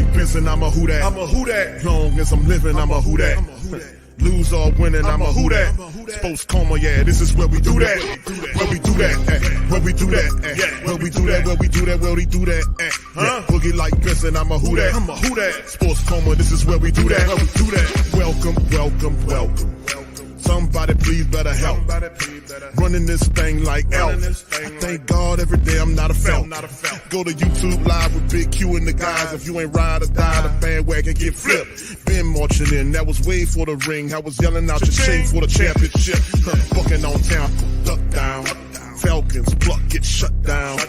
like Benson, I'm a who that. I'm a who that. Long as I'm living, I'm a who that. Lose or winning, I'm a who that. Sports Coma, yeah, this is where we do that. Where we do that, where we do that, where we do that, where we do that, where we do that. Boogie like Benson, I'm a who that. I'm a who that. Sports Coma, this is where we do that. Where we do that. Welcome, welcome, welcome. Somebody please better help. Running this thing like elf. I thank God every day I'm not a felt. Go to YouTube live with Big Q and the guys. If you ain't ride or die, the bandwagon get flipped. Been marching in, that was way for the ring. I was yelling out your chain for the championship. Bucking on town, duck down. Falcons pluck, get shut down.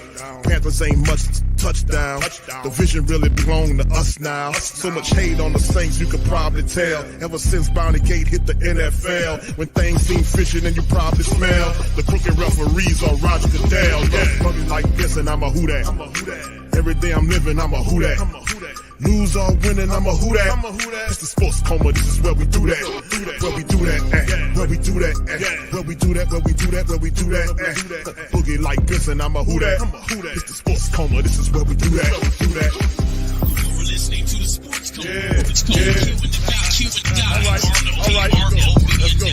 Panthers ain't much touchdown. The vision really belong to us now. So much hate on the Saints, you could probably tell. Ever since Bounty Gate hit the NFL, when things seem fishy, and you probably smell the crooked referees or Roger Goodell. Probably like this, and I'm a who that. Every day I'm living, I'm a who that. Lose or winning, I'm a who that. It's the Sports Coma, this is where we do that. Where we do that, where we do that, where we do that, where we do that, where we do that. Boogie like Benson, I'm a who that. It's the Sports Coma, this is where we do that. You're listening to the Sports Coma. It's All right, let's go.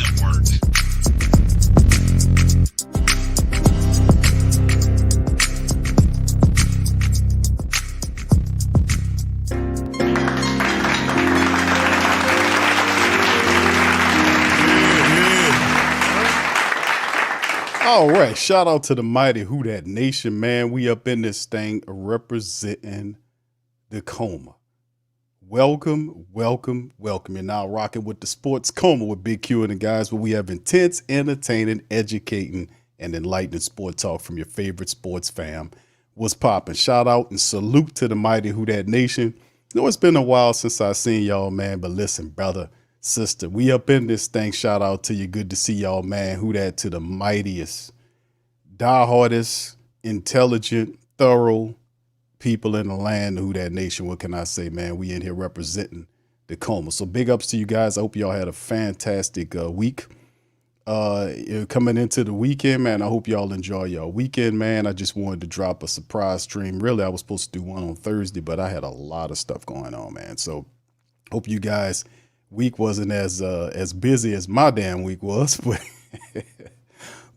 All right, shout out to the mighty Who Dat Nation, man. We up in this thing representing the Coma. Welcome, welcome, welcome. You're now rocking with the Sports Coma with Big Q and the guys, where we have intense, entertaining, educating, and enlightening sport talk from your favorite sports fam. What's poppin'? Shout out and salute to the mighty Who Dat Nation. You know, it's been a while since I seen y'all, man, but listen, brother, sister, we up in this thing. Shout out to you. Good to see y'all, man. Who that to the mightiest, diehardest, intelligent, thorough people in the land, Who Dat Nation. What can I say, man? We in here representing the Coma. So big ups to you guys. I hope y'all had a fantastic week. Coming into the weekend, man, I hope y'all enjoy y'all weekend, man. I just wanted to drop a surprise stream. Really, I was supposed to do one on Thursday, but I had a lot of stuff going on, man. So hope you guys week wasn't as busy as my damn week was,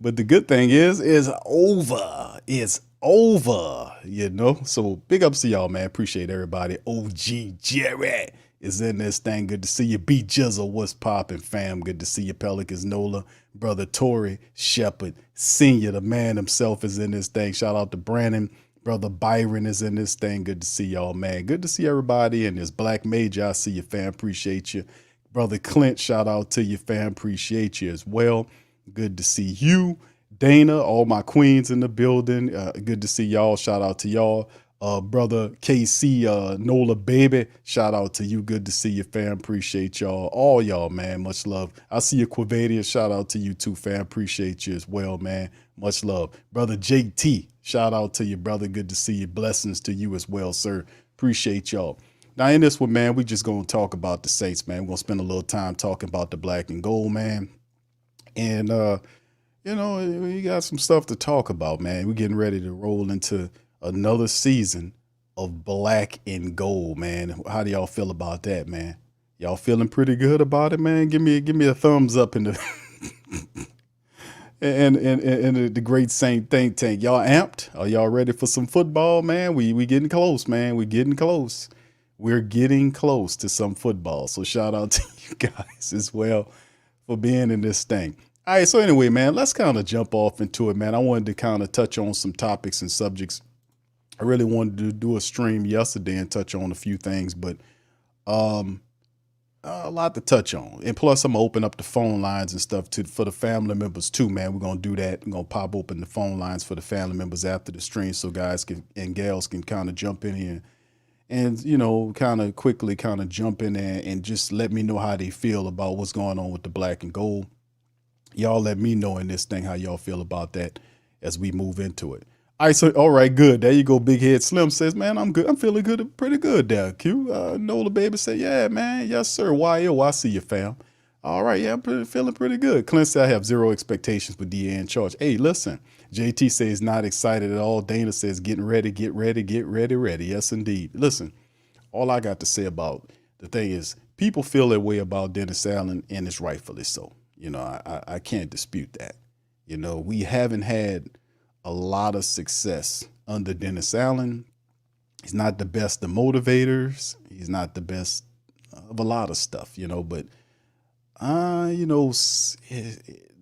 but the good thing is over. It's over, you know. So big ups to y'all, man. Appreciate everybody. OG Jerry is in this thing. Good to see you. B Jizzle, what's poppin', fam? Good to see you. Pelicans Nola, brother Torrey Shepard Senior, the man himself, is in this thing. Shout out to Brandon. Brother Byron is in this thing. Good to see y'all, man. Good to see everybody in this. Black Major, I see you, fam. Appreciate you. Brother Clint, shout out to you, fam. Appreciate you as well. Good to see you. Dana, all my queens in the building. Good to see y'all. Shout out to y'all. Brother KC, Nola baby, shout out to you. Good to see you, fam. Appreciate y'all. All y'all, man. Much love. I see you, Quavadia. Shout out to you too, fam. Appreciate you as well, man. Much love. Brother JT, shout out to you, brother. Good to see you. Blessings to you as well, sir. Appreciate y'all. Now, in this one, man, we just going to talk about the Saints, man. We're going to spend a little time talking about the black and gold, man. And, you know, we got some stuff to talk about, man. We're getting ready to roll into another season of black and gold, man. How do y'all feel about that, man? Y'all feeling pretty good about it, man? Give me a thumbs up in the and the great Saint think tank. Y'all amped? Are y'all ready for some football, man? We getting close, man. We getting close. We're getting close to some football. So shout out to you guys as well for being in this thing. All right, so anyway, man, let's kind of jump off into it, man. I wanted to kind of touch on some topics and subjects. I really wanted to do a stream yesterday and touch on a few things, but a lot to touch on. And plus, I'm going to open up the phone lines and stuff for the family members too, man. We're going to do that. I'm going to pop open the phone lines for the family members after the stream so guys and gals can kind of jump in here and, you know, kind of quickly kind of jump in there and just let me know how they feel about what's going on with the black and gold. Y'all let me know in this thing how y'all feel about that as we move into it. All right, so all right, good. There you go. Big Head Slim says, man, I'm good. I'm feeling good, pretty good there. Q. Nola baby said, yeah, man, yes sir. YO, I see you, fam. All right, yeah, I'm feeling pretty good. Clint said I have zero expectations with DA in charge. Hey, listen, JT says not excited at all. Dana says getting ready, get ready, get ready, ready. Yes, indeed. Listen, all I got to say about the thing is people feel that way about Dennis Allen, and it's rightfully so. You know, I can't dispute that. You know, we haven't had a lot of success under Dennis Allen. He's not the best of motivators. He's not the best of a lot of stuff, you know, but you know,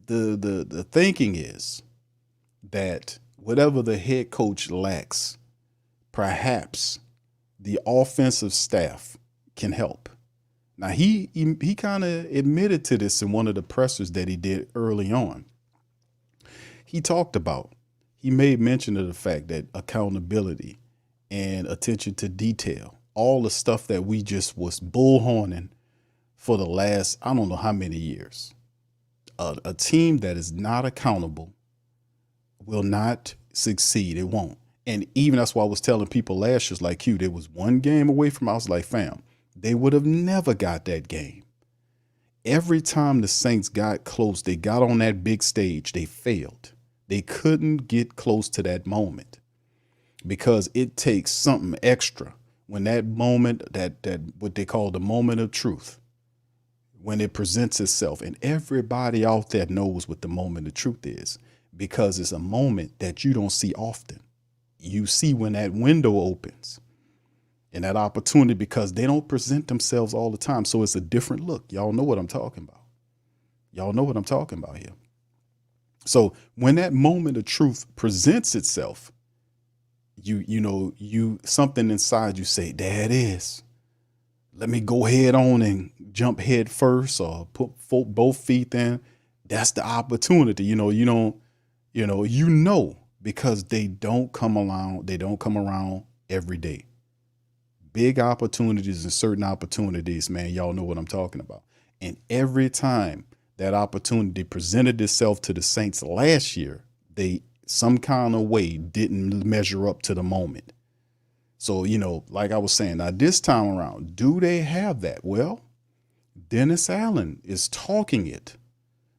the thinking is that whatever the head coach lacks, perhaps the offensive staff can help. Now, he kind of admitted to this in one of the pressers that he did early on. He made mention of the fact that accountability and attention to detail, all the stuff that we just was bullhorning for the last, I don't know how many years. A team that is not accountable will not succeed. It won't. And even that's why I was telling people last year, like, Q, there was one game away from, I was like, fam, they would have never got that game. Every time the Saints got close, they got on that big stage, they failed. They couldn't get close to that moment because it takes something extra when that moment, that what they call the moment of truth, when it presents itself, and everybody out there knows what the moment of truth is because it's a moment that you don't see often. You see when that window opens and that opportunity, because they don't present themselves all the time. So it's a different look. Y'all know what I'm talking about. Y'all know what I'm talking about here. So when that moment of truth presents itself, you something inside you say, there it is. Let me go head on and jump head first or put both feet in. That's the opportunity. Because they don't come around every day. Big opportunities and certain opportunities, man, y'all know what I'm talking about. And every time that opportunity presented itself to the Saints last year, they some kind of way didn't measure up to the moment. So, like I was saying, now this time around, do they have that? Well, Dennis Allen is talking it,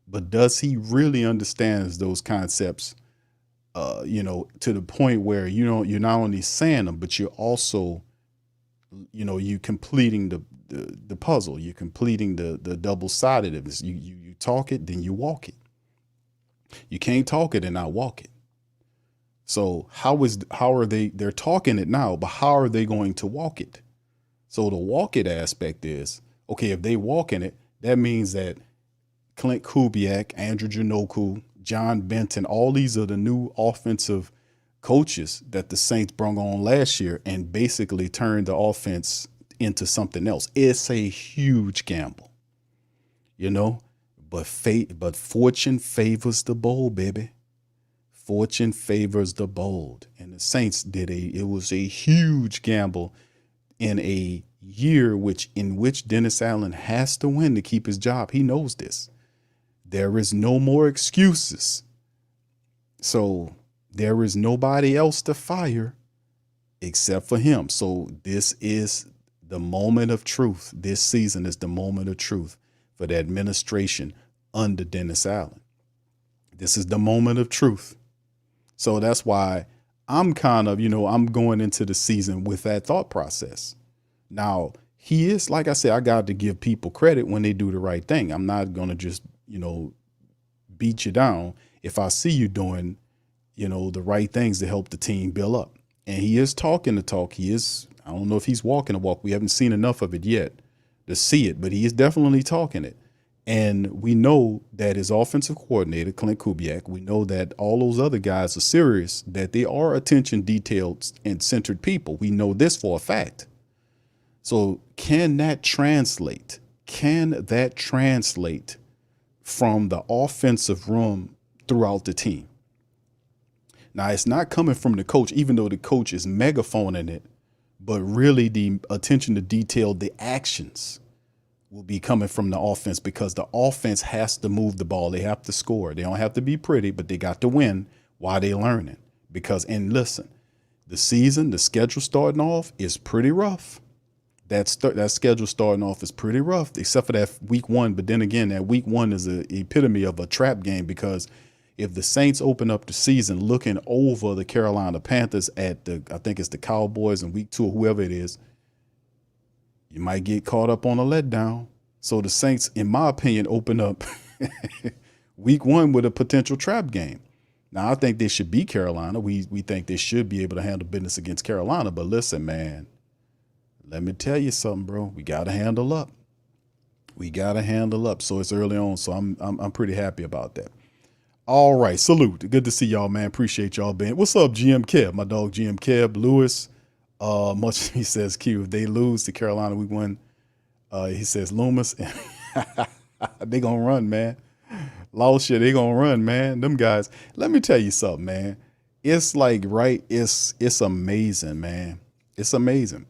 but does he really understand those concepts, to the point where, you're not only saying them, but you're also, you completing the puzzle, you're completing the double-sidedness. You talk it, then you walk it. You can't talk it and not walk it. So they're talking it now, but how are they going to walk it? So the walk it aspect is, okay, if they walk in it, that means that Clint Kubiak, Andrew Janoku, John Benton, all these are the new offensive coaches that the Saints brought on last year and basically turned the offense into something else. It's a huge gamble, but fortune favors the bold, baby. Fortune favors the bold. And the Saints it was a huge gamble in a year in which Dennis Allen has to win to keep his job. He knows this. There is no more excuses. So there is nobody else to fire except for him. So this is the moment of truth. This season is the moment of truth for the administration under Dennis Allen. This is the moment of truth. So that's why I'm kind of, I'm going into the season with that thought process. Now, he is, like I said, I got to give people credit when they do the right thing. I'm not going to just, beat you down if I see you doing, the right things to help the team build up. And he is talking the talk. I don't know if he's walking the walk. We haven't seen enough of it yet to see it, but he is definitely talking it. And we know that his offensive coordinator, Clint Kubiak, we know that all those other guys are serious, that they are attention detailed and centered people. We know this for a fact. So can that translate? Can that translate from the offensive room throughout the team? Now, it's not coming from the coach, even though the coach is megaphoning it, but really the attention to detail, the actions will be coming from the offense, because the offense has to move the ball. They have to score. They don't have to be pretty, but they got to win while they're learning. And listen, the schedule starting off is pretty rough. That schedule starting off is pretty rough, except for that week one. But then again, that week one is an epitome of a trap game, because if the Saints open up the season looking over the Carolina Panthers I think it's the Cowboys in week 2 or whoever it is, You might get caught up on a letdown. So the Saints, in my opinion, open up week 1 with a potential trap game. Now, I think they should beat Carolina. We think they should be able to handle business against Carolina. But listen, man, let me tell you something, bro. We got to handle up. We got to handle up. So it's early on. So I'm pretty happy about that. All right. Salute. Good to see y'all, man. Appreciate y'all being. What's up, GM Kev? My dog, GM Kev. Lewis. Much he says, Q, if they lose to Carolina week 1, he says, Loomis, they going to run, man. Law shit, they going to run, man. Them guys. Let me tell you something, man. It's like, right, it's amazing, man. It's amazing.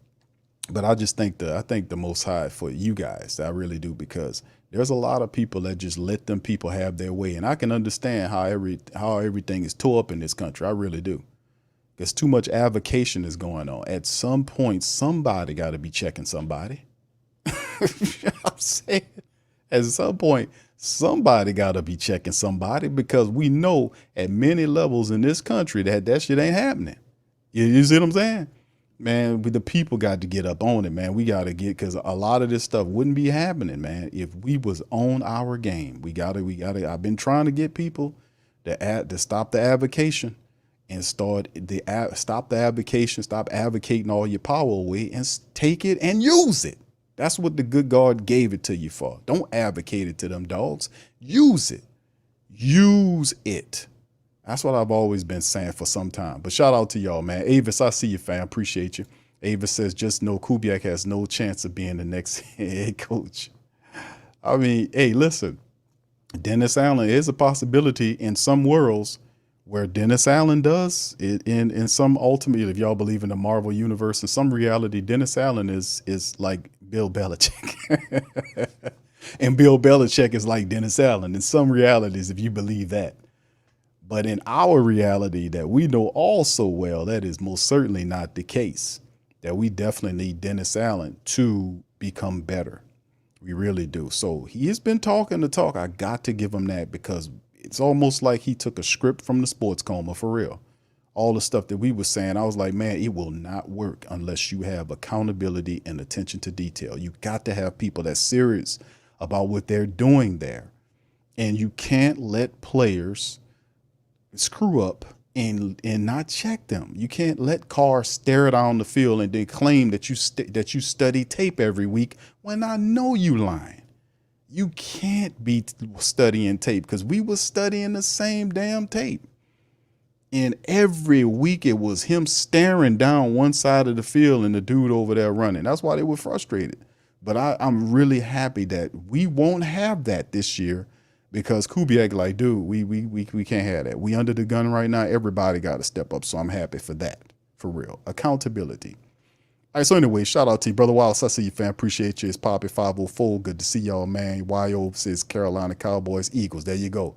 But I just think the Most High for you guys. I really do, because there's a lot of people that just let them people have their way. And I can understand how everything is tore up in this country. I really do. Because too much avocation is going on. At some point, somebody got to be checking somebody. I'm saying, at some point, somebody got to be checking somebody, because we know at many levels in this country that shit ain't happening. You see what I'm saying? Man, the people got to get up on it, man. We got to get, because a lot of this stuff wouldn't be happening, man, if we was on our game. We got to. I've been trying to get people to stop the avocation and stop the avocation, stop advocating all your power away and take it and use it. That's what the good God gave it to you for. Don't advocate it to them dogs. Use it. Use it. That's what I've always been saying for some time. But shout out to y'all, man. Avis, I see you, fam. Appreciate you. Avis says, just know Kubiak has no chance of being the next head coach. I mean, hey, listen, Dennis Allen is a possibility in some worlds where Dennis Allen does it in some ultimate, if y'all believe in the Marvel universe, in some reality, Dennis Allen is like Bill Belichick. And Bill Belichick is like Dennis Allen in some realities, if you believe that. But in our reality that we know all so well, that is most certainly not the case. That we definitely need Dennis Allen to become better. We really do. So he has been talking the talk. I got to give him that, because it's almost like he took a script from the Sports Coma, for real. All the stuff that we were saying, I was like, man, it will not work unless you have accountability and attention to detail. You got to have people that's serious about what they're doing there. And you can't let players screw up and not check them. You can't let Carr stare down the field and then claim that you study tape every week when I know you lying. You can't be studying tape, because we was studying the same damn tape. And every week it was him staring down one side of the field and the dude over there running. That's why they were frustrated. But I'm really happy that we won't have that this year, because Kubiak like, dude, we can't have that. We under the gun right now. Everybody got to step up. So I'm happy for that, for real. Accountability. All right, so anyway, shout out to you, Brother Wallace. I see you, fam. Appreciate you. It's Poppy 504. Good to see y'all, man. YO says Carolina Cowboys, Eagles. There you go.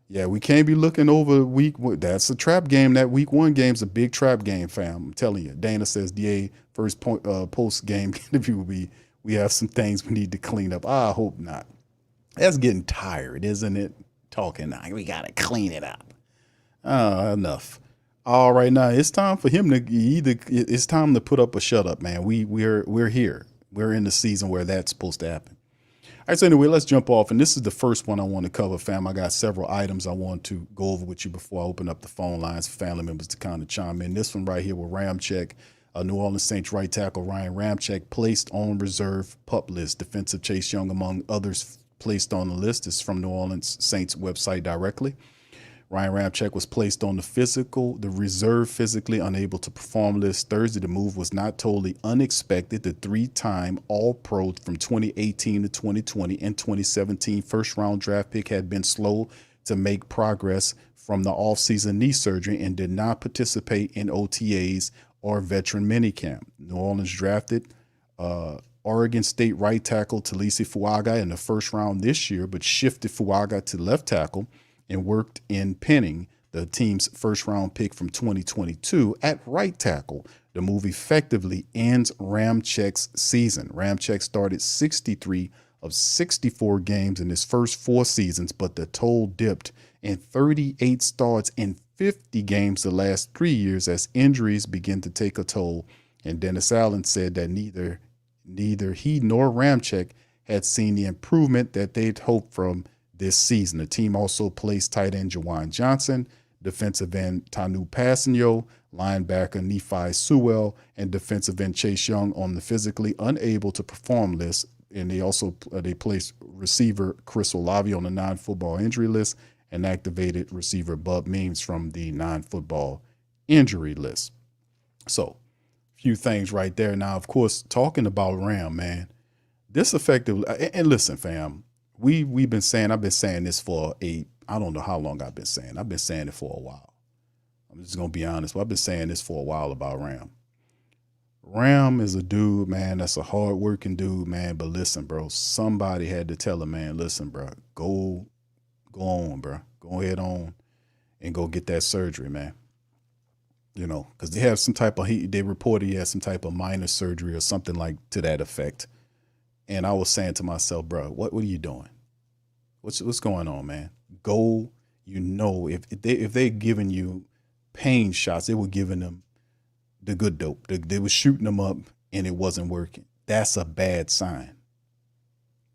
Yeah, we can't be looking over week. That's a trap game. That week 1 game's a big trap game, fam. I'm telling you. Dana says, DA, first post-game interview will be, we have some things we need to clean up. I hope not. That's getting tired, isn't it? Talking, we got to clean it up. Enough. All right, now it's time for him to it's time to put up or shut up, man. We're here. We're in the season where that's supposed to happen. All right, so anyway, let's jump off. And this is the first one I want to cover, fam. I got several items I want to go over with you before I open up the phone lines for family members to kind of chime in. This one right here with Ramczyk, New Orleans Saints right tackle Ryan Ramczyk placed on reserve PUP list. Defensive Chase Young, among others, placed on the list. Is from New Orleans Saints website directly. Ryan Ramczyk was placed on the reserve physically unable to perform list Thursday. The move was not totally unexpected. The 3-time All-Pro from 2018 to 2020 and 2017 first-round draft pick had been slow to make progress from the offseason knee surgery and did not participate in OTAs or veteran minicamp. New Orleans drafted Oregon State right tackle Talisi Fuaga in the first round this year, but shifted Fuaga to left tackle and worked in Penning, the team's first-round pick from 2022, at right tackle. The move effectively ends Ramczyk's season. Ramczyk started 63 of 64 games in his first 4 seasons, but the toll dipped in 38 starts in 50 games the last 3 years as injuries begin to take a toll. And Dennis Allen said that neither neither he nor Ramczyk had seen the improvement that they'd hoped from this season. The team also placed tight end Jawan Johnson, defensive end Tanu Passanio, linebacker Nephi Sewell, and defensive end Chase Young on the physically unable to perform list. And they also they placed receiver Chris Olave on the non-football injury list and activated receiver Bub Means from the non-football injury list. So, few things right there. Now, of course, talking about Ram, man, this effective. And listen, fam, I've been saying this for I don't know how long I've been saying. I've been saying it for a while. I'm just gonna be honest, but I've been saying this for a while about Ram. Ram is a dude, man, that's a hard-working dude, man. But listen, bro, somebody had to tell him, man, listen, bro, go on, bro. Go ahead on and go get that surgery, man. You know, because they have some type of, they reported he had some type of minor surgery or something like to that effect. And I was saying to myself, bro, what are you doing? What's going on, man? Go, you know, if they giving you pain shots, they were giving them the good dope. They were shooting them up and it wasn't working. That's a bad sign.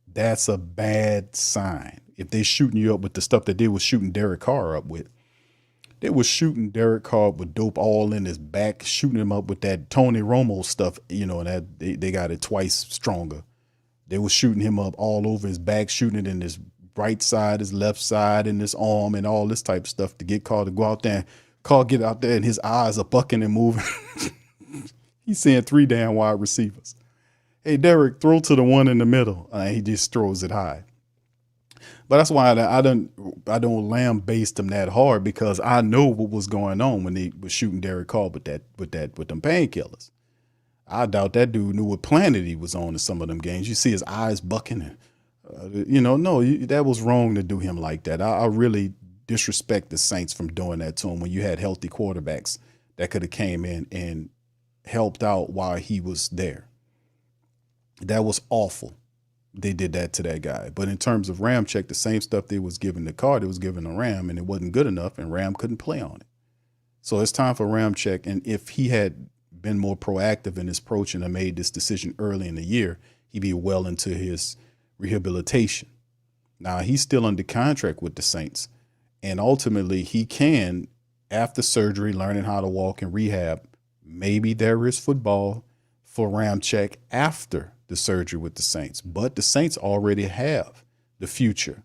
That's a bad sign. If they shooting you up with the stuff that they were shooting Derek Carr up with, they were shooting Derek Carr with dope all in his back, shooting him up with that Tony Romo stuff, you know, and that they got it twice stronger. They were shooting him up all over his back, shooting it in his right side, his left side, and his arm, and all this type of stuff to get Carr to go out there. Carr get out there, and his eyes are bucking and moving. He's seeing 3 damn wide receivers. Hey, Derek, throw to the one in the middle. He just throws it high. But that's why I don't lambaste him that hard, because I know what was going on when they were shooting Derek Carr with them painkillers. I doubt that dude knew what planet he was on in some of them games. You see his eyes bucking. That was wrong to do him like that. I really disrespect the Saints from doing that to him when you had healthy quarterbacks that could have came in and helped out while he was there. That was awful. They did that to that guy. But in terms of Ramczyk, the same stuff they was giving the Carr, they was giving the Ram, and it wasn't good enough, and Ram couldn't play on it. So it's time for Ramczyk, and if he had been more proactive in his approach and made this decision early in the year, he'd be well into his rehabilitation. Now, he's still under contract with the Saints, and ultimately he can, after surgery, learning how to walk and rehab, maybe there is football for Ramczyk after the surgery with the Saints. But the Saints already have the future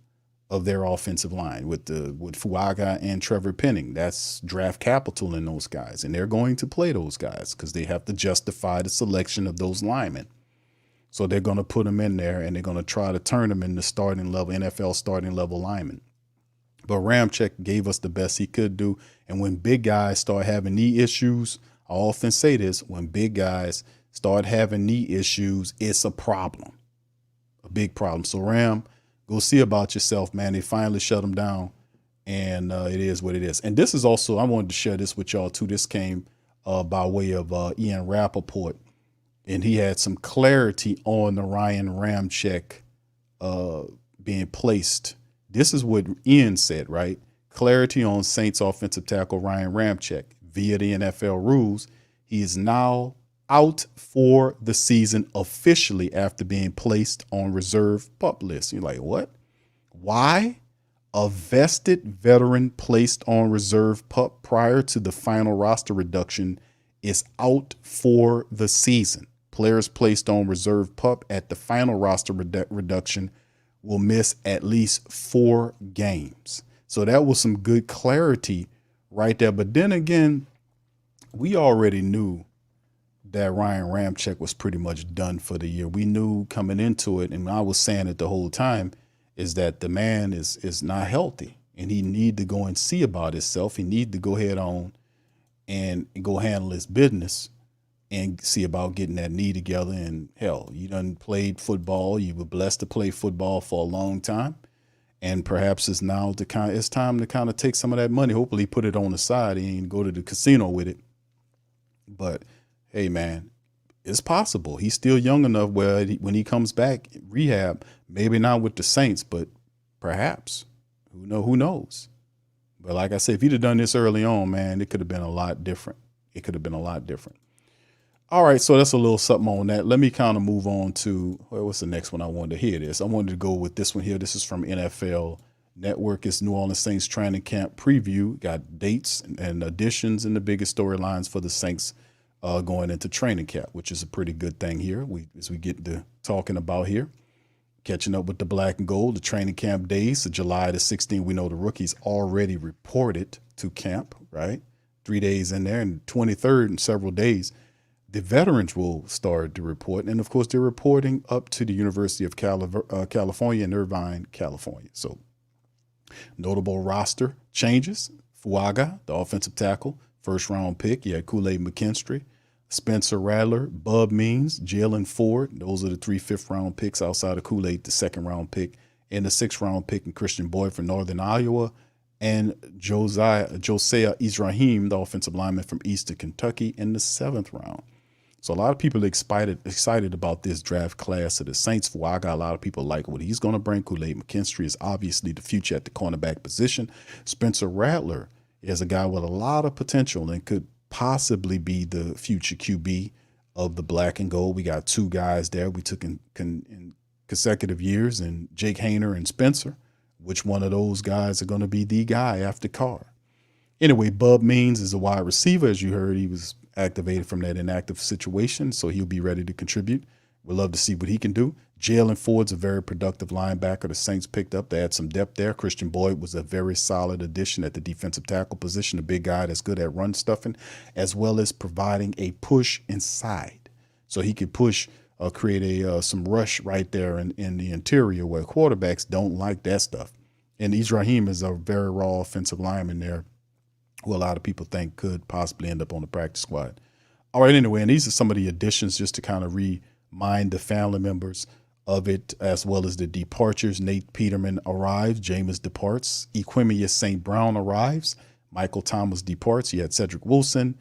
of their offensive line with Fuaga and Trevor Penning. That's draft capital in those guys, and they're going to play those guys because they have to justify the selection of those linemen. So they're going to put them in there, and they're going to try to turn them into starting level, NFL starting level linemen. But Ramczyk gave us the best he could do. And when big guys start having knee issues, I often say this, when big guys start having knee issues, it's a problem, a big problem. So Ram, go see about yourself, man. They finally shut him down, and it is what it is. And this is also, I wanted to share this with y'all too. This came by way of Ian Rappaport, and he had some clarity on the Ryan Ramczyk being placed. This is what Ian said, right? Clarity on Saints offensive tackle Ryan Ramczyk. Via the NFL rules, he is now out for the season officially after being placed on reserve PUP list. You're like, what? Why? A vested veteran placed on reserve PUP prior to the final roster reduction is out for the season. Players placed on reserve PUP at the final roster reduction will miss at least 4 games. So that was some good clarity right there. But then again, we already knew that Ryan Ramczyk was pretty much done for the year. We knew coming into it, and I was saying it the whole time, is that the man is not healthy, and he need to go and see about himself. He need to go ahead on and go handle his business and see about getting that knee together. And hell, you done played football. You were blessed to play football for a long time. And perhaps it's time to kind of take some of that money. Hopefully put it on the side and go to the casino with it. But hey, man, it's possible. He's still young enough where when he comes back, rehab, maybe not with the Saints, but perhaps. Who knows? But like I said, if he'd have done this early on, man, it could have been a lot different. It could have been a lot different. All right, so that's a little something on that. Let me kind of move on to, well, what's the next one I wanted to hear this? I wanted to go with this one here. This is from NFL Network. It's New Orleans Saints training camp preview. Got dates and additions and the biggest storylines for the Saints going into training camp, which is a pretty good thing here. As we get to talking about here, catching up with the black and gold, the training camp days, so July the 16th, we know the rookies already reported to camp, right? 3 days in there, and 23rd in several days. The veterans will start to report. And, of course, they're reporting up to the University of California in Irvine, California. So notable roster changes. Fuaga, the offensive tackle, first-round pick. You had Kool-Aid McKinstry, Spencer Rattler, Bub Means, Jalen Ford. Those are the 3 fifth-round picks outside of Kool-Aid, the second-round pick, and the 6th-round pick in Christian Boyd from Northern Iowa, and Josiah Israhim, the offensive lineman from Eastern Kentucky, in the 7th round. So a lot of people are excited about this draft class of the Saints. Fuaga, a lot of people like what he's going to bring. Kool-Aid McKinstry is obviously the future at the cornerback position. Spencer Rattler is a guy with a lot of potential and could possibly be the future QB of the black and gold. We got 2 guys there we took in consecutive years, and Jake Hayner and Spencer. Which one of those guys are going to be the guy after Carr? Anyway, Bub Means is a wide receiver. As you heard, he was activated from that inactive situation, so he'll be ready to contribute. We'd love to see what he can do. Jalen Ford's a very productive linebacker the Saints picked up. They had some depth there. Christian Boyd was a very solid addition at the defensive tackle position, a big guy that's good at run stuffing, as well as providing a push inside. So he could push, create some rush right there in the interior where quarterbacks don't like that stuff. And Israhim is a very raw offensive lineman there, who a lot of people think could possibly end up on the practice squad. All right, anyway, and these are some of the additions just to kind of remind the family members of it, as well as the departures. Nate Peterman arrives. Jameis departs. Equimius St. Brown arrives. Michael Thomas departs. You had Cedric Wilson.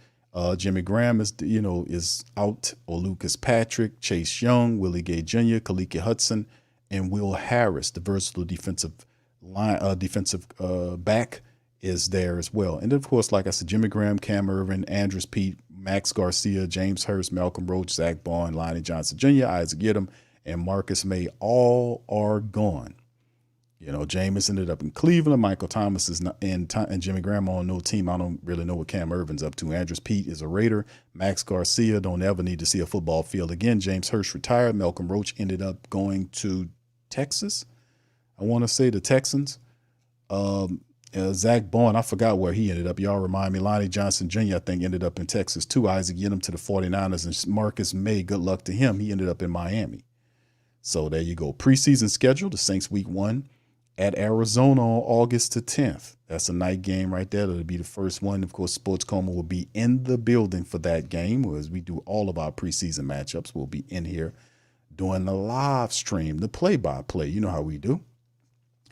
Jimmy Graham is out. Or Lucas Patrick, Chase Young, Willie Gay Jr., Kaliki Hudson, and Will Harris, the versatile defensive back, is there as well. And of course, like I said, Jimmy Graham, Cam Irvin, Andres Pete, Max Garcia, James Hurst, Malcolm Roach, Zach Bond, Lonnie Johnson Jr., Isaac Yiadom, and Marcus May all are gone. Jameis ended up in Cleveland. Michael Thomas is not, and Jimmy Graham on no team. I don't really know what Cam Irvin's up to. Andres Pete is a Raider. Max Garcia don't ever need to see a football field again. James Hurst retired. Malcolm Roach ended up going to Texas. I want to say the Texans. Zach Bond, I forgot where he ended up. Y'all remind me. Lonnie Johnson Jr., I think, ended up in Texas too. Isaac Yiadom to the 49ers. And Marcus May, good luck to him. He ended up in Miami. So there you go. Preseason schedule, the Saints week 1 at Arizona on August the 10th. That's a night game right there. That'll be the first one. Of course, Sports Coma will be in the building for that game, as we do all of our preseason matchups. We'll be in here doing the live stream, the play-by-play. You know how we do.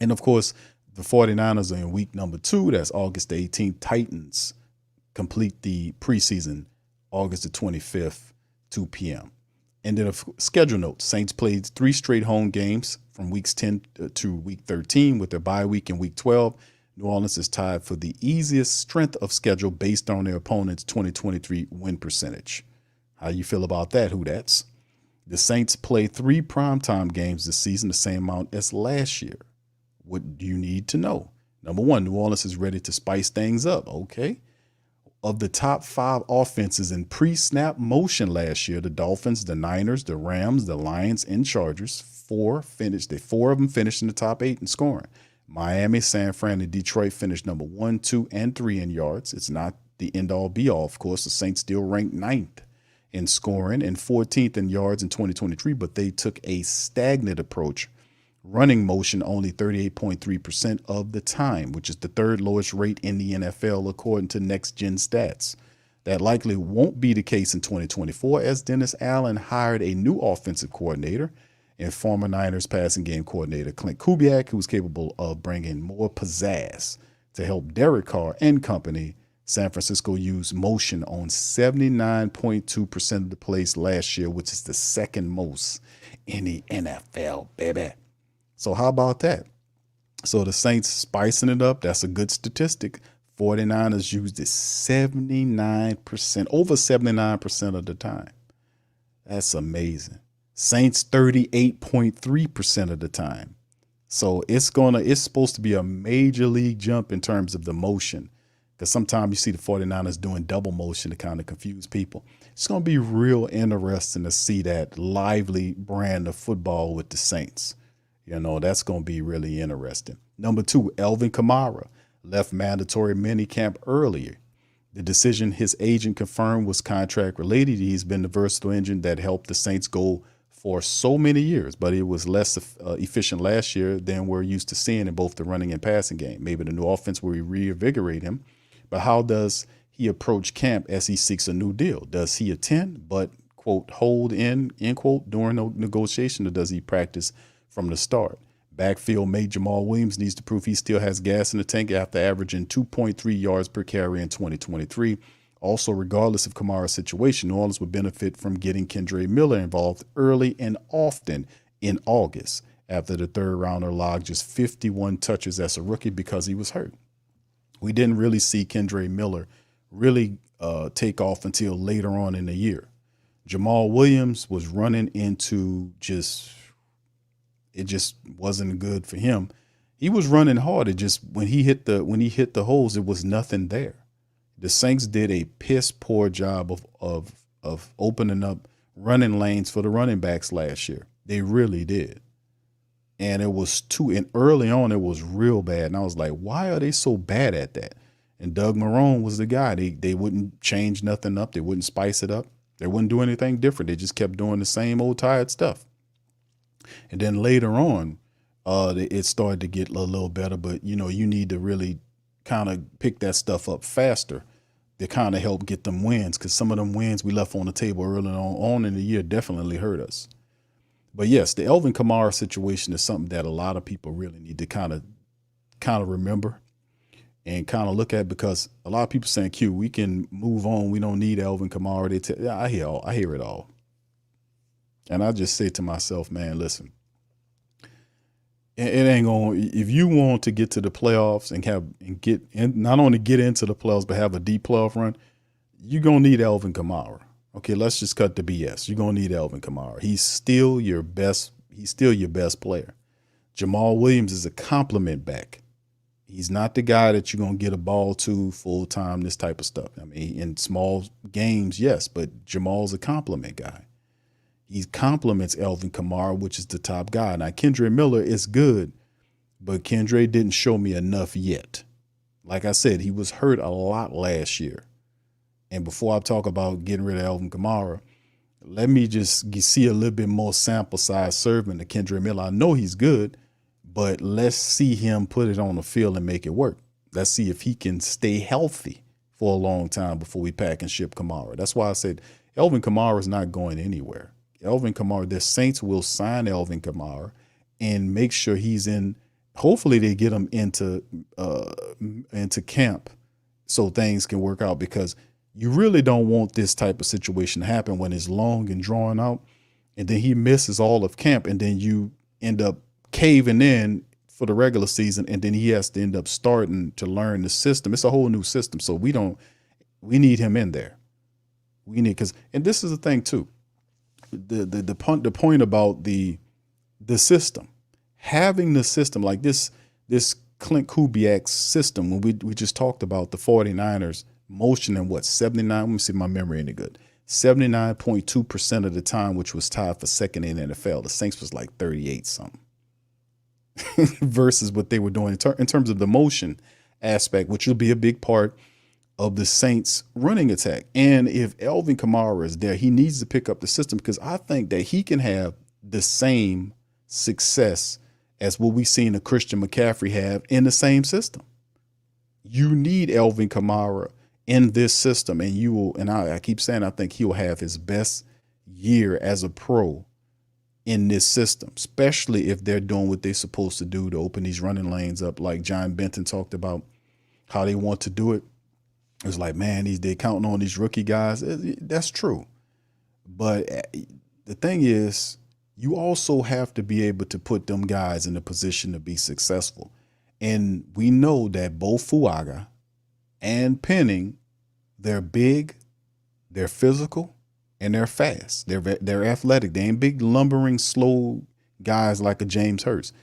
And, of course, the 49ers are in week number 2. That's August the 18th. Titans complete the preseason August the 25th, 2 p.m. And then a schedule note. Saints played 3 straight home games from weeks 10 to week 13 with their bye week in week 12. New Orleans is tied for the easiest strength of schedule based on their opponent's 2023 win percentage. How you feel about that, who that's? The Saints play 3 primetime games this season, the same amount as last year. What do you need to know? Number 1, New Orleans is ready to spice things up. Okay. Of the top 5 offenses in pre-snap motion last year, the Dolphins, the Niners, the Rams, the Lions, and Chargers, 4 of them finished in the top 8 in scoring. Miami, San Fran, and Detroit finished number 1, 2, and 3 in yards. It's not the end-all, be-all. Of course, the Saints still ranked 9th in scoring and 14th in yards in 2023, but they took a stagnant approach. Running motion only 38.3% of the time, which is the 3rd lowest rate in the NFL according to Next Gen Stats. That likely won't be the case in 2024 as Dennis Allen hired a new offensive coordinator and former Niners passing game coordinator Clint Kubiak, who's capable of bringing more pizzazz to help Derek Carr and company. San Francisco used motion on 79.2% of the plays last year, which is the 2nd most in the NFL, baby. So how about that? So the Saints spicing it up. That's a good statistic. 49ers used it 79%, over 79% of the time. That's amazing. Saints 38.3% of the time. So it's supposed to be a major league jump in terms of the motion, because sometimes you see the 49ers doing double motion to kind of confuse people. It's going to be real interesting to see that lively brand of football with the Saints. That's going to be really interesting. Number 2, Alvin Kamara left mandatory minicamp earlier. The decision his agent confirmed was contract related. He's been the versatile engine that helped the Saints go for so many years, but it was less efficient last year than we're used to seeing in both the running and passing game. Maybe the new offense will reinvigorate him. But how does he approach camp as he seeks a new deal? Does he attend but, quote, hold in, end quote, during no negotiation, or does he practice from the start? Backfield mate Jamal Williams needs to prove he still has gas in the tank after averaging 2.3 yards per carry in 2023. Also, regardless of Kamara's situation, New Orleans would benefit from getting Kendre Miller involved early and often in August, after the third rounder logged just 51 touches as a rookie because he was hurt. We didn't really see Kendre Miller really take off until later on in the year. Jamal Williams was running into it just wasn't good for him. He was running hard. It just, when he hit the holes, it was nothing there. The Saints did a piss poor job of opening up running lanes for the running backs last year. They really did. And early on, it was real bad. And I was like, why are they so bad at that? And Doug Marrone was the guy. They wouldn't change nothing up. They wouldn't spice it up. They wouldn't do anything different. They just kept doing the same old tired stuff. And then later on, it started to get a little better. But, you need to really kind of pick that stuff up faster to kind of help get them wins, because some of them wins we left on the table early on in the year definitely hurt us. But yes, the Alvin Kamara situation is something that a lot of people really need to kind of remember and kind of look at, because a lot of people saying, Q, we can move on. We don't need Alvin Kamara. I hear it all. And I just say to myself, man, listen, it ain't going. If you want to get to the playoffs and not only get into the playoffs but have a deep playoff run, you're gonna need Alvin Kamara. Okay, let's just cut the BS. You're gonna need Alvin Kamara. He's still your best. He's still your best player. Jamal Williams is a compliment back. He's not the guy that you're gonna get a ball to full time. This type of stuff. I mean, in small games, yes, but Jamal's a compliment guy. He compliments Alvin Kamara, which is the top guy. Now, Kendre Miller is good, but Kendre didn't show me enough yet. Like I said, he was hurt a lot last year. And before I talk about getting rid of Alvin Kamara, let me just see a little bit more sample size serving to Kendre Miller. I know he's good, but let's see him put it on the field and make it work. Let's see if he can stay healthy for a long time before we pack and ship Kamara. That's why I said Alvin Kamara is not going anywhere. Alvin Kamara, the Saints will sign Alvin Kamara and make sure he's in. Hopefully they get him into camp so things can work out, because you really don't want this type of situation to happen when it's long and drawn out, and then he misses all of camp, and then you end up caving in for the regular season, and then he has to end up starting to learn the system. It's a whole new system, so we need him in there. And this is the thing too. The point about the system, having the system like this Clint Kubiak's system, when we just talked about the 49ers motioning 79, let me see if my memory any good, 79.2% of the time, which was tied for second in the NFL. The Saints was like 38 something versus what they were doing in terms of the motion aspect, which will be a big part of the Saints running attack. And if Alvin Kamara is there, he needs to pick up the system, because I think that he can have the same success as what we've seen a Christian McCaffrey have in the same system. You need Alvin Kamara in this system, and you will, and I keep saying, I think he'll have his best year as a pro in this system, especially if they're doing what they're supposed to do to open these running lanes up, like John Benton talked about how they want to do it. It's like, man, they're counting on these rookie guys. That's true. But the thing is, you also have to be able to put them guys in a position to be successful. And we know that both Fuaga and Penning, they're big, they're physical, and they're fast. They're athletic. They ain't big, lumbering, slow guys like a James Hurst.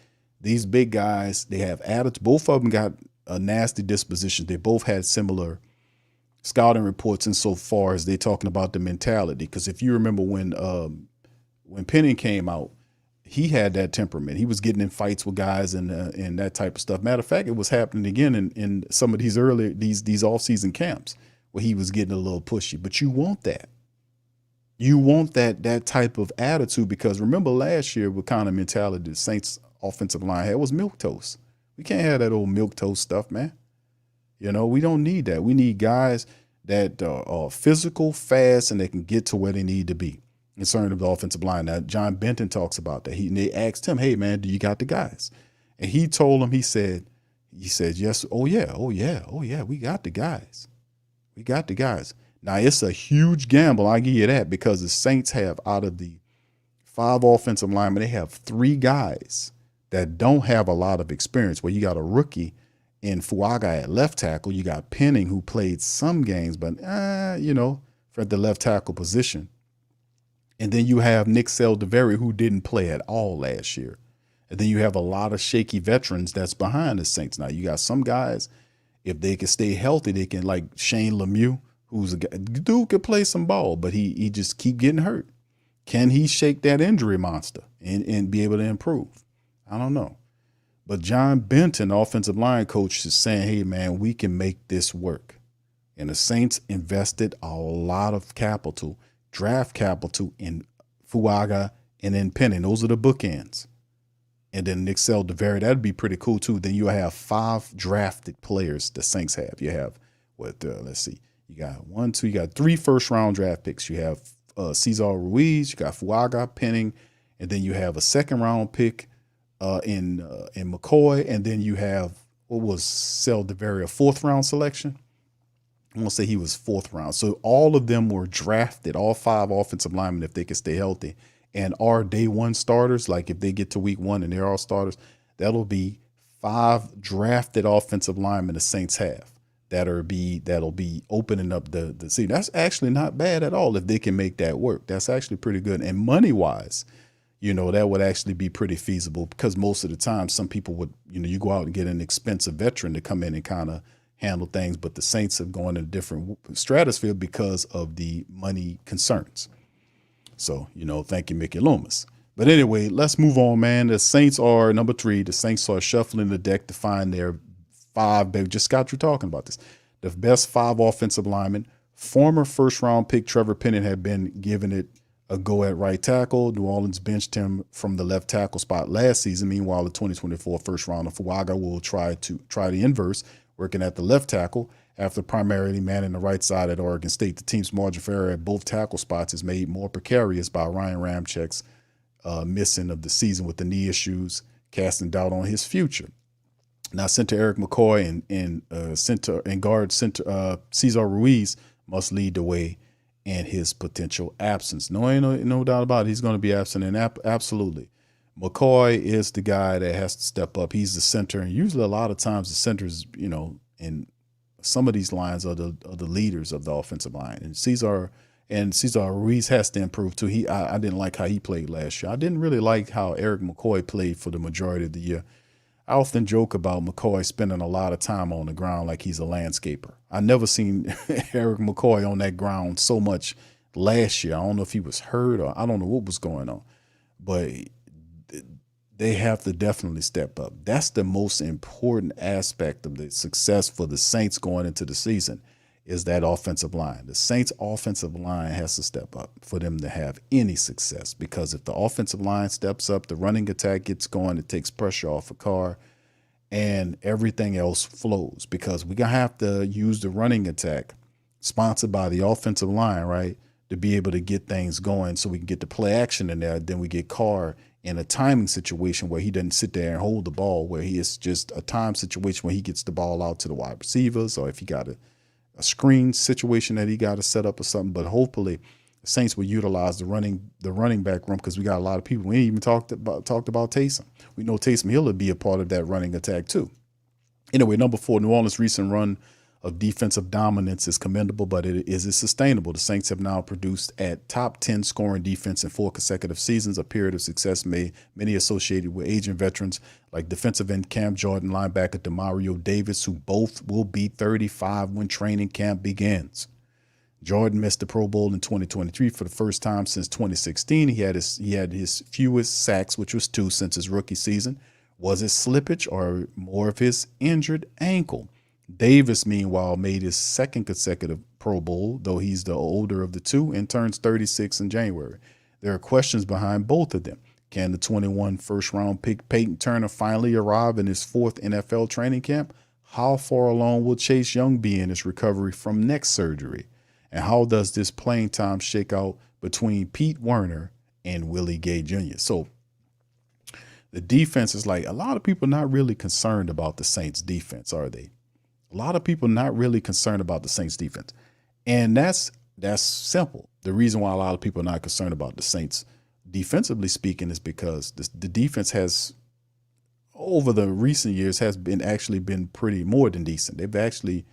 These big guys, they have attitude. Both of them got a nasty disposition. They both had similar scouting reports insofar as they're talking about the mentality. Because if you remember when Penning came out, he had that temperament. He was getting in fights with guys and that type of stuff. Matter of fact, it was happening again in some of these off-season camps where he was getting a little pushy. But you want that. You want that type of attitude, because remember last year what kind of mentality the Saints offensive line had was milquetoast. We can't have that old milquetoast stuff, man. You know, we don't need that. We need guys that are physical, fast, and they can get to where they need to be. Concerned of the offensive line. Now, John Benton talks about that. They asked him, hey, man, do you got the guys? And he told him, he said, yes, oh, yeah, we got the guys. We got the guys. Now, it's a huge gamble, I give you that, because the Saints have, out of the 5 offensive linemen, they have 3 guys that don't have a lot of experience. Well, you got a rookie in Fuaga at left tackle. You got Penning, who played some games, but, for the left tackle position. And then you have Nick Seldeveri, who didn't play at all last year. And then you have a lot of shaky veterans that's behind the Saints. Now, you got some guys, if they can stay healthy, they can, like Shane Lemieux, who's a guy, dude could play some ball, but he just keep getting hurt. Can he shake that injury monster and be able to improve? I don't know. But John Benton, offensive line coach, is saying, hey, man, we can make this work. And the Saints invested a lot of capital, draft capital, in Fuaga and in Penning. Those are the bookends. And then Nick Seldeveri, that'd be pretty cool, too. Then you have 5 drafted players the Saints have. You have, let's see. You got 3 first-round draft picks. You have Cesar Ruiz, you got Fuaga, Penning, and then you have a second-round pick in McCoy, and then you have, what was Seldeveri, a 4th-round selection? I want to say he was 4th round. So all of them were drafted, all 5 offensive linemen, if they could stay healthy, and are day 1 starters. Like if they get to week 1 and they're all starters, that'll be 5 drafted offensive linemen the Saints have that'll be opening up the season. That's actually not bad at all if they can make that work. That's actually pretty good. And money-wise, that would actually be pretty feasible, because most of the time some people would, you go out and get an expensive veteran to come in and kind of handle things, but the Saints have gone in a different stratosphere because of the money concerns. So, thank you, Mickey Loomis. But anyway, let's move on, man. The Saints are number 3. The Saints are shuffling the deck to find their 5. They just got you talking about this. The best 5 offensive linemen. Former first-round pick Trevor Penning had been given it a go at right tackle. New Orleans benched him from the left tackle spot last season. Meanwhile, the 2024 first rounder Fuaga will try the inverse, working at the left tackle after primarily manning the right side at Oregon State. The team's margin for error at both tackle spots is made more precarious by Ryan Ramczyk's missing of the season with the knee issues, casting doubt on his future. Now, center Eric McCoy and guard Cesar Ruiz must lead the way in his potential absence. No doubt about it. He's going to be absent, and absolutely. McCoy is the guy that has to step up. He's the center, and usually a lot of times the centers, in some of these lines are the leaders of the offensive line. And Cesar Ruiz has to improve too. I didn't like how he played last year. I didn't really like how Eric McCoy played for the majority of the year. I often joke about McCoy spending a lot of time on the ground like he's a landscaper. I never seen Eric McCoy on that ground so much last year. I don't know if he was hurt or I don't know what was going on, but they have to definitely step up. That's the most important aspect of the success for the Saints going into the season, is that offensive line. The Saints offensive line has to step up for them to have any success, because if the offensive line steps up, the running attack gets going, it takes pressure off a car, and everything else flows, because we're going to have to use the running attack sponsored by the offensive line, right, to be able to get things going so we can get the play action in there. Then we get Carr in a timing situation where he doesn't sit there and hold the ball, where he is just a time situation where he gets the ball out to the wide receivers, or if he got a screen situation that he got to set up or something. But hopefully the Saints will utilize the running back room, because we got a lot of people. We ain't even talked about Taysom. We know Taysom Hill would be a part of that running attack too. Anyway, number 4, New Orleans' recent run of defensive dominance is commendable, but is it sustainable? The Saints have now produced at top 10 scoring defense in 4 consecutive seasons, a period of success many associated with aging veterans like defensive end Cam Jordan, linebacker Demario Davis, who both will be 35 when training camp begins. Jordan missed the Pro Bowl in 2023 for the first time since 2016. He had his fewest sacks, which was 2 since his rookie season. Was it slippage or more of his injured ankle? Davis, meanwhile, made his 2nd consecutive Pro Bowl, though he's the older of the two, and turns 36 in January. There are questions behind both of them. Can the 21 first-round pick Peyton Turner finally arrive in his 4th NFL training camp? How far along will Chase Young be in his recovery from neck surgery? And how does this playing time shake out between Pete Werner and Willie Gay Jr.? So the defense is like, a lot of people not really concerned about the Saints defense, are they? A lot of people not really concerned about the Saints defense. And that's simple. The reason why a lot of people are not concerned about the Saints defensively speaking is because the defense has, over the recent years, has actually been pretty more than decent. They've actually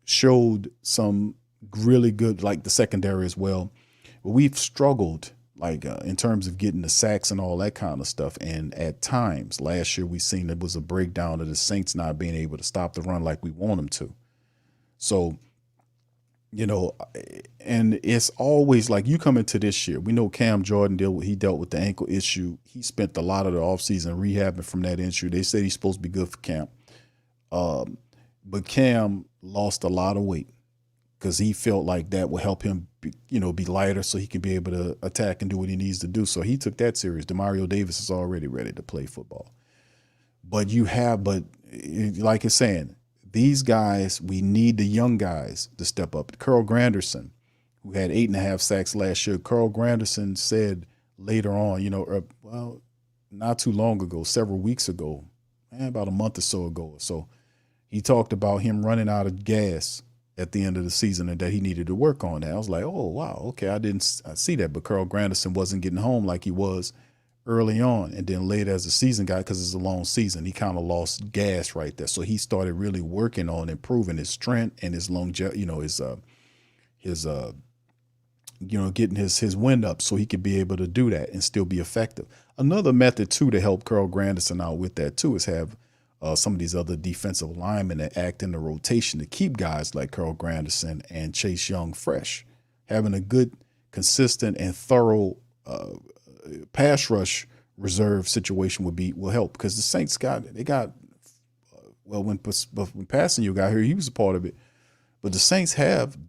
showed some really good, like the secondary as well. But we've struggled like in terms of getting the sacks and all that kind of stuff. And at times last year, we seen it was a breakdown of the Saints not being able to stop the run like we want them to. So, you know, and it's always like you come into this year. We know Cam Jordan dealt with the ankle issue. He spent a lot of the offseason rehabbing from that issue. They said he's supposed to be good for camp. But Cam lost a lot of weight because he felt like that would help him, be lighter so he can be able to attack and do what he needs to do. So he took that serious. Demario Davis is already ready to play football. But like it's saying, these guys, we need the young guys to step up. Carl Granderson, who had 8.5 sacks last year, Carl Granderson said later on, not too long ago, several weeks ago, about a month or so ago. So he talked about him running out of gas at the end of the season and that he needed to work on that. I was like, oh, wow, okay, I see that. But Carl Granderson wasn't getting home like he was early on. And then later as the season got, because it's a long season, he kind of lost gas right there. So he started really working on improving his strength and his longevity, getting his wind up so he could be able to do that and still be effective. Another method, too, to help Carl Granderson out with that, too, is have some of these other defensive linemen that act in the rotation to keep guys like Carl Granderson and Chase Young fresh. Having a good, consistent, and thorough pass rush reserve situation will help, because the Saints when Passing you got here, he was a part of it. But the Saints have,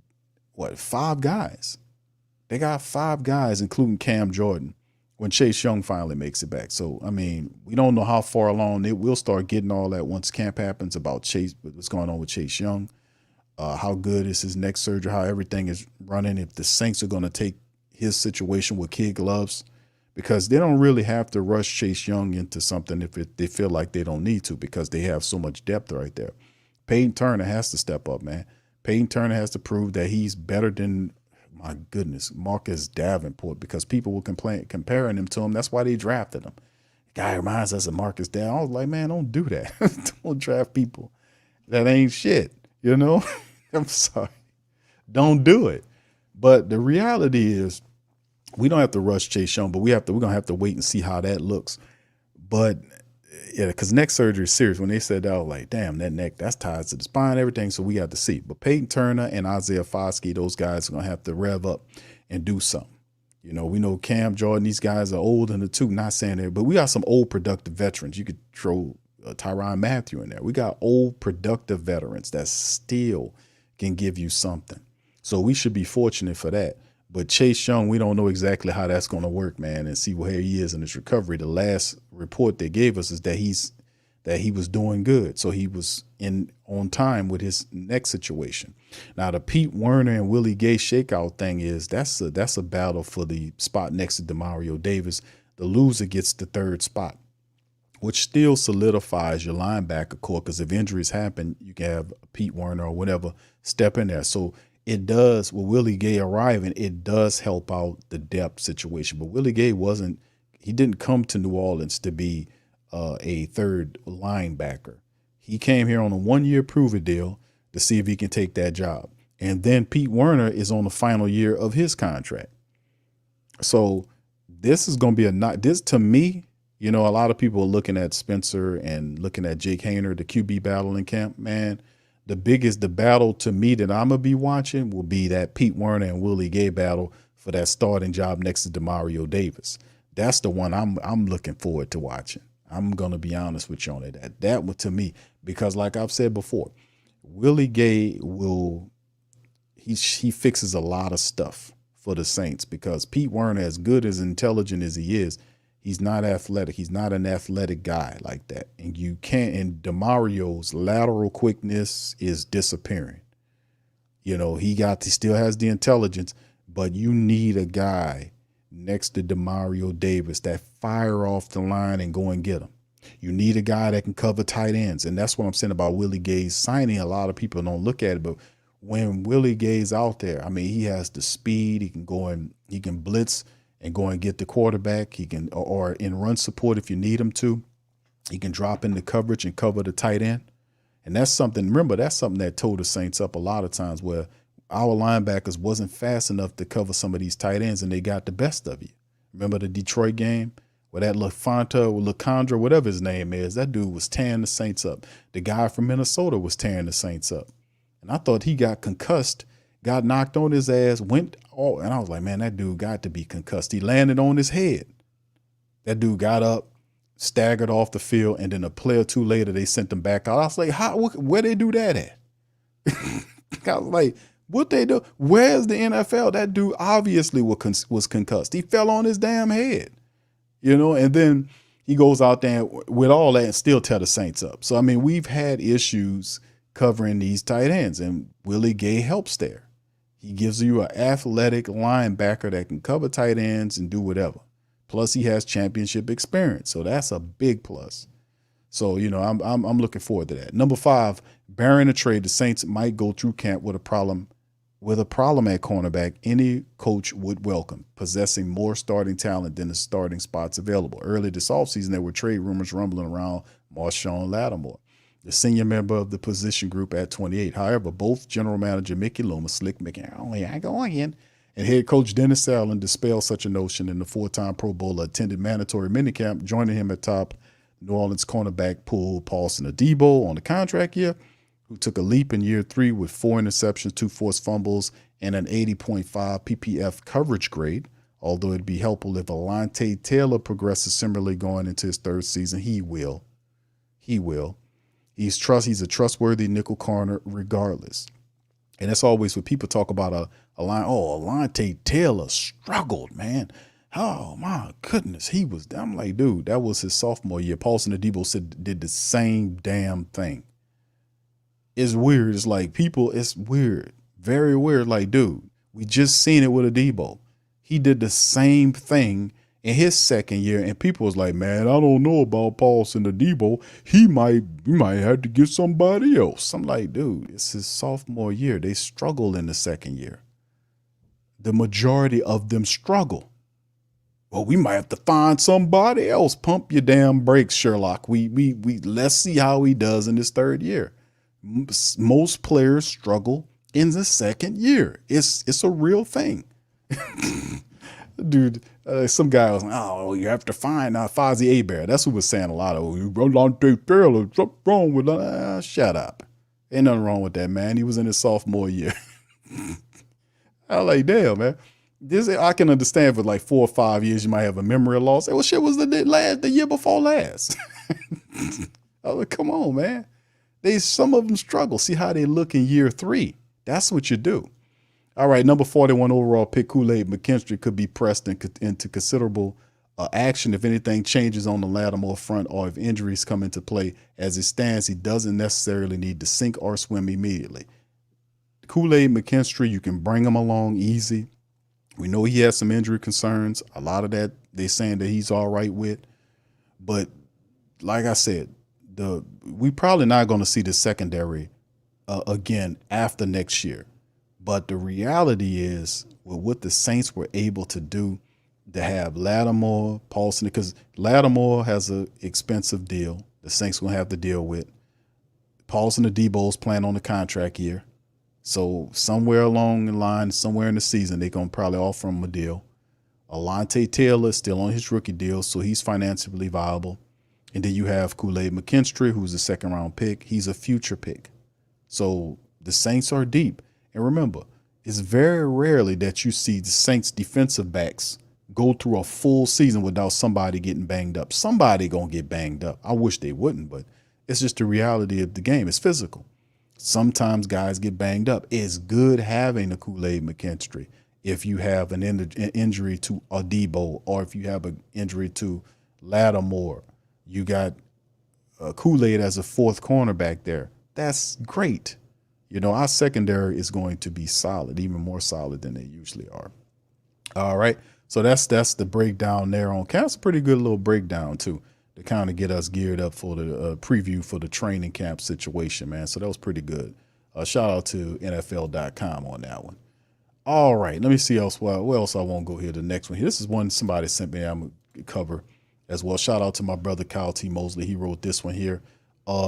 5 guys? They got 5 guys, including Cam Jordan, when Chase Young finally makes it back. So, I mean, we don't know how far along we'll start getting all that once camp happens about what's going on with Chase Young, how good is his neck surgery, how everything is running, if the Saints are going to take his situation with kid gloves, because they don't really have to rush Chase Young into something if they feel like they don't need to, because they have so much depth right there. Peyton Turner has to step up, man. Peyton Turner has to prove that he's better than, my goodness, Marcus Davenport, because people were comparing him to him. That's why they drafted him. The guy reminds us of Marcus Davenport. I was like, man, don't do that. Don't draft people that ain't shit, I'm sorry. Don't do it. But the reality is, we don't have to rush Chase Young, but we're gonna have to wait and see how that looks. But yeah, because neck surgery is serious. When they said that, I was like, damn, that neck, that's tied to the spine, everything. So we got to see. But Peyton Turner and Isaiah Foskey, those guys are gonna have to rev up and do something. We know Cam Jordan, these guys are old in the two, not saying that, but we got some old productive veterans. You could throw Tyrann Mathieu in there. We got old productive veterans that still can give you something. So we should be fortunate for that. But Chase Young, we don't know exactly how that's going to work, man, and see where he is in his recovery. The last report they gave us is that he was doing good. So he was on time with his neck situation. Now, the Pete Werner and Willie Gay shakeout thing is that's a battle for the spot next to Demario Davis. The loser gets the 3rd spot, which still solidifies your linebacker core, because if injuries happen, you can have Pete Werner or whatever step in there. So it does, with Willie Gay arriving, it does help out the depth situation. But Willie Gay he didn't come to New Orleans to be a 3rd linebacker. He came here on a 1-year prove-it deal, to see if he can take that job. And then Pete Werner is on the final year of his contract. So this is going to be this to me, a lot of people are looking at Spencer and looking at Jake Haener, the QB battle in camp. Man, the battle to me that I'm going to be watching will be that Pete Werner and Willie Gay battle for that starting job next to Demario Davis. That's the one I'm looking forward to watching. I'm going to be honest with you on it. That one to me, because like I've said before, Willie Gay he fixes a lot of stuff for the Saints, because Pete Werner, as good as intelligent as he is, he's not athletic. He's not an athletic guy like that. And and Demario's lateral quickness is disappearing. He still has the intelligence, but you need a guy next to Demario Davis that fire off the line and go and get him. You need a guy that can cover tight ends. And that's what I'm saying about Willie Gay's signing. A lot of people don't look at it, but when Willie Gay's out there, I mean, he has the speed. He can go and he can blitz and go and get the quarterback. He can, or in run support if you need him to. He can drop into coverage and cover the tight end. And that's something that tore the Saints up a lot of times, where our linebackers wasn't fast enough to cover some of these tight ends, and they got the best of you. Remember the Detroit game where that LaCondra, whatever his name is, that dude was tearing the Saints up. The guy from Minnesota was tearing the Saints up. And I thought he got concussed, got knocked on his ass, and I was like, man, that dude got to be concussed. He landed on his head. That dude got up, staggered off the field, and then a play or two later, they sent him back out. I was like, where they do that at? I was like, what they do? Where's the NFL? That dude obviously was concussed. He fell on his damn head, and then he goes out there with all that and still tear the Saints up. So, I mean, we've had issues covering these tight ends, and Willie Gay helps there. He gives you an athletic linebacker that can cover tight ends and do whatever. Plus, he has championship experience, so that's a big plus. So, I'm looking forward to that. Number 5, bearing a trade, the Saints might go through camp with a problem at cornerback any coach would welcome, possessing more starting talent than the starting spots available. Early this offseason, there were trade rumors rumbling around Marshawn Lattimore, the senior member of the position group at 28. However, both general manager Mickey Loomis, Slick Mickey, and head coach Dennis Allen dispelled such a notion, and the 4-time Pro Bowler attended mandatory minicamp, joining him at top New Orleans cornerback pool Paulson Adebo on the contract year, who took a leap in year 3 with 4 interceptions, 2 forced fumbles, and an 80.5 PPF coverage grade. Although it'd be helpful if Alontae Taylor progresses similarly going into his 3rd season. He will. He's a trustworthy nickel corner regardless. And that's always what people talk about a line. Oh, Alontae Taylor struggled, man. Oh, my goodness. I'm like, dude, that was his sophomore year. Paulson Adebo did the same damn thing. It's weird. It's like it's weird. Very weird. Like, dude, we just seen it with Adebo. He did the same thing in his 2nd year, and people was like, man, I don't know about Paulson Adebo. He might have to get somebody else. I'm like, dude, it's his sophomore year. They struggle in the 2nd year. The majority of them struggle. Well, we might have to find somebody else. Pump your damn brakes, Sherlock. We let's see how he does in his 3rd year. Most players struggle in the 2nd year. It's a real thing. Dude, some guy was like, oh, you have to find Fozzie Abear. That's who was saying a lot of, Alontae Taylor, what's wrong with that? Shut up. Ain't nothing wrong with that, man. He was in his sophomore year. I was like, damn, man. I can understand for like 4 or 5 years you might have a memory loss. Well, shit was the year before last. I was like, come on, man. Some of them struggle. See how they look in year 3. That's what you do. All right, number 41 overall pick Kool-Aid McKinstry could be pressed into considerable action if anything changes on the Lattimore front or if injuries come into play. As it stands, he doesn't necessarily need to sink or swim immediately. Kool-Aid McKinstry, you can bring him along easy. We know he has some injury concerns. A lot of that they're saying that he's all right with. But like I said, we probably not going to see the secondary again after next year. But the reality is, with what the Saints were able to do, to have Lattimore, Paulson, because Lattimore has an expensive deal the Saints going to have to deal with. Paulson and Debo's playing on the contract year. So somewhere along the line, somewhere in the season, they're going to probably offer him a deal. Alontae Taylor is still on his rookie deal, so he's financially viable. And then you have Kool-Aid McKinstry, who's a second-round pick. He's a future pick. So the Saints are deep. And remember, it's very rarely that you see the Saints defensive backs go through a full season without somebody getting banged up. Somebody going to get banged up. I wish they wouldn't, but it's just the reality of the game. It's physical. Sometimes guys get banged up. It's good having a Kool-Aid McKinstry if you have an injury to Debo, or if you have an injury to Lattimore. You got Kool-Aid as a fourth cornerback there. That's great. You know, our secondary is going to be solid, even more solid than they usually are. All right. So that's the breakdown there on camp. It's a pretty good little breakdown, too, to kind of get us geared up for the preview for the training camp situation, man. So that was pretty good. Shout out to NFL.com on that one. All right, let me see where else I won't go here. The next one here. This is one somebody sent me. I'm going to cover as well. Shout out to my brother Kyle T. Mosley. He wrote this one here.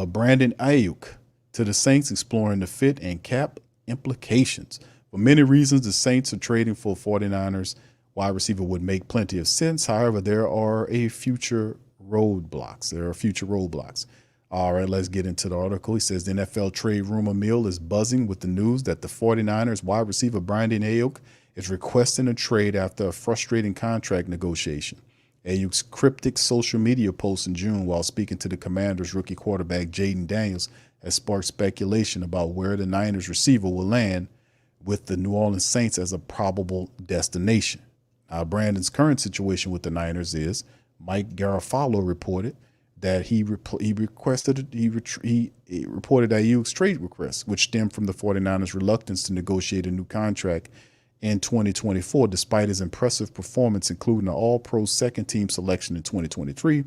Brandon Aiyuk to the Saints, exploring the fit and cap implications. For many reasons, the Saints are trading for 49ers wide receiver would make plenty of sense. However, there are future roadblocks. All right, let's get into the article. He says the NFL trade rumor mill is buzzing with the news that the 49ers wide receiver Brandon Aiyuk is requesting a trade after a frustrating contract negotiation. Aiyuk's cryptic social media post in June while speaking to the Commanders rookie quarterback Jaden Daniels has sparked speculation about where the Niners receiver will land, with the New Orleans Saints as a probable destination. Now, Brandon's current situation with the Niners is Mike Garafolo reported that he reported Aiyuk's trade request, which stemmed from the 49ers' reluctance to negotiate a new contract in 2024, despite his impressive performance, including an all-pro second-team selection in 2023.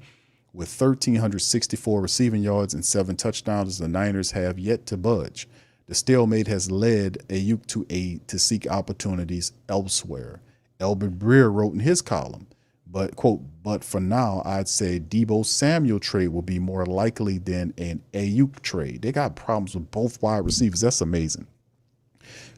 With 1,364 receiving yards and 7 touchdowns, the Niners have yet to budge. The stalemate has led Aiyuk to seek opportunities elsewhere. Elbert Breer wrote in his column, but, quote, but for now, I'd say Debo Samuel trade will be more likely than an Aiyuk trade. They got problems with both wide receivers. That's amazing.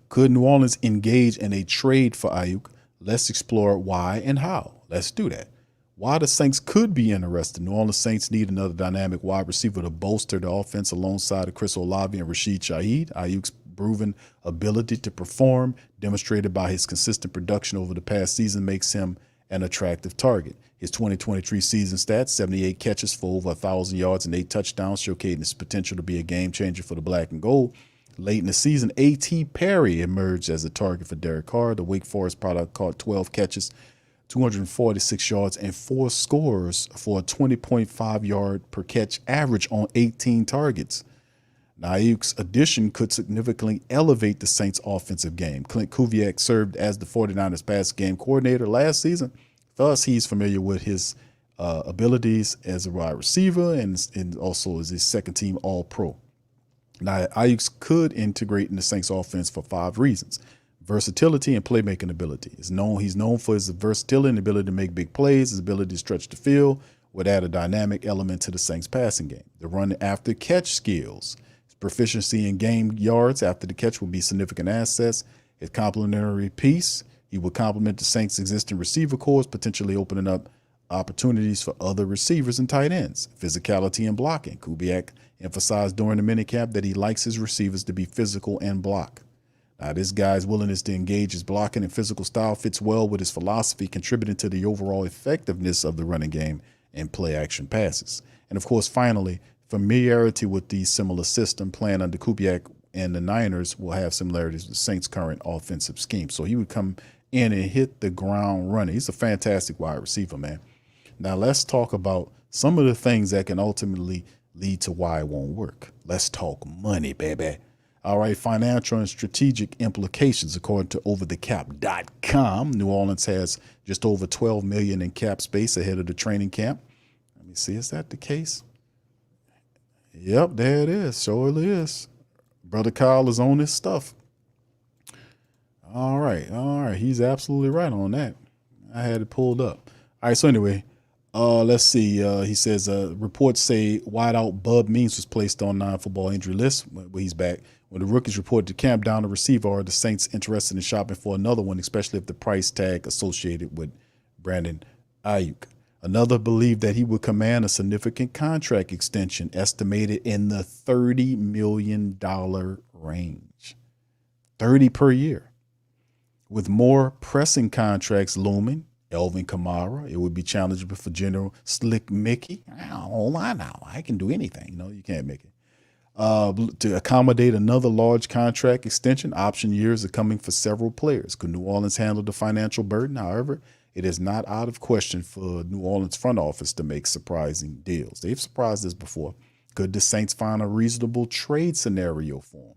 Could New Orleans engage in a trade for Aiyuk? Let's explore why and how. Let's do that. Why the Saints could be interested. New Orleans Saints need another dynamic wide receiver to bolster the offense alongside of Chris Olave and Rashid Shaheed. Aiyuk's proven ability to perform, demonstrated by his consistent production over the past season, makes him an attractive target. His 2023 season stats, 78 catches for over 1,000 yards and 8 touchdowns, showcasing his potential to be a game changer for the black and gold. Late in the season, A.T. Perry emerged as a target for Derek Carr. The Wake Forest product caught 12 catches, 246 yards, and 4 scores for a 20.5 yard per catch average on 18 targets. Now, Aiyuk's addition could significantly elevate the Saints' offensive game. Clint Kubiak served as the 49ers pass game coordinator last season. Thus, he's familiar with his abilities as a wide receiver and also as his second-team All-Pro. Now, Aiyuk could integrate in the Saints' offense for 5 reasons. Versatility and playmaking ability. He's known for his versatility and ability to make big plays. His ability to stretch the field would add a dynamic element to the Saints' passing game. The run after catch skills. His proficiency in game yards after the catch will be significant assets. His complementary piece. He would complement the Saints' existing receiver corps, potentially opening up opportunities for other receivers and tight ends. Physicality and blocking. Kubiak emphasized during the minicamp that he likes his receivers to be physical and block. Now, this guy's willingness to engage his blocking and physical style fits well with his philosophy, contributing to the overall effectiveness of the running game and play action passes. And of course, finally, familiarity with the similar system playing under Kubiak and the Niners will have similarities with the Saints' current offensive scheme. So he would come in and hit the ground running. He's a fantastic wide receiver, man. Now, let's talk about some of the things that can ultimately lead to why it won't work. Let's talk money, baby. All right, financial and strategic implications. According to overthecap.com, New Orleans has just over $12 million in cap space ahead of the training camp. Let me see, is that the case? Yep, there it is. Surely is. Brother Kyle is on his stuff. All right. He's absolutely right on that. I had it pulled up. All right, so anyway, Let's see. He says reports say wideout Bub Means was placed on non-football injury list. Well, he's back. When the rookies reported to camp down the receiver, are the Saints interested in shopping for another one, especially if the price tag associated with Brandon Aiyuk? Another believed that he would command a significant contract extension, estimated in the $30 million range, 30 per year. With more pressing contracts looming, Alvin Kamara, it would be challenging for General Slick Mickey. Oh, I know. I can do anything. No, you can't, Mickey. To accommodate another large contract extension, option years are coming for several players. Could New Orleans handle the financial burden? However, it is not out of question for New Orleans front office to make surprising deals. They've surprised us before. Could the Saints find a reasonable trade scenario for him?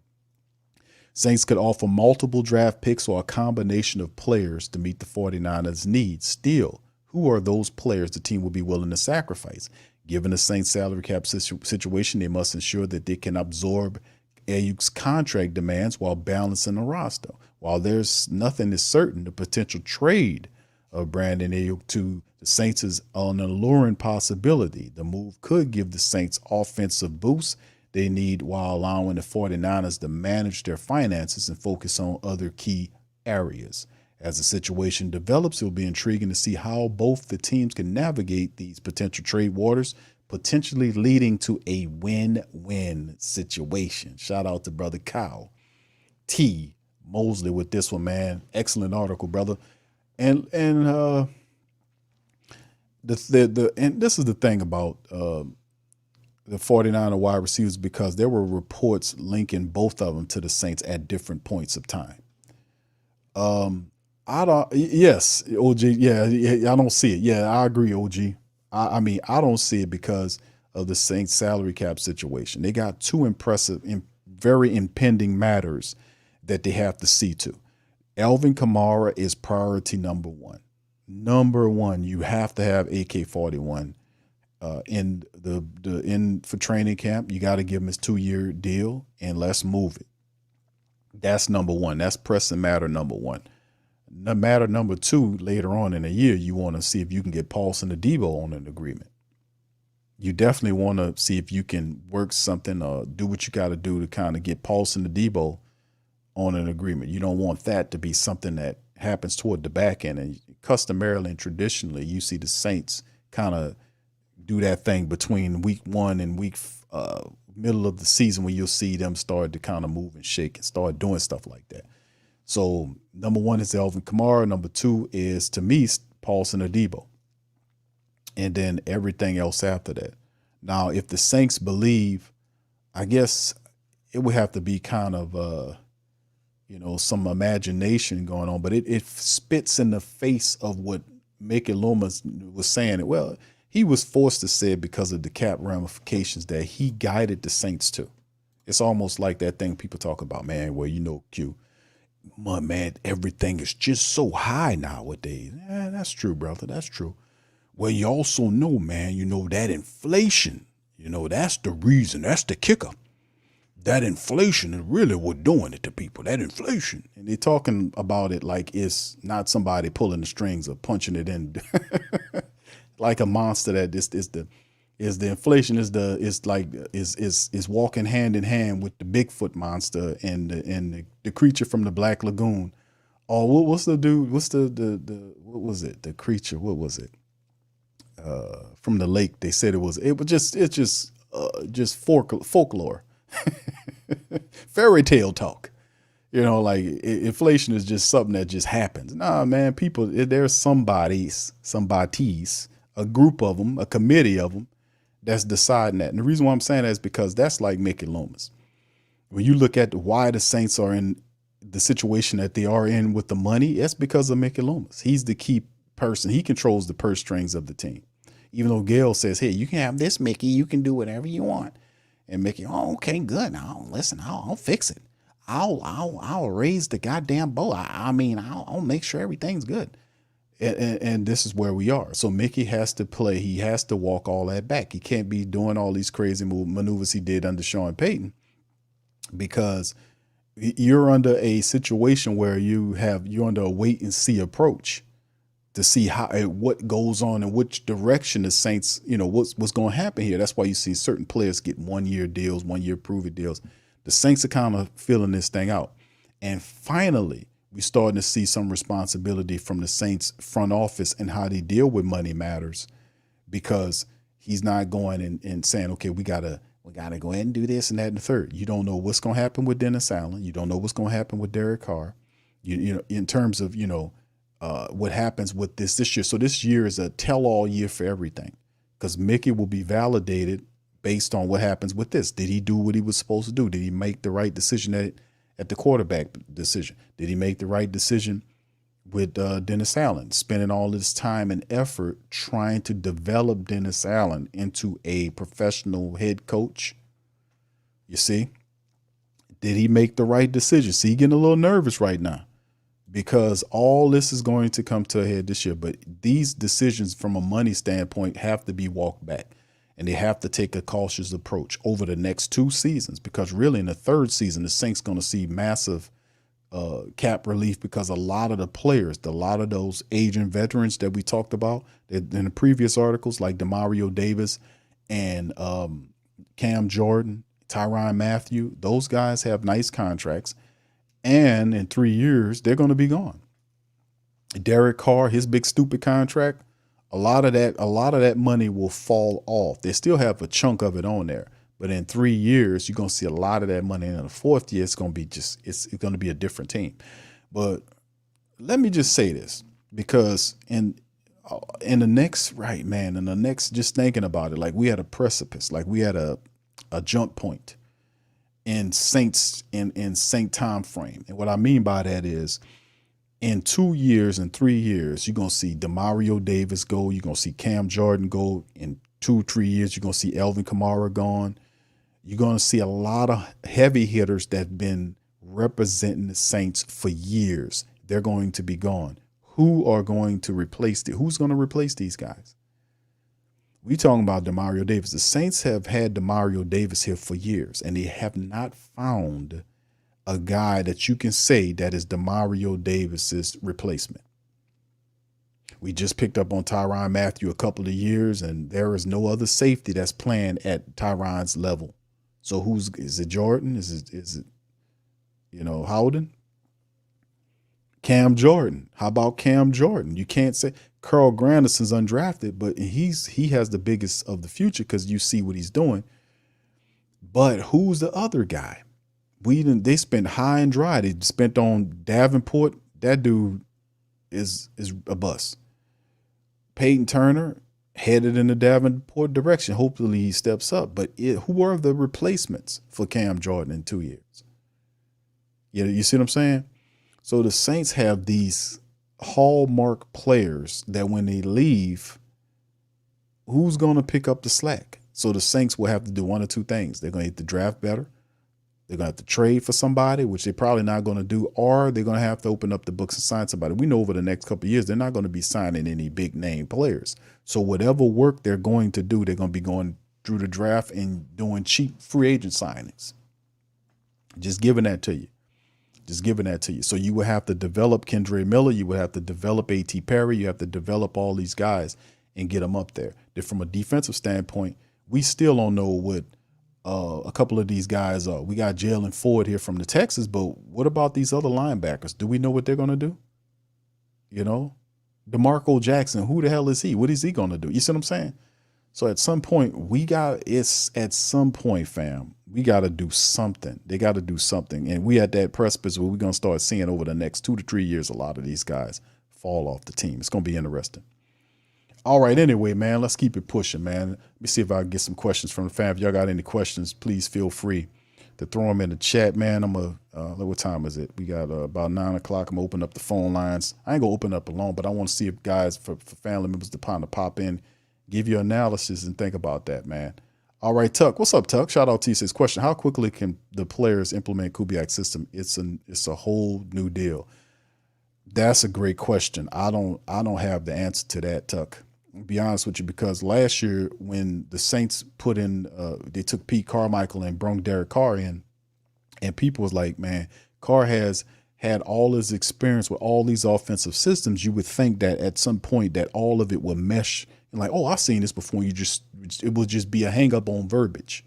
Saints could offer multiple draft picks or a combination of players to meet the 49ers' needs. Still, who are those players the team will be willing to sacrifice? Given the Saints' salary cap situation, they must ensure that they can absorb Aiyuk's contract demands while balancing the roster. While there's nothing is certain, the potential trade of Brandon Aiyuk to the Saints is an alluring possibility. The move could give the Saints offensive boost they need while allowing the 49ers to manage their finances and focus on other key areas. As the situation develops, it will be intriguing to see how both the teams can navigate these potential trade waters, potentially leading to a win-win situation. Shout out to brother Kyle T. Mosley with this one, man. Excellent article, brother. And this is the thing about the 49er wide receivers, because there were reports linking both of them to the Saints at different points of time. Yes, OG. Yeah, I don't see it. Yeah, I agree, OG. I mean, I don't see it because of the Saints salary cap situation. They got two impressive, very impending matters that they have to see to. Alvin Kamara is priority number one. Number one, you have to have AK-41 in for training camp. You got to give him his 2-year deal, and let's move it. That's number one. That's pressing matter number one. Matter number two, later on in the year, you want to see if you can get Paulson Adebo on an agreement. You definitely want to see if you can work something or do what you got to do to kind of get Paulson Adebo on an agreement. You don't want that to be something that happens toward the back end. And customarily and traditionally, you see the Saints kind of do that thing between week one and middle of the season, when you'll see them start to kind of move and shake and start doing stuff like that. So number one is Alvin Kamara. Number two is, to me, Paulson Adebo. And then everything else after that. Now, if the Saints believe, I guess it would have to be kind of, some imagination going on, but it spits in the face of what Mickey Loomis was saying. Well, he was forced to say it because of the cap ramifications that he guided the Saints to. It's almost like that thing people talk about, man, where, Q, man, everything is just so high nowadays. Yeah, that's true, brother. That's true. Well, you also know, man, that inflation, that's the reason. That's the kicker. That inflation is really what's doing it to people, that inflation. And they're talking about it like it's not somebody pulling the strings or punching it in like a monster. That is the inflation is walking hand in hand with the Bigfoot monster and the creature from the Black Lagoon. Oh, what's the dude? What's the what was it? The creature, what was it? From the lake. They said it's just folklore. Fairy tale talk. Inflation is just something that just happens. Nah, man, there's somebody's, a group of them, a committee of them that's deciding that. And the reason why I'm saying that is because that's like Mickey Loomis. When you look at why the Saints are in the situation that they are in with the money, it's because of Mickey Loomis. He's the key person. He controls the purse strings of the team. Even though Gail says, hey, you can have this, Mickey. You can do whatever you want. And Mickey, oh, okay, good. Now, listen, I'll fix it. I'll raise the goddamn boat. I'll make sure everything's good. And this is where we are. So Mickey has to play. He has to walk all that back. He can't be doing all these crazy maneuvers he did under Sean Payton, because you're under a situation where you're under a wait and see approach to see how what goes on and which direction the Saints, what's going to happen here. That's why you see certain players get 1 year deals, 1 year prove-it deals. The Saints are kind of filling this thing out. And finally, we're starting to see some responsibility from the Saints front office and how they deal with money matters, because he's not going and saying, okay, we gotta go ahead and do this and that and the third. You don't know what's going to happen with Dennis Allen. You don't know what's going to happen with Derek Carr. You know, in terms of, what happens with this year. So this year is a tell-all year for everything, because Mickey will be validated based on what happens with this. Did he do what he was supposed to do? Did he make the right decision at the quarterback decision? Did he make the right decision with Dennis Allen, spending all this time and effort trying to develop Dennis Allen into a professional head coach? You see, did he make the right decision? See, getting a little nervous right now, because all this is going to come to a head this year. But these decisions from a money standpoint have to be walked back, and they have to take a cautious approach over the next 2 seasons, because really in the 3rd season, the Saints going to see massive cap relief, because a lot of the players, a lot of those aging veterans that we talked about in the previous articles, like Demario Davis and Cam Jordan, Tyrann Mathieu, those guys have nice contracts. And in 3 years, they're going to be gone. Derek Carr, his big stupid contract, a lot of that money will fall off. They still have a chunk of it on there, but in 3 years, you're going to see a lot of that money. And in the 4th year, it's going to be it's going to be a different team. But let me just say this, because in the next, just thinking about it, like we had a precipice, like we had a jump point in Saints in Saint time frame. And what I mean by that is, in 2 years and 3 years, you're going to see Demario Davis go. You're going to see Cam Jordan go. In 2-3 years, you're going to see Elvin Kamara gone. You're going to see a lot of heavy hitters that have been representing the Saints for years. They're going to be gone. Who's going to replace these guys? We talking about Demario Davis. The Saints have had Demario Davis here for years, and they have not found a guy that you can say that is Demario Davis's replacement. We just picked up on Tyrann Mathieu a couple of years, and there is no other safety that's playing at Tyrann's level. So is it Jordan? Is it Howden? Cam Jordan. How about Cam Jordan? You can't say Carl Granderson's undrafted, but he has the biggest of the future because you see what he's doing. But who's the other guy? They spent high and dry. They spent on Davenport. That dude is a bust. Peyton Turner headed in the Davenport direction. Hopefully he steps up. But who are the replacements for Cam Jordan in 2 years? You see what I'm saying? So the Saints have these hallmark players that when they leave, who's going to pick up the slack? So the Saints will have to do one or two things. They're going to have to draft better. They're going to have to trade for somebody, which they're probably not going to do, or they're going to have to open up the books and sign somebody. We know over the next couple of years, they're not going to be signing any big name players. So whatever work they're going to do, they're going to be going through the draft and doing cheap free agent signings. Just giving that to you. So you will have to develop Kendre Miller. You will have to develop A.T. Perry. You have to develop all these guys and get them up there. Then from a defensive standpoint, we still don't know what a couple of these guys are. We got Jalen Ford here from the Texans, but what about these other linebackers? Do we know what they're going to do? DeMarco Jackson, who the hell is he? What is he going to do? You see what I'm saying? So at some point, fam, we got to do something. They got to do something. And we at that precipice where we're going to start seeing over the next 2 to 3 years, a lot of these guys fall off the team. It's going to be interesting. All right. Anyway, man, let's keep it pushing, man. Let me see if I can get some questions from the fam. If y'all got any questions, please feel free to throw them in the chat, man. What time is it? We got about 9 o'clock. I'm going to open up the phone lines. I ain't going to open up alone, but I want to see if guys, for family members to pop in, give you analysis and think about that, man. All right, Tuck. What's up, Tuck? Shout out to you. Says, question, how quickly can the players implement Kubiak's system? It's a whole new deal. That's a great question. I don't have the answer to that, Tuck. I'll be honest with you, because last year when the Saints they took Pete Carmichael and brung Derek Carr in, and people was like, man, Carr has had all his experience with all these offensive systems, you would think that at some point that all of it would mesh and like, oh, I've seen this before. It would just be a hang up on verbiage,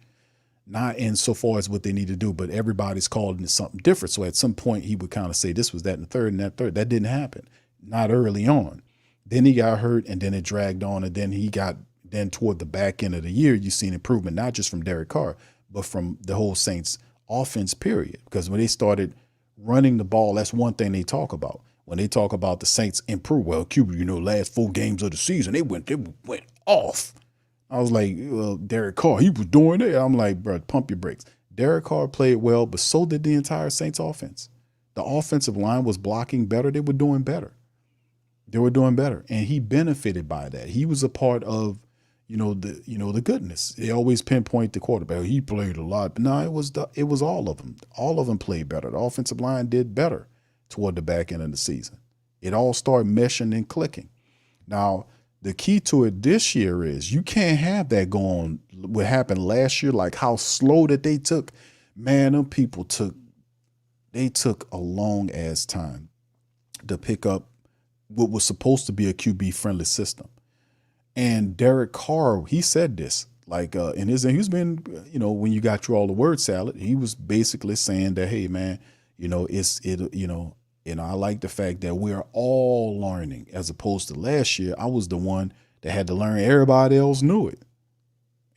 not insofar as what they need to do, but everybody's calling it something different. So at some point he would kind of say this was that and the third and that third. That didn't happen. Not early on. Then he got hurt and then it dragged on. And then toward the back end of the year, you've seen improvement, not just from Derek Carr, but from the whole Saints offense period. Because when they started running the ball, that's one thing they talk about. When they talk about the Saints improve, well, Cuba, last 4 games of the season, they went off. I was like, well, Derek Carr, he was doing it. I'm like, bro, pump your brakes. Derek Carr played well, but so did the entire Saints offense. The offensive line was blocking better. They were doing better. And he benefited by that. He was a part of, the goodness. They always pinpoint the quarterback. He played a lot. But no, it was all of them. All of them played better. The offensive line did better toward the back end of the season. It all started meshing and clicking. Now, the key to it this year is you can't have that go on. What happened last year, like how slow that they took. Man, them people took a long ass time to pick up what was supposed to be a QB-friendly system. And Derek Carr, he said this, like he's been, when you got through all the word salad, he was basically saying that, hey man, I like the fact that we're all learning, as opposed to last year, I was the one that had to learn. Everybody else knew it,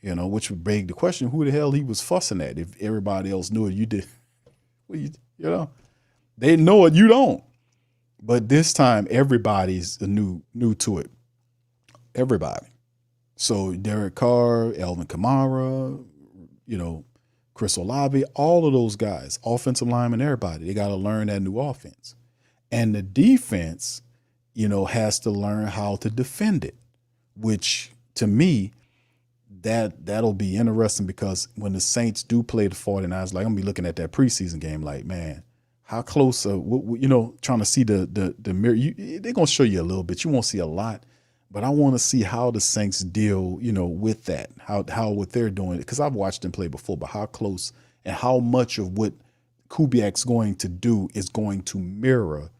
which would beg the question, who the hell he was fussing at? If everybody else knew it, you did, they know it, you don't. But this time, everybody's new to it. Everybody. So Derek Carr, Alvin Kamara, Chris Olave, all of those guys, offensive linemen, everybody, they got to learn that new offense. And the defense, has to learn how to defend it, which to me, that'll be interesting because when the Saints do play the 49ers, like I'm going to be looking at that preseason game like, man, how close, trying to see the mirror. They're going to show you a little bit. You won't see a lot, but I want to see how the Saints deal, with that, how what they're doing. Because I've watched them play before, but how close and how much of what Kubiak's going to do is going to mirror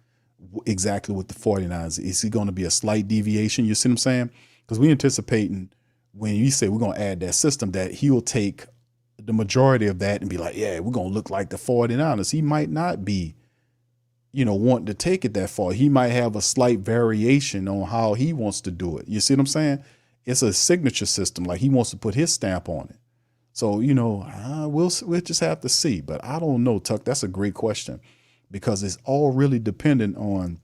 exactly what the 49ers. Is he going to be a slight deviation? You see what I'm saying? Because we're anticipating when you say we're going to add that system that he'll take the majority of that and be like, yeah, we're going to look like the 49ers. He might not be, wanting to take it that far. He might have a slight variation on how he wants to do it. You see what I'm saying? It's a signature system. Like he wants to put his stamp on it. So, we'll just have to see. But I don't know, Tuck. That's a great question because it's all really dependent on,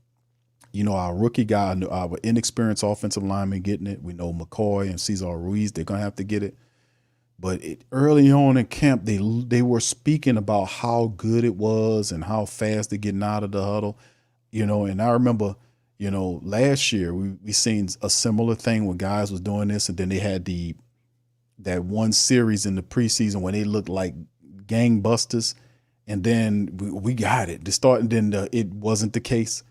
our rookie guy, our inexperienced offensive lineman getting it. We know McCoy and Cesar Ruiz, they're going to have to get it. But early on in camp, they were speaking about how good it was and how fast they're getting out of the huddle, And I remember, last year we seen a similar thing when guys was doing this, and then they had that one series in the preseason when they looked like gangbusters, and then we got it. It wasn't the case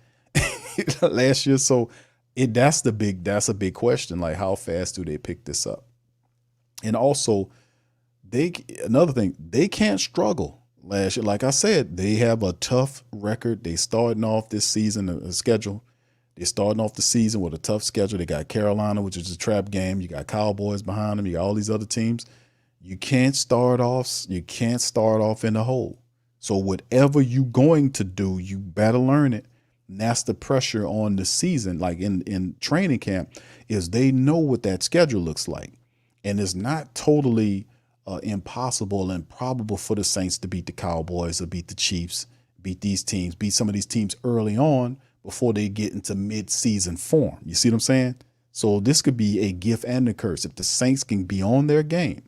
last year. So that's a big question. Like how fast do they pick this up? And also, another thing, they can't struggle last year. Like I said, they have a tough record. They starting off this season, a schedule. They're starting off the season with a tough schedule. They got Carolina, which is a trap game. You got Cowboys behind them. You got all these other teams. You can't start off in the hole. So whatever you're going to do, you better learn it. And that's the pressure on the season. Like in training camp, is they know what that schedule looks like. And it's not totally impossible and probable for the Saints to beat the Cowboys or beat the Chiefs, beat some of these teams early on before they get into mid-season form. You see what I'm saying? So this could be a gift and a curse. If the Saints can be on their game,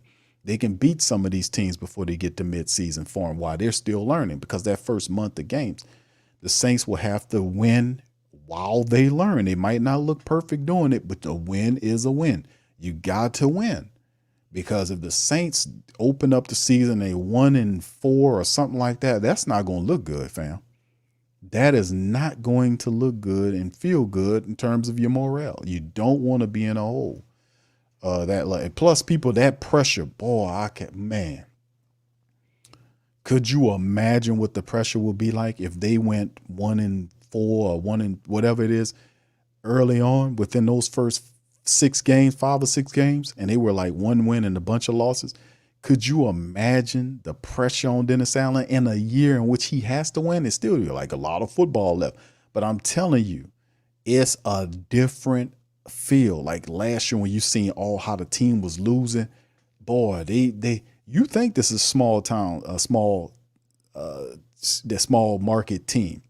they can beat some of these teams before they get to mid-season form while they're still learning, because that first month of games, the Saints will have to win while they learn. They might not look perfect doing it, but the win is a win. You got to win, because if the Saints open up the season a 1-4 or something like that, that's not going to look good, fam. That is not going to look good and feel good in terms of your morale. You don't want to be in a hole. Plus people, that pressure, boy, Could you imagine what the pressure would be like if they went 1-4 or 1 whatever it is early on within those first 6 games, 5 or 6 games, and they were like 1 win and a bunch of losses? Could you imagine the pressure on Dennis Allen in a year in which he has to win? It's still like a lot of football left. But I'm telling you, it's a different feel. Like last year when you seen how the team was losing, boy, you think this is a small town, the small market team.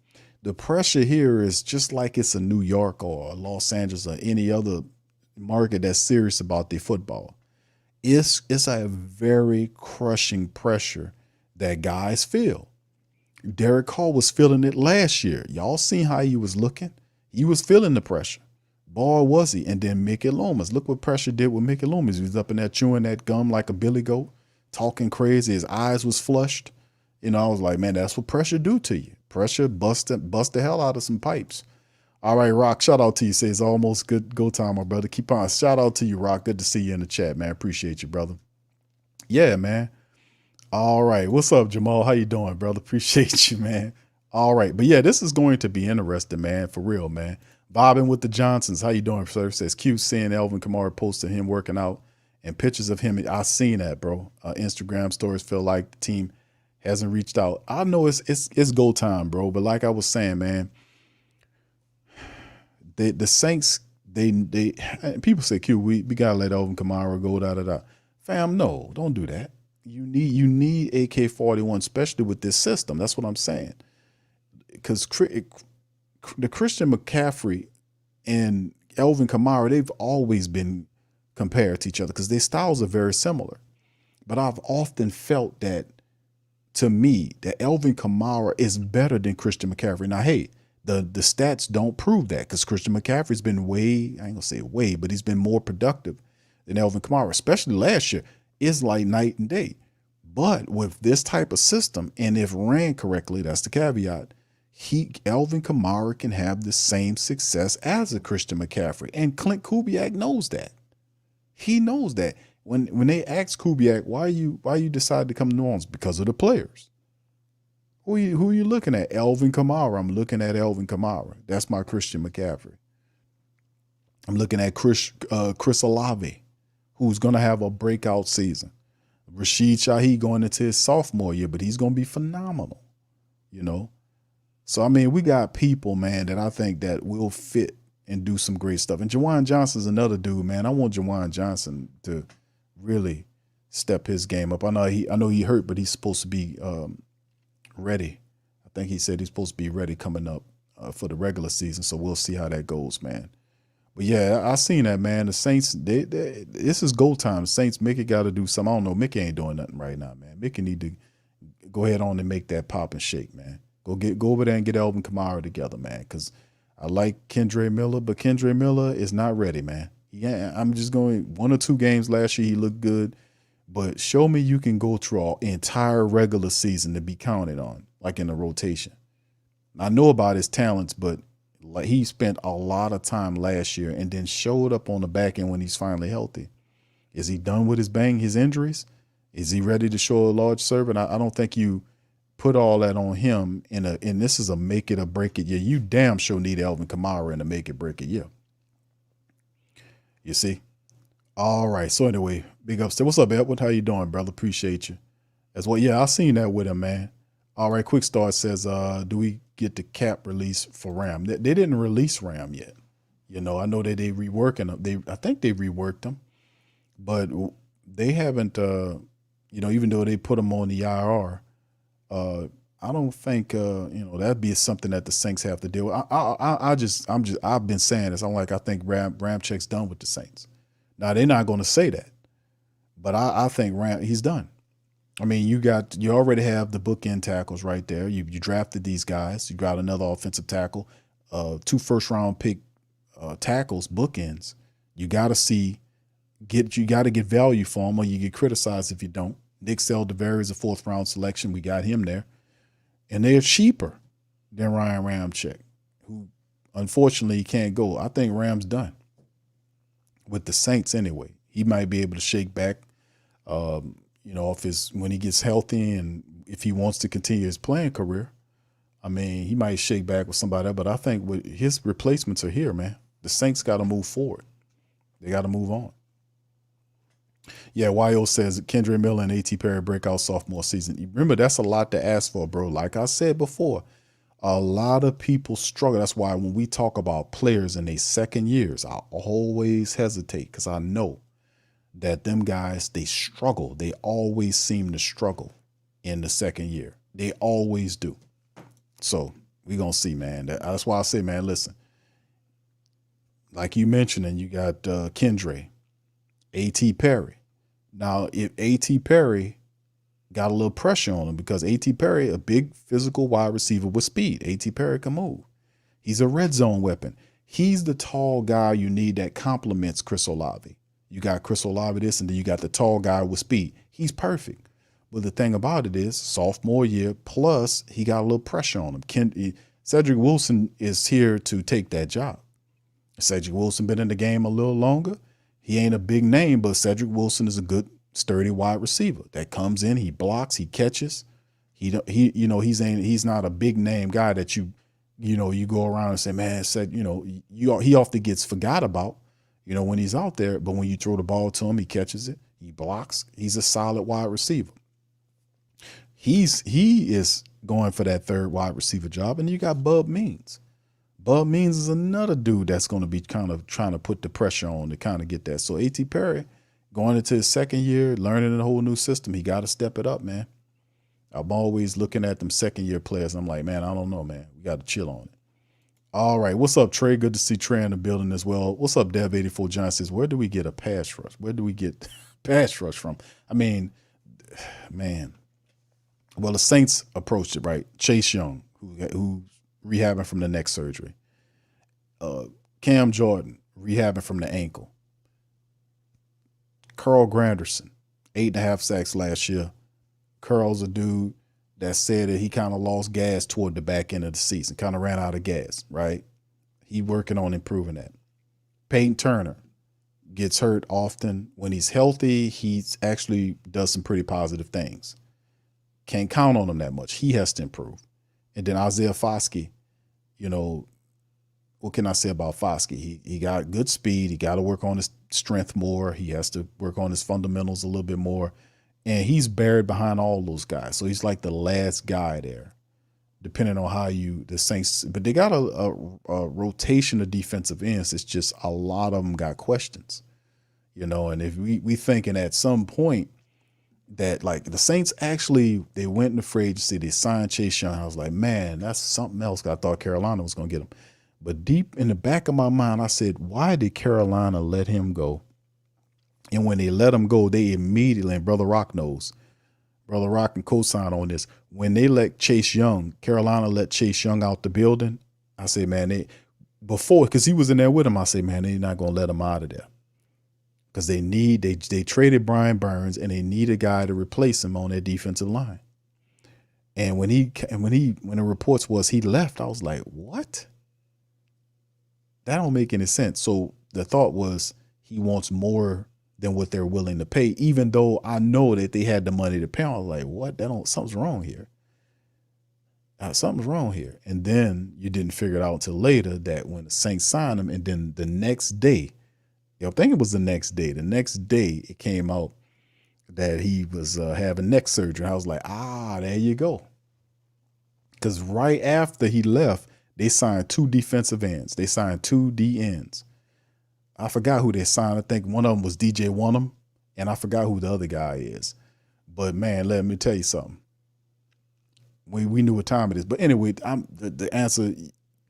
The pressure here is just like it's a New York or a Los Angeles or any other market that's serious about their football. It's a very crushing pressure that guys feel. Derek Carr was feeling it last year. Y'all seen how he was looking? He was feeling the pressure. Boy, was he. And then Mickey Loomis. Look what pressure did with Mickey Loomis. He was up in there chewing that gum like a billy goat, talking crazy. His eyes was flushed. I was like, man, that's what pressure do to you. Pressure bust the hell out of some pipes. All right, Rock, shout out to you. Say it's almost good go time, my brother. Keep on. Shout out to you, Rock. Good to see you in the chat, man. Appreciate you, brother. Yeah, man. All right. What's up, Jamal? How you doing, brother? Appreciate you, man. All right. But yeah, this is going to be interesting, man. For real, man. Vibing with the Johnsons. How you doing, sir? Says Q seeing Alvin Kamara posted him working out and pictures of him. I seen that, bro. Instagram stories feel like the team hasn't reached out. I know it's go time, bro. But like I was saying, man, the Saints, they people say, Q, we gotta let Alvin Kamara go, da. Fam, no, don't do that. You need AK-41, especially with this system. That's what I'm saying. Because the Christian McCaffrey and Alvin Kamara, they've always been compared to each other because their styles are very similar. But I've often felt that, to me, that Alvin Kamara is better than Christian McCaffrey. Now, hey, the stats don't prove that because Christian McCaffrey's been I ain't gonna say way, but he's been more productive than Alvin Kamara, especially last year. It's like night and day. But with this type of system, and if ran correctly, that's the caveat, Alvin Kamara can have the same success as a Christian McCaffrey. And Clint Kubiak knows that. He knows that. When they asked Kubiak, why you decided to come to New Orleans? Because of the players. Who are you looking at? Alvin Kamara. I'm looking at Alvin Kamara. That's my Christian McCaffrey. I'm looking at Chris Olave, who's going to have a breakout season. Rashid Shaheed going into his sophomore year, but he's going to be phenomenal, So, I mean, we got people, man, that I think that will fit and do some great stuff. And Jawan Johnson's another dude, man. I want Jawan Johnson to really step his game up. I know he hurt, but he's supposed to be ready. I think he said he's supposed to be ready coming up for the regular season. So we'll see how that goes, man. But yeah, I seen that, man. The Saints, this is go time. The Saints, Mickey got to do something. I don't know. Mickey ain't doing nothing right now, man. Mickey need to go ahead on and make that pop and shake, man. Go over there and get Alvin Kamara together, man. Because I like Kendre Miller, but Kendre Miller is not ready, man. Yeah, I'm just going 1 or 2 games last year. He looked good, but show me you can go through an entire regular season to be counted on, like in the rotation. I know about his talents, but like he spent a lot of time last year and then showed up on the back end when he's finally healthy. Is he done with his injuries? Is he ready to show a large servant? I don't think you put all that on him and this is a make it or break it year. You damn sure need Alvin Kamara in a make it break it year. You see? All right. So anyway, big ups. What's up, Edward? How you doing, brother? Appreciate you. As well. Yeah, I seen that with him, man. All right. Quick Start says, do we get the cap release for Ram? They didn't release Ram yet. I know that they reworking them. I think they reworked them, but they haven't, even though they put them on the IR, I don't think that'd be something that the Saints have to deal with. I've been saying this. I think Ramczyk's done with the Saints. Now they're not going to say that, but I think he's done. I mean, you already have the bookend tackles right there. You drafted these guys. You got another offensive tackle, 2 first-round pick tackles, bookends. You got to get value for them, or you get criticized if you don't. Nick Seldaveri is a 4th-round selection. We got him there. And they're cheaper than Ryan Ramczyk, who unfortunately can't go. I think Ram's done with the Saints anyway. He might be able to shake back, when he gets healthy and if he wants to continue his playing career, I mean, he might shake back with somebody else, but I think with his replacements are here, man. The Saints got to move forward. They got to move on. Yeah, YO says Kendra Miller and A.T. Perry breakout sophomore season. Remember, that's a lot to ask for, bro. Like I said before, a lot of people struggle. That's why when we talk about players in their second years, I always hesitate because I know that them guys, they struggle. They always seem to struggle in the second year. They always do. So we're going to see, man. That's why I say, man, listen, like you mentioned, and you got Kendra, A.T. Perry. Now, if A.T. Perry got a little pressure on him because A.T. Perry, a big physical wide receiver with speed. A.T. Perry can move. He's a red zone weapon. He's the tall guy you need that complements Chris Olave. You got Chris Olave this, and then you got the tall guy with speed. He's perfect. But the thing about it is, sophomore year, plus he got a little pressure on him. Cedric Wilson is here to take that job. Cedric Wilson been in the game a little longer. He ain't a big name, but Cedric Wilson is a good, sturdy wide receiver that comes in, he blocks, he catches. He's not a big name guy that you go around and say, man, he often gets forgot about, when he's out there. But when you throw the ball to him, he catches it, he blocks. He's a solid wide receiver. He is going for that third wide receiver job. And you got Bub Means. Bub Means is another dude that's going to be kind of trying to put the pressure on to kind of get that. So A.T. Perry going into his second year, learning a whole new system, he got to step it up, man. I'm always looking at them second-year players. I'm like, man, I don't know, man. We got to chill on it. All right. What's up, Trey? Good to see Trey in the building as well. What's up, Dev84 John says, where do we get a pass rush? Where do we get pass rush from? I mean, man. Well, the Saints approached it, right? Chase Young, who's rehabbing from the neck surgery. Cam Jordan, rehabbing from the ankle. Carl Granderson, 8.5 sacks last year. Carl's a dude that said that he kind of lost gas toward the back end of the season, kind of ran out of gas, right? He working on improving that. Peyton Turner gets hurt often. When he's healthy, he actually does some pretty positive things. Can't count on him that much. He has to improve. And then Isaiah Foskey, what can I say about Foskey? He got good speed. He got to work on his strength more. He has to work on his fundamentals a little bit more. And he's buried behind all those guys. So he's like the last guy there, depending on how the Saints. But they got a rotation of defensive ends. It's just a lot of them got questions, And if we thinking at some point that like the Saints actually, they went in the free agency, they signed Chase Young. I was like, man, that's something else. I thought Carolina was going to get him. But deep in the back of my mind, I said, why did Carolina let him go? And when they let him go, they immediately, and Brother Rock knows, Brother Rock can co-sign on this. When they let Chase Young, Carolina let Chase Young out the building, I say, man, because he was in there with him, I say, man, they're not going to let him out of there. Because they traded Brian Burns and they need a guy to replace him on their defensive line. And when the reports was he left, I was like, what? That don't make any sense. So the thought was he wants more than what they're willing to pay, even though I know that they had the money to pay. I was like, what? Something's wrong here. Something's wrong here. And then you didn't figure it out until later that when the Saints signed him, and then the next day, I think it was the next day. The next day it came out that he was having neck surgery. I was like, there you go. Because right after he left, they signed 2 defensive ends. They signed 2 D ends. I forgot who they signed. I think one of them was DJ Wonnum, and I forgot who the other guy is. But, man, let me tell you something. We knew what time it is. But anyway, the answer,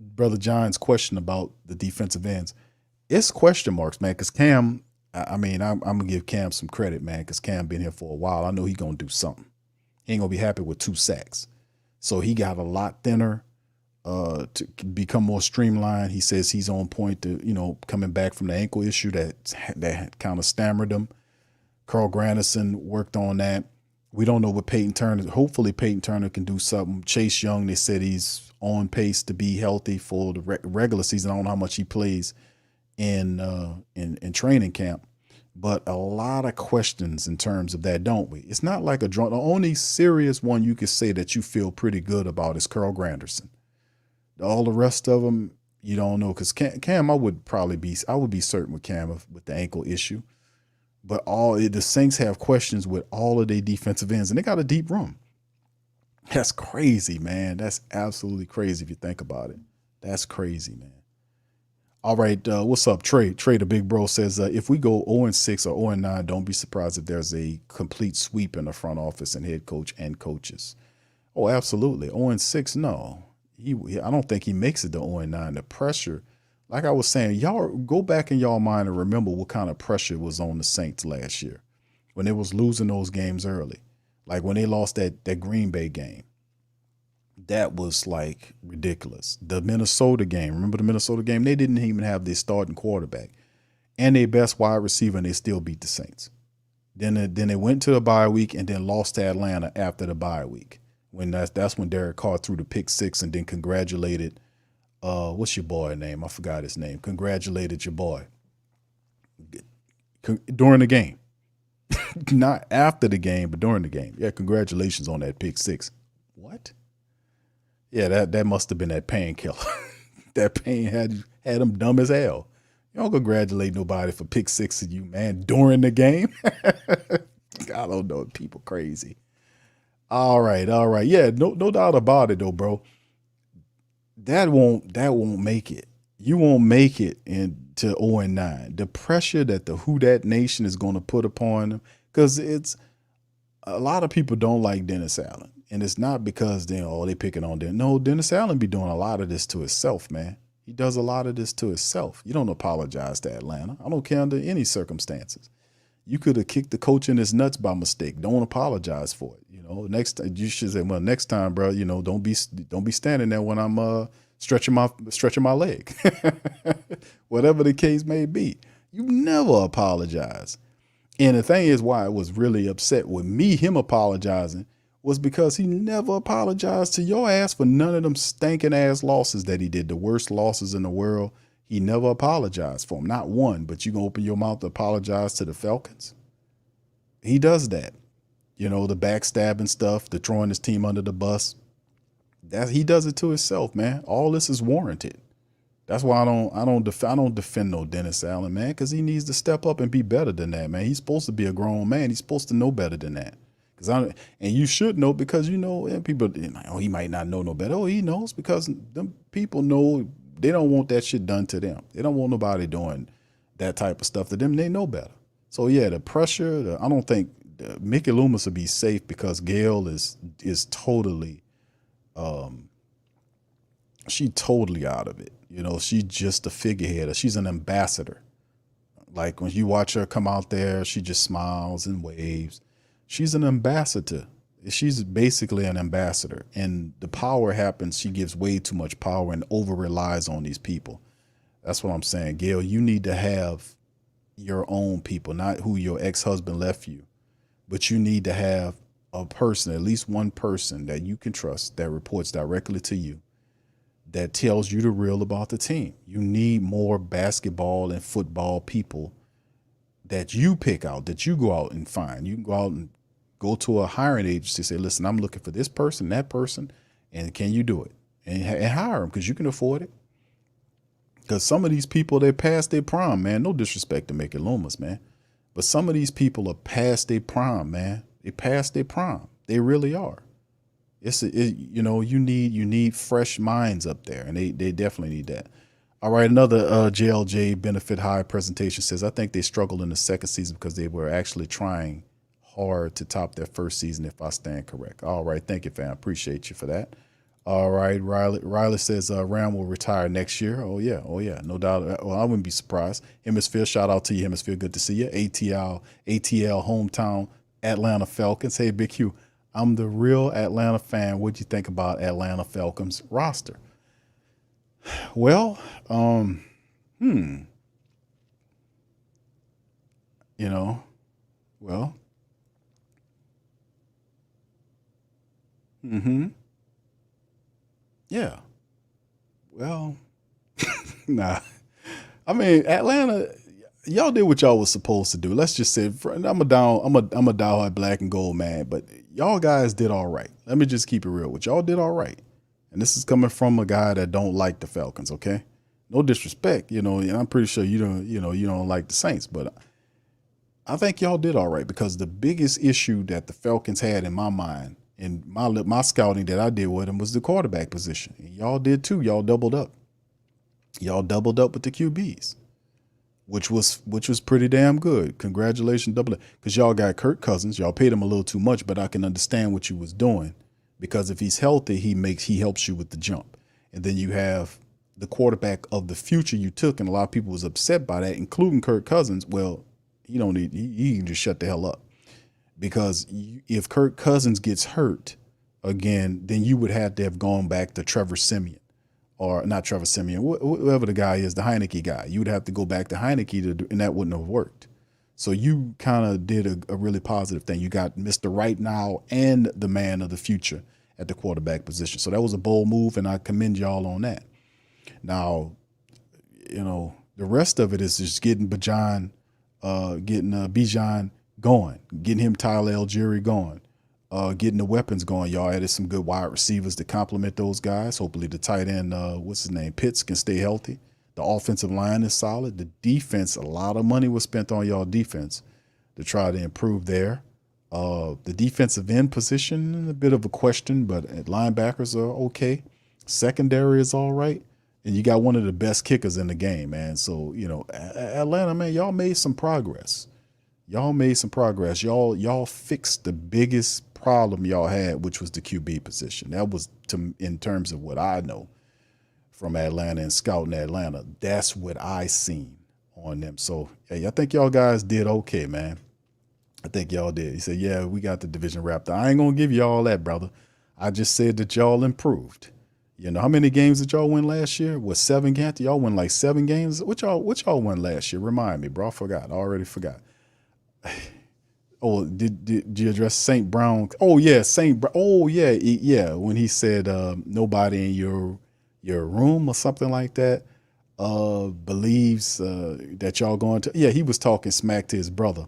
Brother John's question about the defensive ends, it's question marks, man, because Cam, I'm going to give Cam some credit, man, because Cam been here for a while. I know he's going to do something. He ain't going to be happy with 2 sacks. So he got a lot thinner to become more streamlined. He says he's on point to, coming back from the ankle issue that kind of stammered him. Carl Granderson worked on that. We don't know what Peyton Turner, hopefully Peyton Turner can do something. Chase Young, they said he's on pace to be healthy for the regular season. I don't know how much he plays in training camp, but a lot of questions in terms of that, don't we? It's not like a draw. The only serious one you could say that you feel pretty good about is Carl Granderson. All the rest of them, you don't know, because Cam, I would be certain with Cam with the ankle issue. But the Saints have questions with all of their defensive ends, and they got a deep room. That's crazy, man. That's absolutely crazy if you think about it. That's crazy, man. All right, what's up, Trey? Trey, the big bro, says, if we go 0-6 or 0-9, don't be surprised if there's a complete sweep in the front office and head coach and coaches. Oh, absolutely. 0-6, no. I don't think he makes it to 0-9. The pressure, like I was saying, y'all go back in y'all mind and remember what kind of pressure was on the Saints last year when they was losing those games early. Like when they lost that Green Bay game. That was like ridiculous. The Minnesota game, remember the Minnesota game? They didn't even have their starting quarterback and their best wide receiver, and they still beat the Saints. Then they went to the bye week and then lost to Atlanta after the bye week. When that's when Derek Carr threw the pick six and then congratulated, what's your boy name? I forgot his name. Congratulated your boy during the game. Not after the game, but during the game. Yeah, congratulations on that pick six. What? Yeah, that must have been that painkiller. That pain had him dumb as hell. You don't congratulate nobody for pick six of you, man, during the game. I don't know, people crazy. All right. Yeah, no doubt about it though, bro. That won't make it. You won't make it into 0-9. The pressure that the Who Dat Nation is going to put upon them, because it's a lot of people don't like Dennis Allen. And it's not because they picking on Dennis. No, Dennis Allen be doing a lot of this to himself, man. He does a lot of this to himself. You don't apologize to Atlanta. I don't care under any circumstances. You could have kicked the coach in his nuts by mistake. Don't apologize for it. Next time you should say, well, next time, bro, don't be standing there when I'm stretching my leg. Whatever the case may be. You never apologize. And the thing is, why I was really upset with him apologizing was because he never apologized to your ass for none of them stinking ass losses that he did, the worst losses in the world. He never apologized for them, not one, but you gonna open your mouth to apologize to the Falcons? He does that. The backstabbing stuff, the throwing his team under the bus. He does it to himself, man. All this is warranted. That's why I don't defend no Dennis Allen, man, because he needs to step up and be better than that, man. He's supposed to be a grown man. He's supposed to know better than that. And you should know, because people, he might not know no better. Oh, he knows, because them people know they don't want that shit done to them. They don't want nobody doing that type of stuff to them. They know better. So yeah, the pressure. I don't think Mickey Loomis will be safe, because Gail is totally, she totally out of it. She's just a figurehead. She's an ambassador. Like when you watch her come out there, she just smiles and waves. She's an ambassador. She's basically an ambassador. And the power happens. She gives way too much power and over relies on these people. That's what I'm saying. Gail, you need to have your own people, not who your ex-husband left you. But you need to have a person, at least one person that you can trust, that reports directly to you, that tells you the real about the team. You need more basketball and football people that you pick out, that you go out and find. You can go out and go to a hiring agency, say, listen, I'm looking for this person, that person, and can you do it? And hire them, because you can afford it. Because some of these people, they're past their prime, man. No disrespect to Mickey Loomis, man. But some of these people are past their prime, man. They past their prime. They really are. You need fresh minds up there, and they definitely need that. All right, another JLJ Benefit High presentation says, I think they struggled in the second season because they were actually trying hard to top their first season, if I stand correct. All right, thank you, fam. Appreciate you for that. All right, Riley says Ram will retire next year. Oh yeah, no doubt. Well, I wouldn't be surprised. Hemisphere, shout out to you, Hemisphere. Good to see you. ATL hometown Atlanta Falcons. Hey, Big Q, I'm the real Atlanta fan. What'd you think about Atlanta Falcons roster? Well, yeah. Well, nah. I mean, Atlanta, y'all did what y'all was supposed to do. Let's just say I'm a diehard black and gold man, but y'all guys did all right. Let me just keep it real with y'all. Did all right. And this is coming from a guy that don't like the Falcons, okay? No disrespect, and I'm pretty sure you don't like the Saints, but I think y'all did all right, because the biggest issue that the Falcons had in my mind, in my scouting that I did with them, was the quarterback position. And y'all did too. Y'all doubled up. Y'all doubled up with the QBs, which was pretty damn good. Congratulations, double up, because y'all got Kirk Cousins. Y'all paid him a little too much, but I can understand what you was doing, because if he's healthy, he helps you with the jump. And then you have the quarterback of the future you took, and a lot of people was upset by that, including Kirk Cousins. Well, he can just shut the hell up, because if Kirk Cousins gets hurt again, then you would have to have gone back to Trevor Siemian, or not Trevor Siemian, whoever the guy is, the Heineke guy. You would have to go back to Heineke and that wouldn't have worked. So you kind of did a really positive thing. You got Mr. Right Now and the man of the future at the quarterback position. So that was a bold move, and I commend y'all on that. Now, the rest of it is just getting Bijan going, getting him Tyler Algieri going, getting the weapons going. Y'all added some good wide receivers to complement those guys. Hopefully the tight end, Pitts, can stay healthy. The offensive line is solid. The defense, a lot of money was spent on y'all defense to try to improve there. The defensive end position, a bit of a question, but linebackers are okay. Secondary is all right. And you got one of the best kickers in the game, man. So, Atlanta, man, y'all made some progress. Y'all fixed the biggest problem y'all had, which was the QB position. That was, in terms of what I know from Atlanta and scouting Atlanta, that's what I seen on them. So, hey, I think y'all guys did okay, man. I think y'all did. He said, yeah, we got the division wrapped up. I ain't going to give you all that, brother. I just said that y'all improved. How many games did y'all win last year? Was 7 games? Y'all win like 7 games? What y'all won last year? Remind me, bro. I forgot. I already forgot. Oh, did you address St. Brown? Oh, yeah, St. Brown. Oh, yeah, yeah. When he said nobody in your room or something like that believes that y'all going to. Yeah, he was talking smack to his brother,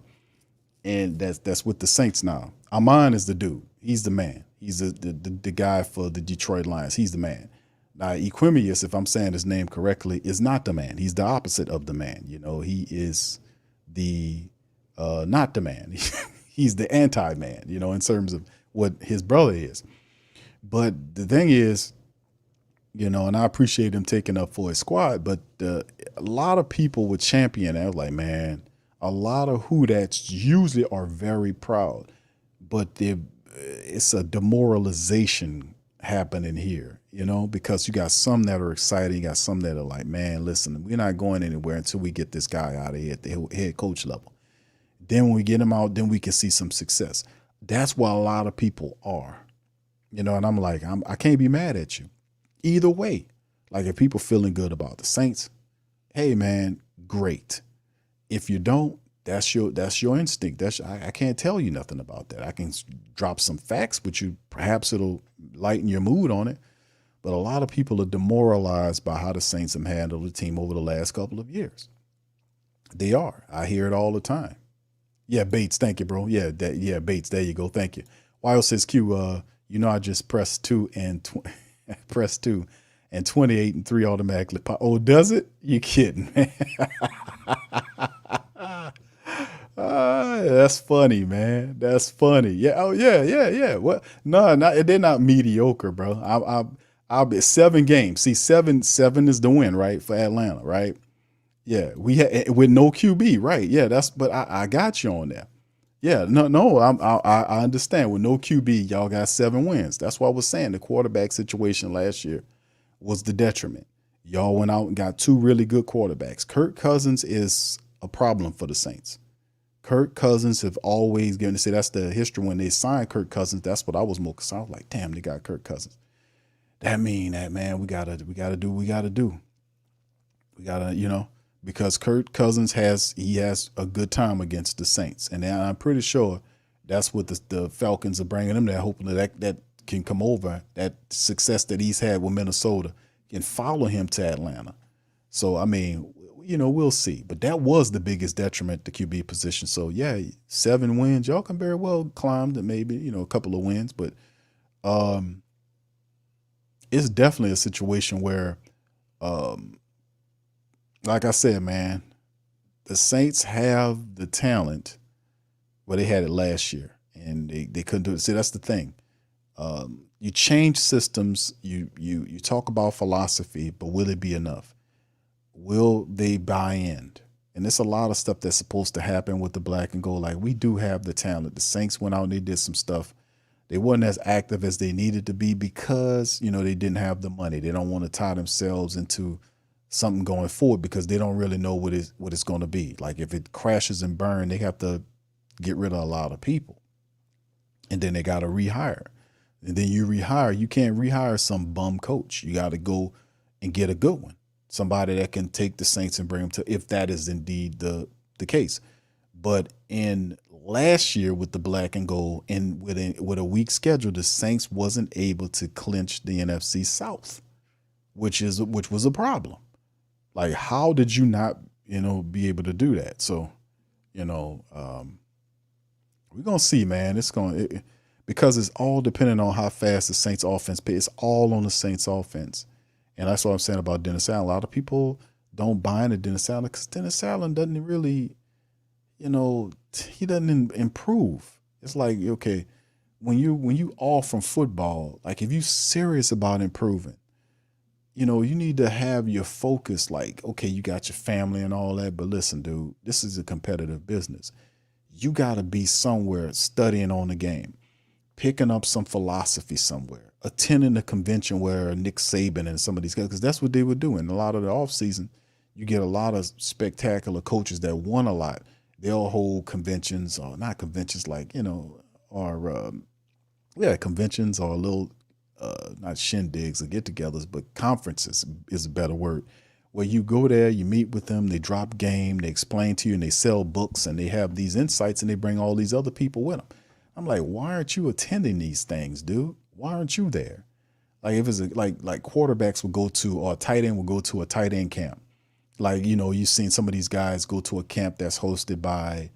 and that's with the Saints now. Amon is the dude. He's the man. He's the guy for the Detroit Lions. He's the man. Now, Equimius, if I'm saying his name correctly, is not the man. He's the opposite of the man. He is the not the man. He's the anti-man, in terms of what his brother is. But the thing is, and I appreciate him taking up for his squad, but a lot of people would champion it. I was like, man, a lot of Who-Dats usually are very proud, but it's a demoralization happening here, because you got some that are excited, you got some that are like, man, listen, we're not going anywhere until we get this guy out of here at the head coach level. Then when we get him out, then we can see some success. That's what a lot of people are, and I'm like, I can't be mad at you either way. Like, if people feeling good about the Saints, hey man, great. If you don't, that's your instinct. I can't tell you nothing about that. I can drop some facts with you. Perhaps it'll lighten your mood on it. But a lot of people are demoralized by how the Saints have handled the team over the last couple of years. They are. I hear it all the time. Yeah, Bates, thank you, bro. Yeah, Bates, there you go. Thank you. Wild says Q, I just pressed 2 and 28 and 3 automatically. Oh, does it? You kidding, man? That's funny, man. That's funny. Yeah. Oh, yeah. What? No, they're not mediocre, bro. I'll be 7 games. See, seven is the win, right, for Atlanta, right? Yeah, we had with no QB, right? Yeah, but I got you on that. Yeah, no, I understand. With no QB, y'all got 7 wins. That's what I was saying. The quarterback situation last year was the detriment. Y'all went out and got 2 really good quarterbacks. Kirk Cousins is a problem for the Saints. Kirk Cousins have always given to say that's the history when they signed Kirk Cousins. That's what I was more concerned. I was like, damn, they got Kirk Cousins. That mean that, man, we gotta do what we gotta do. We gotta, because Kirk Cousins has a good time against the Saints, and I'm pretty sure that's what the Falcons are bringing him there, hoping that can come over. That success that he's had with Minnesota can follow him to Atlanta. So I mean, we'll see. But that was the biggest detriment to QB position. So yeah, 7 wins, y'all can very well climb to maybe, a couple of wins, but it's definitely a situation where, like I said, man, the Saints have the talent. Well, they had it last year, and they couldn't do it. See, that's the thing. You change systems, you talk about philosophy, but will it be enough? Will they buy in? And there's a lot of stuff that's supposed to happen with the black and gold. Like, we do have the talent. The Saints went out and they did some stuff. They weren't as active as they needed to be because, they didn't have the money. They don't want to tie themselves into something going forward because they don't really know what it's going to be. Like, if it crashes and burns, they have to get rid of a lot of people. And then they got to rehire. And then you can't rehire some bum coach. You got to go and get a good one. Somebody that can take the Saints and bring them to, if that is indeed the case. But in last year with the black and gold and with a weak schedule, the Saints wasn't able to clinch the NFC South, which was a problem. Like, how did you not, be able to do that? So, we're going to see, man. Because it's all dependent on how fast the Saints offense plays. It's all on the Saints offense. And that's what I'm saying about Dennis Allen. A lot of people don't buy into Dennis Allen because Dennis Allen doesn't really, he doesn't improve. It's like, okay, when you off from football, like, if you're serious about improving, you need to have your focus like, okay, you got your family and all that, but listen, dude, this is a competitive business. You got to be somewhere studying on the game, picking up some philosophy somewhere, attending a convention where Nick Saban and some of these guys, because that's what they were doing. A lot of the offseason, you get a lot of spectacular coaches that won a lot. They'll hold conventions, or not conventions like, conventions or a little, not shindigs or get-togethers, but conferences is a better word, where you go there, you meet with them, they drop game, they explain to you, and they sell books, and they have these insights, and they bring all these other people with them. I'm like, why aren't you attending these things, dude? Why aren't you there? Like, if it's like quarterbacks will go to, or a tight end will go to a tight end camp. Like, you've seen some of these guys go to a camp that's hosted by,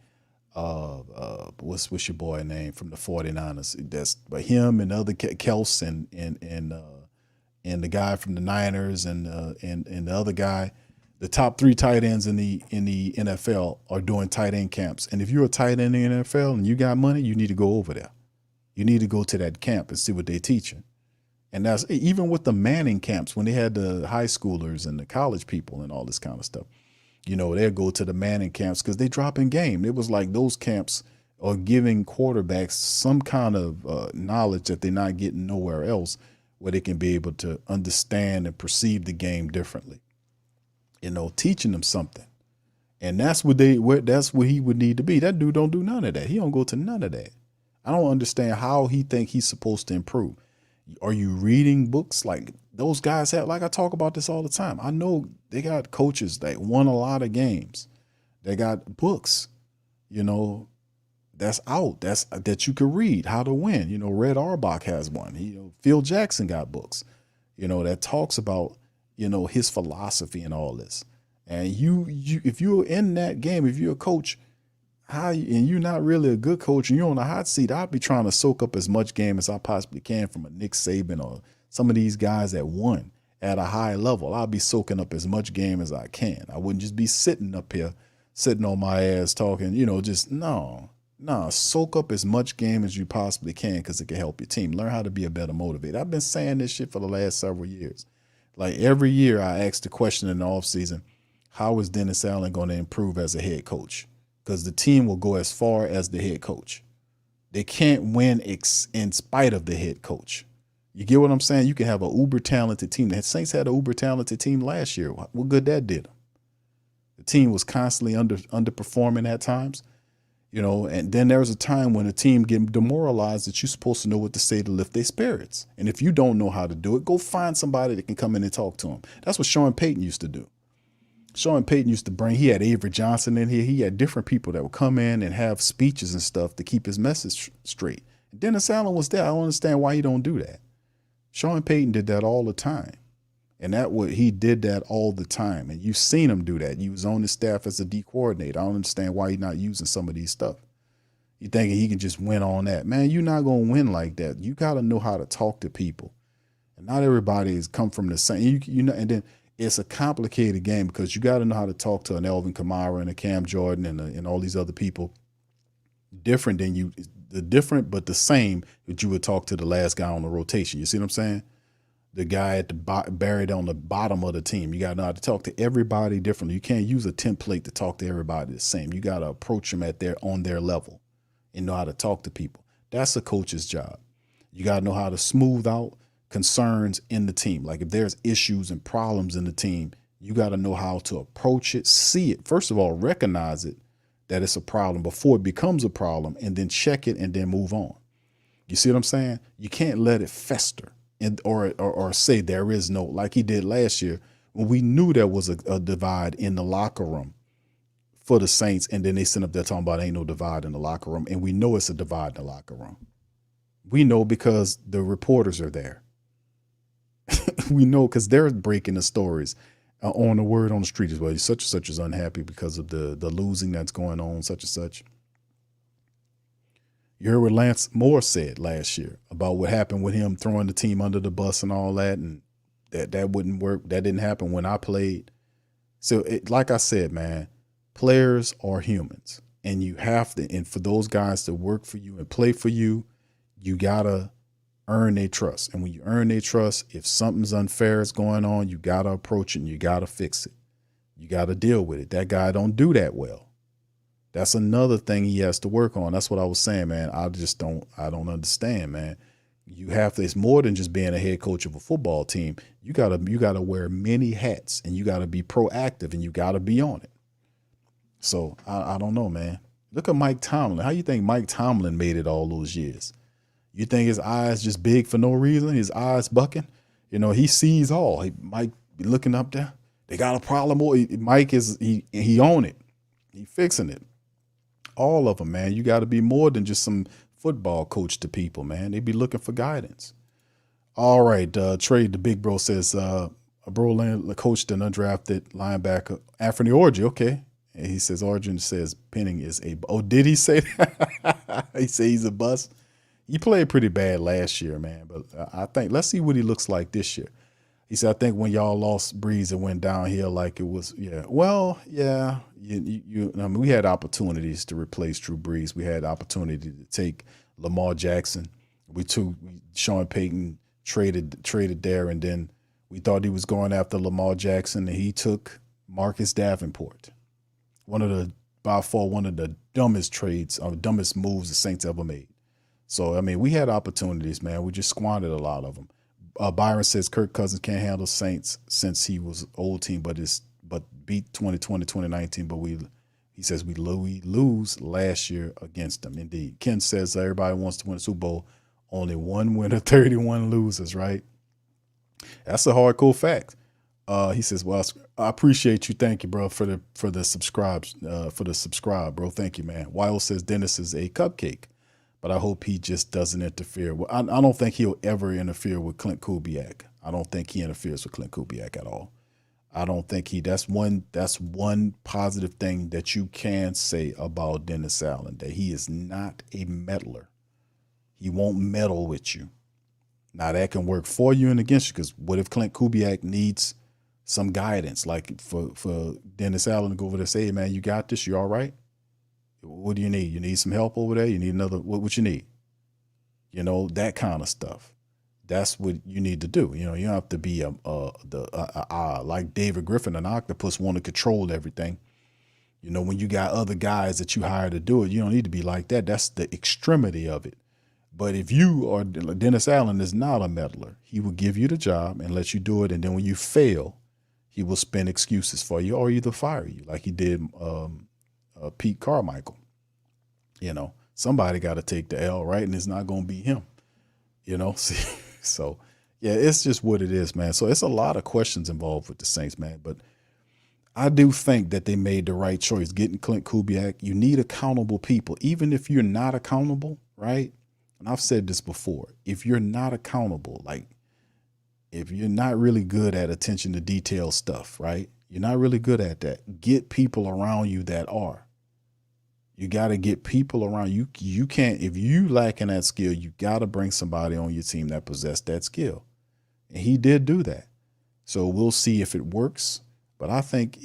what's your boy name from the 49ers? That's by him and other Kels and the guy from the Niners and the other guy. The top 3 tight ends in the NFL are doing tight end camps. And if you're a tight end in the NFL and you got money, you need to go over there. You need to go to that camp and see what they're teaching. And that's even with the Manning camps, when they had the high schoolers and the college people and all this kind of stuff. They'll go to the Manning camps because they drop in game. It was like those camps are giving quarterbacks some kind of knowledge that they're not getting nowhere else, where they can be able to understand and perceive the game differently. Teaching them something. And that's what he would need to be. That dude don't do none of that. He don't go to none of that. I don't understand how he think he's supposed to improve. Are you reading books? Like, those guys have, like, I talk about this all the time. I know they got coaches that won a lot of games. They got books, that's out. That you could read how to win. Red Auerbach has one. Phil Jackson got books, that talks about, his philosophy and all this. And you if you're in that game, if you're a coach, and you're not really a good coach and you're on the hot seat, I'd be trying to soak up as much game as I possibly can from a Nick Saban or some of these guys that won at a high level. I'll be soaking up as much game as I can. I wouldn't just be sitting up here, sitting on my ass talking, soak up as much game as you possibly can because it can help your team. Learn how to be a better motivator. I've been saying this shit for the last several years. Like, every year I ask the question in the offseason, how is Dennis Allen going to improve as a head coach? Because the team will go as far as the head coach. They can't win in spite of the head coach. You get what I'm saying? You can have an uber-talented team. The Saints had an uber-talented team last year. What good that did them? The team was constantly underperforming at times, and then there was a time when a team get demoralized that you're supposed to know what to say to lift their spirits. And if you don't know how to do it, go find somebody that can come in and talk to them. That's what Sean Payton used to do. Sean Payton used to he had Avery Johnson in here. He had different people that would come in and have speeches and stuff to keep his message straight. And Dennis Allen was there. I don't understand why he don't do that. Sean Payton did that all the time. And he did that all the time. And you've seen him do that. You was on his staff as a D coordinator. I don't understand why he's not using some of these stuff. You thinking he can just win on that. Man, you're not going to win like that. You got to know how to talk to people. And not everybody has come from the same. You know, and then it's a complicated game because you got to know how to talk to an Elvin Kamara and a Cam Jordan and all these other people. Different but the same that you would talk to the last guy on the rotation. You see what I'm saying? The guy at the buried on the bottom of the team. You got to know how to talk to everybody differently. You can't use a template to talk to everybody the same. You got to approach them on their level and know how to talk to people. That's a coach's job. You got to know how to smooth out concerns in the team. Like if there's issues and problems in the team, you got to know how to approach it, see it. First of all, recognize it, that it's a problem before it becomes a problem, and then check it and then move on. You see what I'm saying? You can't let it fester or say there is no, like he did last year when we knew there was a divide in the locker room for the Saints, and then they sent up there talking about ain't no divide in the locker room, and we know it's a divide in the locker room. We know because the reporters are there. We know because they're breaking the stories on the word on the street as well. Such and such is unhappy because of the losing that's going on, such and such. You heard what Lance Moore said last year about what happened with him throwing the team under the bus and all that, and that wouldn't work. That didn't happen when I played. So, like I said, man, players are humans, and you have to. And for those guys to work for you and play for you, you gotta earn their trust. And when you earn their trust, if something's unfair is going on, you gotta approach it and you gotta fix it. You gotta deal with it. That guy don't do that well. That's another thing he has to work on. That's what I was saying, man. I don't understand, man. You have to, it's more than just being a head coach of a football team. You gotta wear many hats, and you gotta be proactive, and you gotta be on it. So I don't know, man. Look at Mike Tomlin. How you think Mike Tomlin made it all those years? You think his eyes just big for no reason? His eyes bucking? You know, he sees all. Mike be looking up there. They got a problem. Mike is he on it. He fixing it. All of them, man. You got to be more than just some football coach to people, man. They be looking for guidance. All right, Trey, the big bro says, a bro coached an undrafted linebacker, Anthony Orji. Okay. And he says, Origin says Penning is a, oh, did he say that? He said he's a bust. He played pretty bad last year, man. But I think, let's see what he looks like this year. He said, I think when y'all lost Breeze, it went downhill like it was, yeah. Well, yeah, I mean, we had opportunities to replace Drew Brees. We had opportunity to take Lamar Jackson. Sean Payton traded there, and then we thought he was going after Lamar Jackson, and he took Marcus Davenport. By far one of the dumbest trades, or dumbest moves the Saints ever made. So, I mean, we had opportunities, man. We just squandered a lot of them. Byron says Kirk Cousins can't handle Saints since he was old team, but beat 2020, 2019. But he says we lose last year against them. Indeed. Ken says everybody wants to win a Super Bowl. Only one winner, 31 losers, right? That's a hardcore fact. He says, well, I appreciate you. Thank you, bro, for the subscribe, bro. Thank you, man. Wild says Dennis is a cupcake, but I hope he just doesn't interfere. Well, I don't think he'll ever interfere with Clint Kubiak. I don't think he interferes with Clint Kubiak at all. I don't think that's one positive thing that you can say about Dennis Allen, that he is not a meddler. He won't meddle with you. Now that can work for you and against you, because what if Clint Kubiak needs some guidance, like for Dennis Allen to go over there and say, hey, man, you got this, you all right? What do you need? You need some help over there? You need another, what you need? You know, that kind of stuff. That's what you need to do. You know, you don't have to be like David Griffin, an octopus, want to control everything. You know, when you got other guys that you hire to do it, you don't need to be like that. That's the extremity of it. But if you are, Dennis Allen is not a meddler. He will give you the job and let you do it. And then when you fail, he will spin excuses for you or either fire you like he did Pete Carmichael. You know, somebody got to take the L, right? And it's not going to be him, you know? So, yeah, it's just what it is, man. So it's a lot of questions involved with the Saints, man. But I do think that they made the right choice getting Clint Kubiak. You need accountable people, even if you're not accountable, right? And I've said this before. If you're not accountable, like if you're not really good at attention to detail stuff, right? You're not really good at that. Get people around you that are. You got to get people around you. You can't, if you lacking that skill, you got to bring somebody on your team that possess that skill. And he did do that. So we'll see if it works. But I think,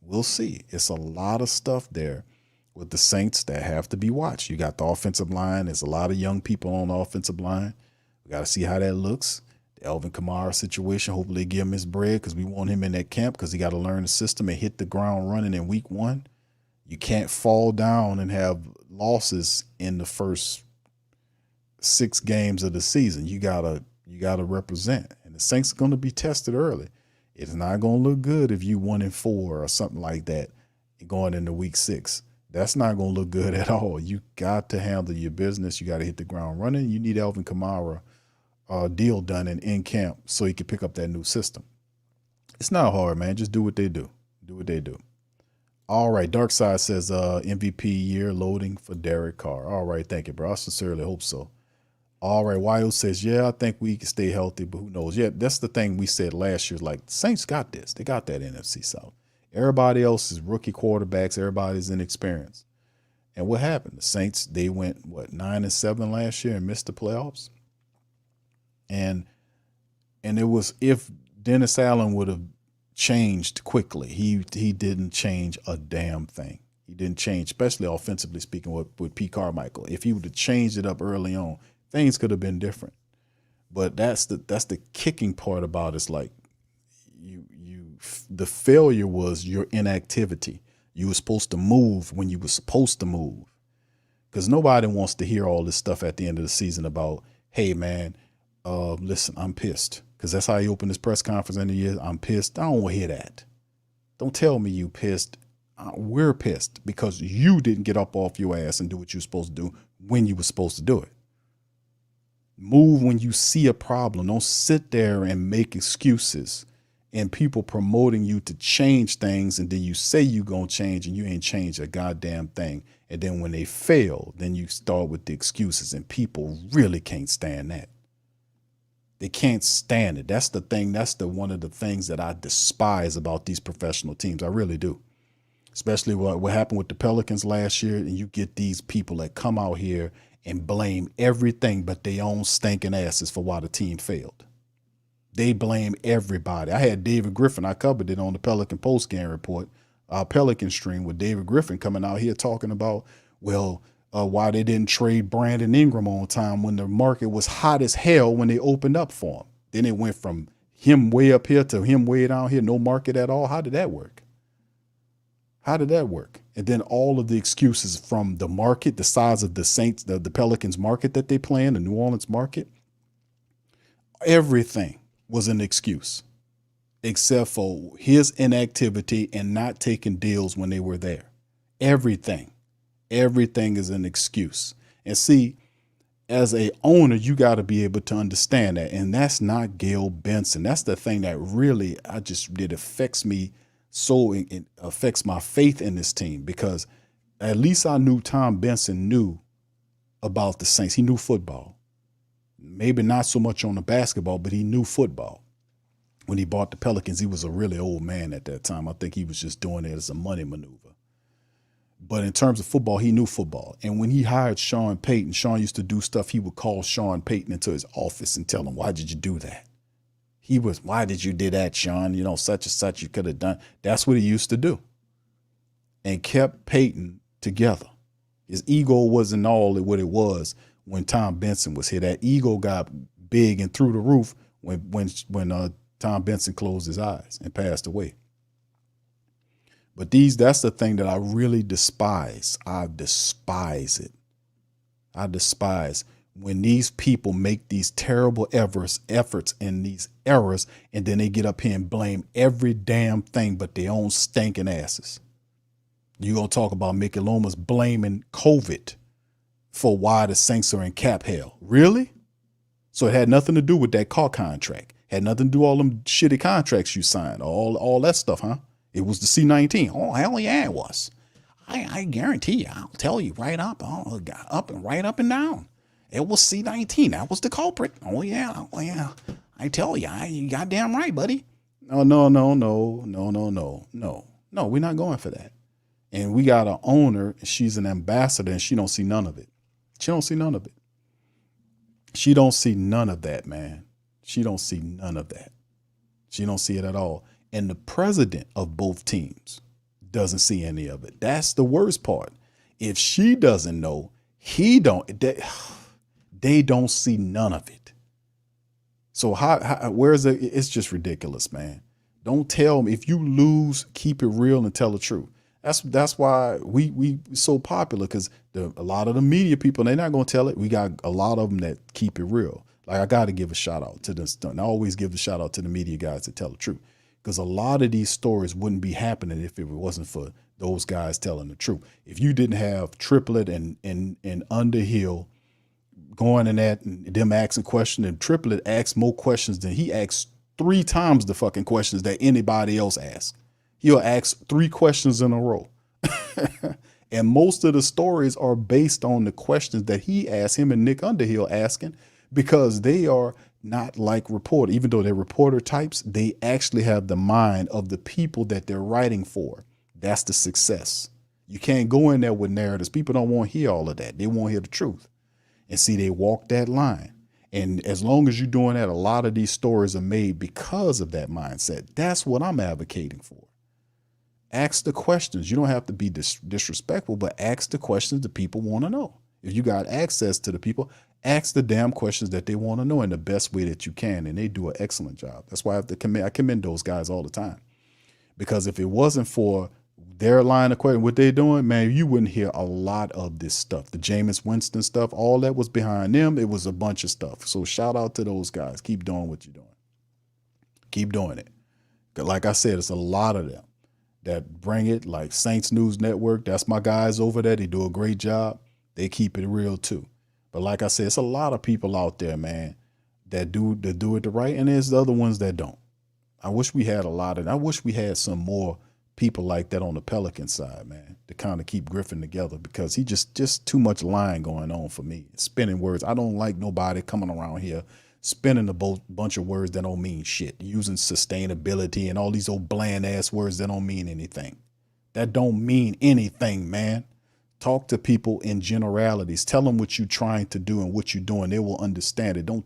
we'll see. It's a lot of stuff there with the Saints that have to be watched. You got the offensive line. There's a lot of young people on the offensive line. We got to see how that looks. The Alvin Kamara situation, hopefully they give him his bread because we want him in that camp because he got to learn the system and hit the ground running in week 1. You can't fall down and have losses in the first 6 games of the season. You gotta represent. And the Saints are going to be tested early. It's not going to look good if you 1-4 or something like that going into week 6. That's not going to look good at all. You got to handle your business. You got to hit the ground running. You need Alvin Kamara deal done in camp so he can pick up that new system. It's not hard, man. Just do what they do. Do what they do. All right. Dark Side says MVP year loading for Derek Carr. All right. Thank you, bro. I sincerely hope so. All right. Wyo says, yeah, I think we can stay healthy, but who knows? Yeah, that's the thing we said last year. Like, Saints got this. They got that NFC South. Everybody else is rookie quarterbacks. Everybody's inexperienced. And what happened? The Saints, they went, 9-7 last year and missed the playoffs? And it was if Dennis Allen would have changed quickly. He didn't change a damn thing. He didn't change, especially offensively speaking with Pete Carmichael. If he would have changed it up early on, things could have been different. But that's the kicking part about it. It's like the failure was your inactivity. You were supposed to move when you were supposed to move. Because nobody wants to hear all this stuff at the end of the season about, hey, man, listen, I'm pissed. Because that's how he opened his press conference in the year. I'm pissed. I don't want to hear that. Don't tell me you pissed. We're pissed because you didn't get up off your ass and do what you're supposed to do when you were supposed to do it. Move when you see a problem. Don't sit there and make excuses and people promoting you to change things, and then you say you're going to change and you ain't changed a goddamn thing. And then when they fail, then you start with the excuses, and people really can't stand that. They can't stand it. That's the thing. That's one of the things that I despise about these professional teams. I really do. Especially what happened with the Pelicans last year. And you get these people that come out here and blame everything but their own stinking asses for why the team failed. They blame everybody. I had David Griffin. I covered it on the Pelican post-game report, our Pelican stream, with David Griffin coming out here talking about, why they didn't trade Brandon Ingram on time when the market was hot as hell when they opened up for him. Then it went from him way up here to him way down here, no market at all. How did that work? How did that work? And then all of the excuses from the market, the size of the Saints, the Pelicans market that they play in, the New Orleans market, everything was an excuse except for his inactivity and not taking deals when they were there. Everything is an excuse. And see, as a owner, you got to be able to understand that. And that's not Gail Benson. That's the thing that really, it affects me. So it affects my faith in this team, because at least I knew Tom Benson knew about the Saints. He knew football. Maybe not so much on the basketball, but he knew football. When he bought the Pelicans, he was a really old man at that time. I think he was just doing it as a money maneuver. But in terms of football, he knew football. And when he hired Sean Payton, Sean used to do stuff. He would call Sean Payton into his office and tell him, why did you do that? Why did you do that, Sean? Such and such you could have done. That's what he used to do. And kept Payton together. His ego wasn't all what it was when Tom Benson was here. That ego got big and through the roof when Tom Benson closed his eyes and passed away. But that's the thing that I really despise. I despise it. I despise when these people make these terrible efforts and these errors, and then they get up here and blame every damn thing but their own stinking asses. You're going to talk about Mickey Lomas blaming COVID for why the Saints are in cap hell. Really? So it had nothing to do with that car contract. Had nothing to do with all them shitty contracts you signed, all that stuff, huh? It was the C-19. Oh, hell yeah, it was. I guarantee you, I'll tell you right up and down. It was C-19. That was the culprit. Oh yeah. I tell you, you goddamn right, buddy. No, we're not going for that. And we got an owner, she's an ambassador, and she don't see none of it. She don't see none of it. She don't see none of that, man. She don't see none of that. She don't see it at all. And the president of both teams doesn't see any of it. That's the worst part. If she doesn't know, he don't. They don't see none of it. So where is it? It's just ridiculous, man. Don't tell me if you lose, keep it real and tell the truth. That's why we so popular, because a lot of the media people, they're not going to tell it. We got a lot of them that keep it real. Like, I got to give a shout out to this. And I always give the shout out to the media guys that tell the truth, because a lot of these stories wouldn't be happening if it wasn't for those guys telling the truth. If you didn't have Triplet and Underhill going in that and them asking questions, and Triplet asked more questions than he asked 3 times the fucking questions that anybody else asked. He'll ask 3 questions in a row. And most of the stories are based on the questions that he asked, him and Nick Underhill asking, because they are not like reporter. Even though they're reporter types, they actually have the mind of the people that they're writing for. That's the success. You can't go in there with narratives. People don't want to hear all of that. They want to hear the truth. And see, they walk that line. And as long as you're doing that, a lot of these stories are made because of that mindset. That's what I'm advocating for. Ask the questions. You don't have to be disrespectful, but ask the questions the people want to know. If you got access to the people, ask the damn questions that they want to know in the best way that you can. And they do an excellent job. That's why I commend those guys all the time. Because if it wasn't for their line of question, what they're doing, man, you wouldn't hear a lot of this stuff. The Jameis Winston stuff, all that was behind them. It was a bunch of stuff. So shout out to those guys. Keep doing what you're doing. Keep doing it. Like I said, it's a lot of them that bring it, like SaintsNews Network. That's my guys over there. They do a great job. They keep it real too. But like I said, it's a lot of people out there, man, that do it the right. And there's the other ones that don't. I wish we had I wish we had some more people like that on the Pelican side, man, to kind of keep Griffin together, because he just too much lying going on for me. Spinning words. I don't like nobody coming around here spinning a bunch of words that don't mean shit, using sustainability and all these old bland ass words that don't mean anything. That don't mean anything, man. Talk to people in generalities. Tell them what you're trying to do and what you're doing. They will understand it. Don't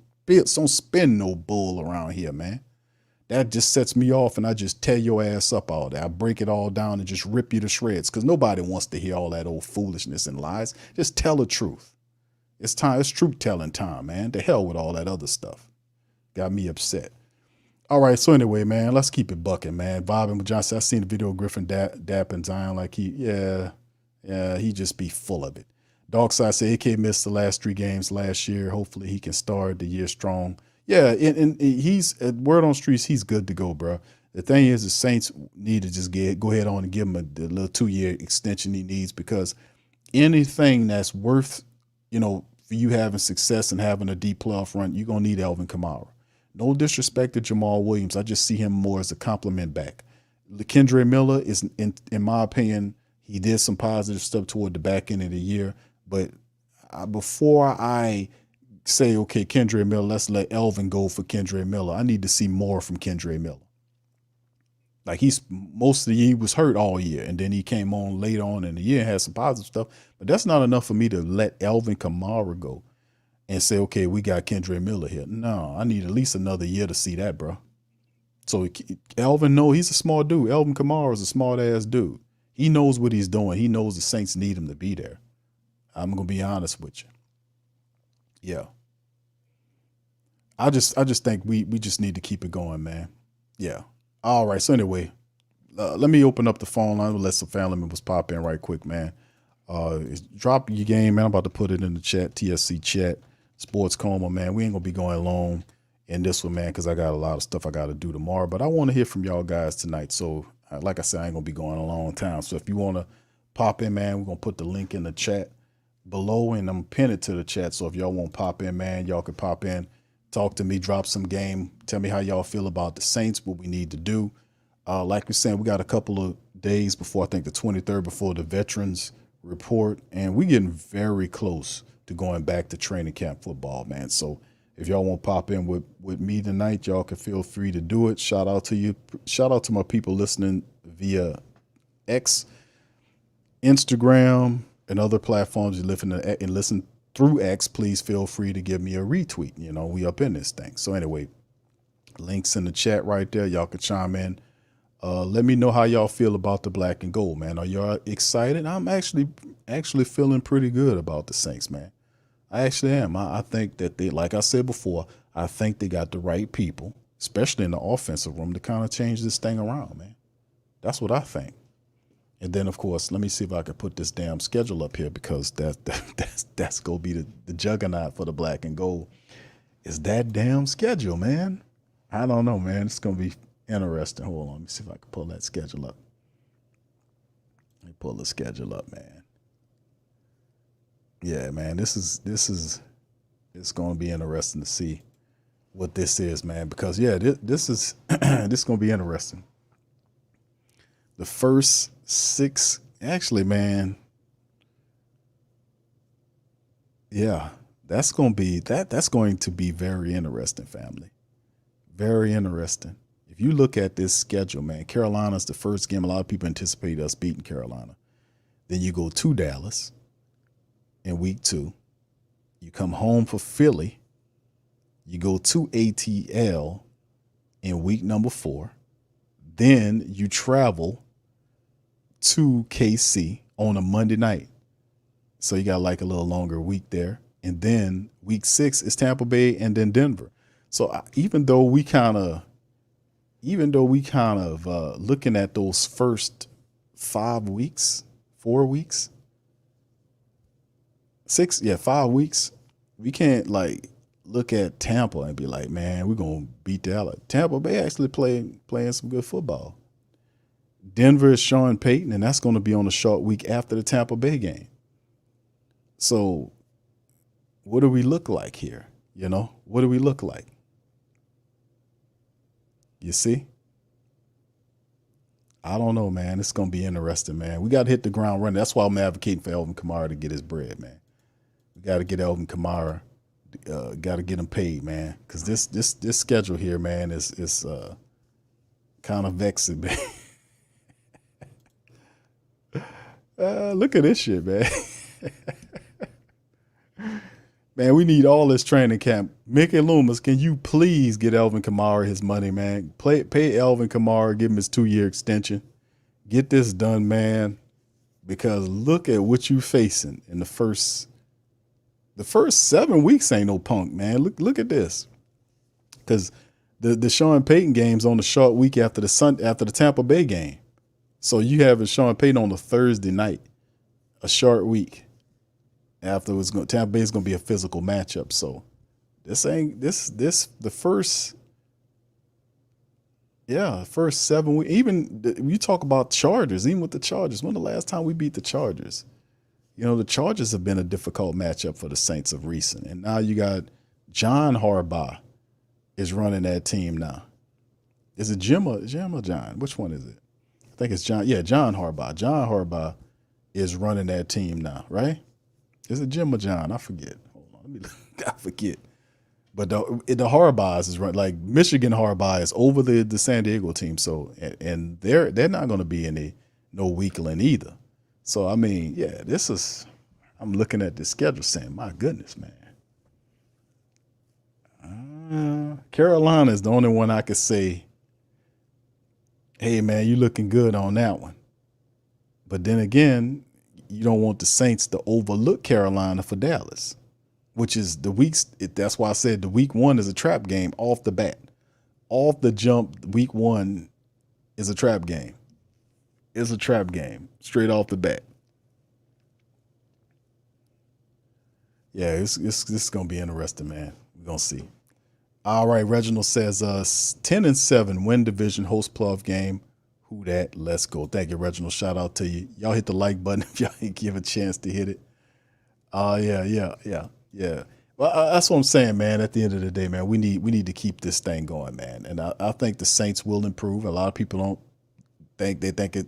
spin no bull around here, man. That just sets me off, and I just tear your ass up all day. I break it all down and just rip you to shreds, because nobody wants to hear all that old foolishness and lies. Just tell the truth. It's time. It's truth telling time, man. To hell with all that other stuff. Got me upset. All right. So anyway, man, let's keep it bucking, man. Bobbing with Johnson. I seen the video of Griffin dapping Zion like he just be full of it. Darkside said AK missed the last 3 games last year. Hopefully he can start the year strong. Yeah, and he's, word on streets, he's good to go, bro. The thing is, the Saints need to just go ahead on and give him the little 2-year extension he needs, because anything that's worth, for you having success and having a deep playoff run, you're going to need Alvin Kamara. No disrespect to Jamal Williams. I just see him more as a compliment back. Kendre Miller is, in my opinion, he did some positive stuff toward the back end of the year. But before I say, okay, Kendre Miller, let's let Elvin go for Kendre Miller, I need to see more from Kendre Miller. Like, most of the year he was hurt all year, and then he came on late on in the year and had some positive stuff. But that's not enough for me to let Alvin Kamara go and say, okay, we got Kendre Miller here. No, I need at least another year to see that, bro. So Alvin, no, he's a smart dude. Alvin Kamara is a smart-ass dude. He knows what he's doing. He knows the Saints need him to be there. I'm going to be honest with you. Yeah. I just think we just need to keep it going, man. Yeah. All right. So anyway, let me open up the phone line. We'll let some family members pop in right quick, man. Drop your game, man. I'm about to put it in the chat, TSC chat, Sports Coma, man. We ain't going to be going long in this one, man, because I got a lot of stuff I got to do tomorrow. But I want to hear from y'all guys tonight. So like I said, I ain't going to be going a long time. So if you want to pop in, man, we're going to put the link in the chat below, and I'm going to pin it to the chat. So if y'all want to pop in, man, y'all can pop in. Talk to me, drop some game. Tell me how y'all feel about the Saints, what we need to do. Like we're saying, we got a couple of days before, I think the 23rd, before the veterans report. And we're getting very close to going back to training camp football, man. So If y'all want to pop in with me tonight, y'all can feel free to do it. Shout out to you. Shout out to my people listening via X, Instagram, and other platforms you listen through X. Please feel free to give me a retweet. You know, we up in this thing. So anyway, links in the chat right there. Y'all can chime in. Let me know how y'all feel about the black and gold, man. Are y'all excited? I'm actually feeling pretty good about the Saints, man. I actually am. I think that they, like I said before, I think they got the right people, especially in the offensive room, to kind of change this thing around, man. That's what I think. And then, of course, let me see if I can put this damn schedule up here, because that's going to be the juggernaut for the black and gold. Is that damn schedule, man. I don't know, man. It's going to be interesting. Hold on. Let me see if I can pull that schedule up. Let me pull the schedule up, man. Yeah, man, it's going to be interesting to see what this is, man, because this is going to be interesting. The first 6, actually, man. Yeah, that's going to be very interesting, family. Very interesting. If you look at this schedule, man, Carolina's the first game. A lot of people anticipate us beating Carolina. Then you go to Dallas in week 2. You come home for Philly. You go to ATL in week number 4. Then you travel to KC on a Monday night. So you got like a little longer week there. And then week 6 is Tampa Bay and then Denver. So even though we kind of looking at those first 5 weeks, 4 weeks, 5 weeks, we can't like look at Tampa and be like, man, we're going to beat Dallas. Tampa Bay actually playing some good football. Denver is Sean Payton, and that's going to be on a short week after the Tampa Bay game. So what do we look like here? You know, what do we look like? You see? I don't know, man. It's going to be interesting, man. We got to hit the ground running. That's why I'm advocating for Alvin Kamara to get his bread, man. We got to get Alvin Kamara. Got to get him paid, man. Because this schedule here, man, is kind of vexing, man. Look at this shit, man. Man, we need all this training camp. Mickey Loomis, can you please get Alvin Kamara his money, man? Pay Alvin Kamara, give him his 2-year extension. Get this done, man. Because look at what you facing in the first 7 weeks. Ain't no punk, man. Look at this. Because the Sean Payton game's on the short week after the Tampa Bay game. So you having Sean Payton on a Thursday night, a short week. Afterwards, Tampa Bay is going to be a physical matchup. So the first 7 weeks. Even you talk about Chargers, even with the Chargers. When the last time we beat the Chargers? You know, the Chargers have been a difficult matchup for the Saints of recent. And now you got John Harbaugh is running that team now. Is it Jim or John? Which one is it? I think it's John. Yeah, John Harbaugh. John Harbaugh is running that team now, right? Is it Jim or John? I forget. Hold on. I forget. But the Harbaughs is right. Like Michigan Harbaugh is over the San Diego team. So and they're not going to be no weakling either. So I mean, yeah, I'm looking at this schedule saying, my goodness, man. Carolina is the only one I could say, hey man, you looking good on that one. But then again, you don't want the Saints to overlook Carolina for Dallas, which is that's why I said the week 1 is a trap game off the bat. Off the jump, week 1 is a trap game. It's a trap game straight off the bat. Yeah, it's going to be interesting, man. We're going to see. All right, Reginald says 10-7 win division, host playoff game. Who that? Let's go. Thank you, Reginald. Shout out to you. Y'all hit the like button if y'all ain't give a chance to hit it. Yeah. Well, that's what I'm saying, man. At the end of the day, man, we need to keep this thing going, man. And I think the Saints will improve. A lot of people don't think it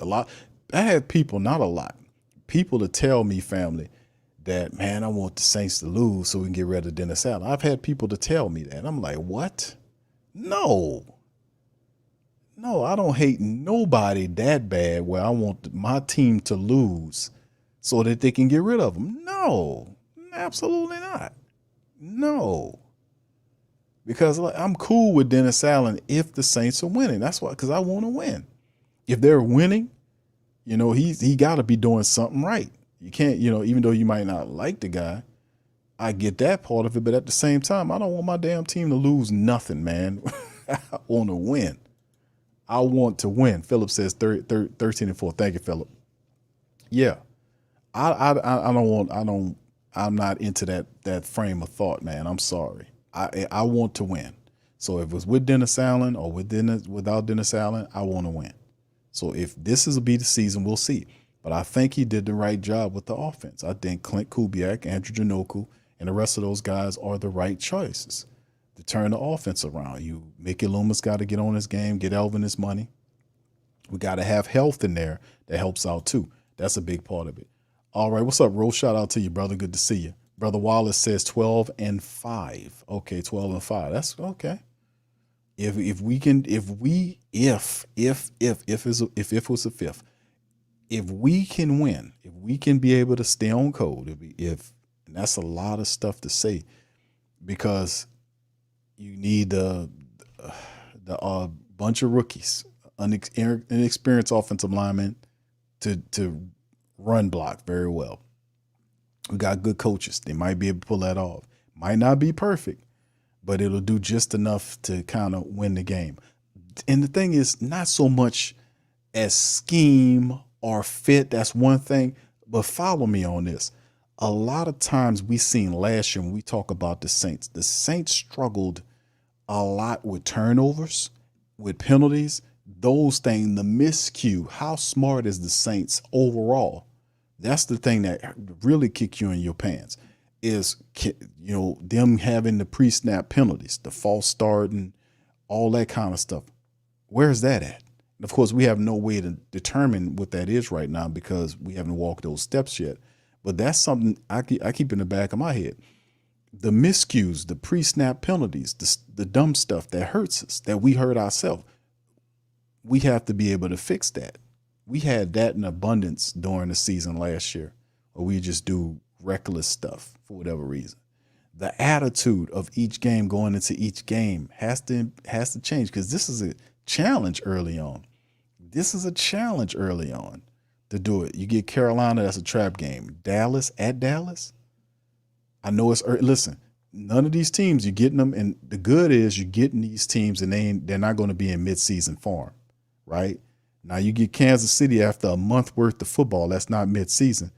a lot. I had people, not a lot, people to tell me, family, that, man, I want the Saints to lose so we can get rid of Dennis Allen. I've had people to tell me that. I'm like, what? No, I don't hate nobody that bad where I want my team to lose so that they can get rid of them. No, absolutely not. No. Because I'm cool with Dennis Allen if the Saints are winning. That's why, because I want to win. If they're winning, he got to be doing something right. You can't, even though you might not like the guy, I get that part of it. But at the same time, I don't want my damn team to lose nothing, man. I want to win. I want to win. Philip says 13-4. Thank you, Philip. Yeah, I'm not into that frame of thought, man. I'm sorry. I want to win. So if it was with Dennis Allen or without Dennis Allen, I want to win. So if this is be the season, we'll see. But I think he did the right job with the offense. I think Clint Kubiak, Andrew Janoku, and the rest of those guys are the right choices to turn the offense around. Mickey Loomis got to get on his game, get Elvin his money. We got to have health in there that helps out too. That's a big part of it. All right, what's up, Rose? Shout out to you, brother. Good to see you. Brother Wallace says 12-5. Okay, 12-5. That's okay. If it was a fifth, if we can win, if we can be able to stay on code, and that's a lot of stuff to say, because you need the bunch of rookies, inexperienced offensive linemen to run block very well. We got good coaches. They might be able to pull that off. Might not be perfect, but it'll do just enough to kind of win the game. And the thing is, not so much as scheme or fit. That's one thing. But follow me on this. A lot of times we seen last year when we talk about the Saints struggled a lot with turnovers, with penalties, those things, the miscue. How smart is the Saints overall? That's the thing that really kick you in your pants is, them having the pre-snap penalties, the false starting, all that kind of stuff. Where's that at? And of course, we have no way to determine what that is right now because we haven't walked those steps yet. But that's something I keep in the back of my head. The miscues, the pre-snap penalties, the dumb stuff that hurts us, that we hurt ourselves. We have to be able to fix that. We had that in abundance during the season last year, where we just do reckless stuff for whatever reason. The attitude of each game going into each game has to change, because this is a challenge early on. To do it. You get Carolina, that's a trap game. Dallas at Dallas. I know it's listen, none of these teams, you're getting them, and the good is you're getting these teams and they're not going to be in midseason form, right? Now you get Kansas City after a month worth of football. That's not midseason.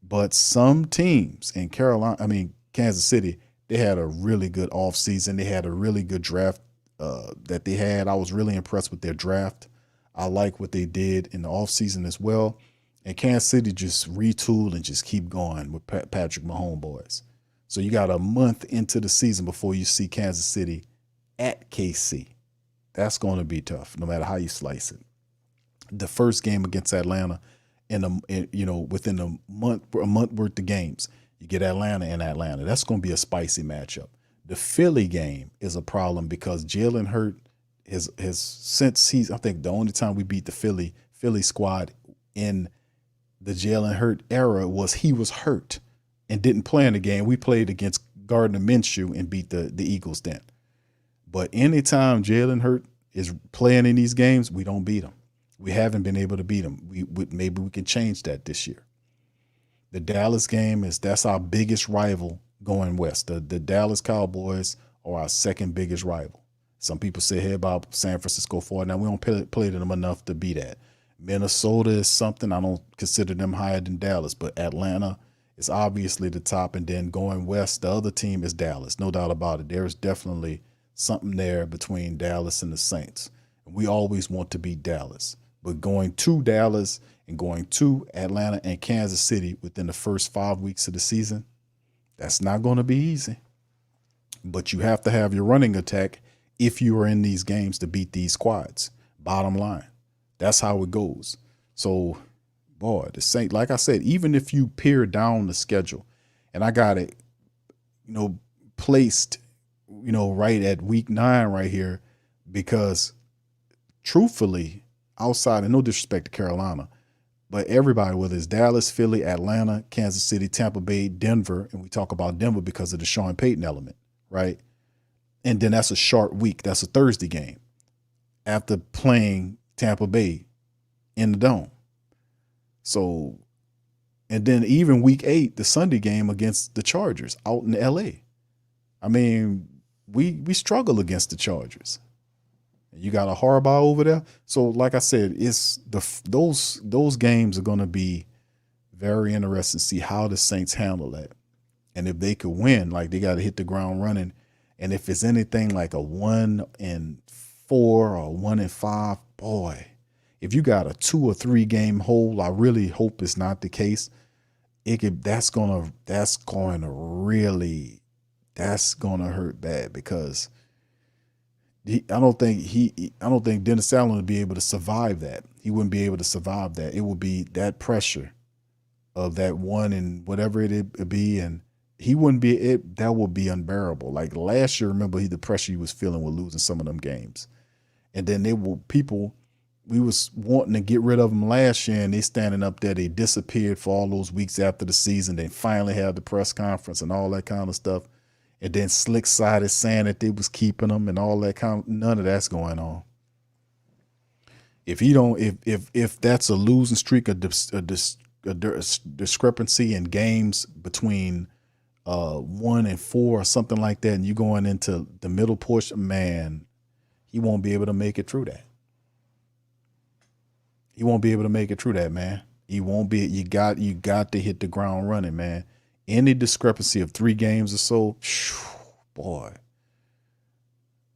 But some teams in Kansas City, they had a really good offseason. They had a really good draft that they had. I was really impressed with their draft. I like what they did in the offseason as well. And Kansas City just retooled and just keep going with Patrick Mahomes boys. So you got a month into the season before you see Kansas City at KC. That's going to be tough, no matter how you slice it. The first game against Atlanta, within a month worth of games, you get Atlanta in Atlanta. That's going to be a spicy matchup. The Philly game is a problem because Jalen Hurts I think the only time we beat the Philly squad in the Jalen Hurts era was he was hurt and didn't play in the game. We played against Gardner Minshew and beat the Eagles then. But anytime Jalen Hurts is playing in these games, we don't beat him. We haven't been able to beat him. Maybe we can change that this year. The Dallas game that's our biggest rival going west. The Dallas Cowboys are our second biggest rival. Some people say here about San Francisco 49ers. Now, we don't play them enough to be that. Minnesota is something. I don't consider them higher than Dallas, but Atlanta is obviously the top. And then going west, the other team is Dallas. No doubt about it. There is definitely something there between Dallas and the Saints. We always want to beat Dallas. But going to Dallas and going to Atlanta and Kansas City within the first 5 weeks of the season, that's not going to be easy. But you have to have your running attack if you are in these games to beat these squads. Bottom line. That's how it goes. So, boy, the Saints, like I said, even if you peer down the schedule, And I got it, placed, right at week 9 right here, because truthfully, outside, and no disrespect to Carolina, but everybody, whether it's Dallas, Philly, Atlanta, Kansas City, Tampa Bay, Denver, and we talk about Denver because of the Sean Payton element, right? And then that's a short week. That's a Thursday game after playing Tampa Bay in the Dome. So, and then even week 8, the Sunday game against the Chargers out in L.A. I mean, we struggle against the Chargers. You got a Harbaugh over there. So, like I said, it's those games are going to be very interesting to see how the Saints handle that. And if they could win, like, they got to hit the ground running. And if it's anything like a 1-4 or 1-5, boy, if you got a 2 or 3 game hole, I really hope it's not the case. That's gonna hurt bad, because I don't think Dennis Allen would be able to survive that. He wouldn't be able to survive that. It would be that pressure of that 1 and whatever it'd be, and he wouldn't be it. That would be unbearable. Like last year, remember the pressure he was feeling with losing some of them games, and then we was wanting to get rid of them last year, and they standing up there. They disappeared for all those weeks after the season. They finally had the press conference and all that kind of stuff. And then Slick sided saying that they was keeping them and all that none of that's going on. If that's a losing streak, a discrepancy in games between 1 and 4 or something like that, and you going into the middle portion, man, he won't be able to make it through that. He won't be able to make it through that, man. He won't be. You got to hit the ground running, man. Any discrepancy of 3 games or so, boy,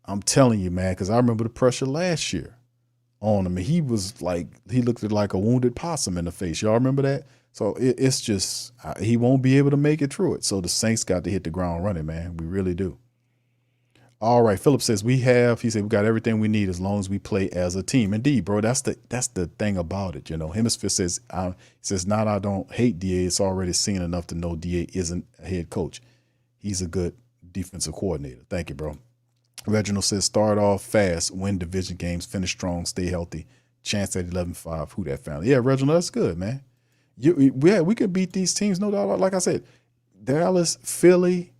I'm telling you, man, because I remember the pressure last year on him. He looked like a wounded possum in the face. Y'all remember that? So it's just, he won't be able to make it through it. So the Saints got to hit the ground running, man. We really do. All right, Philip says we got everything we need as long as we play as a team. Indeed, bro, that's the thing about it. Hemisphere says, I don't hate DA. It's already seen enough to know DA isn't a head coach. He's a good defensive coordinator. Thank you, bro. Reginald says, start off fast, win division games, finish strong, stay healthy. Chance at 11-5. Who that family? Yeah, Reginald, that's good, man. We could beat these teams, no doubt. Like I said, Dallas, Philly.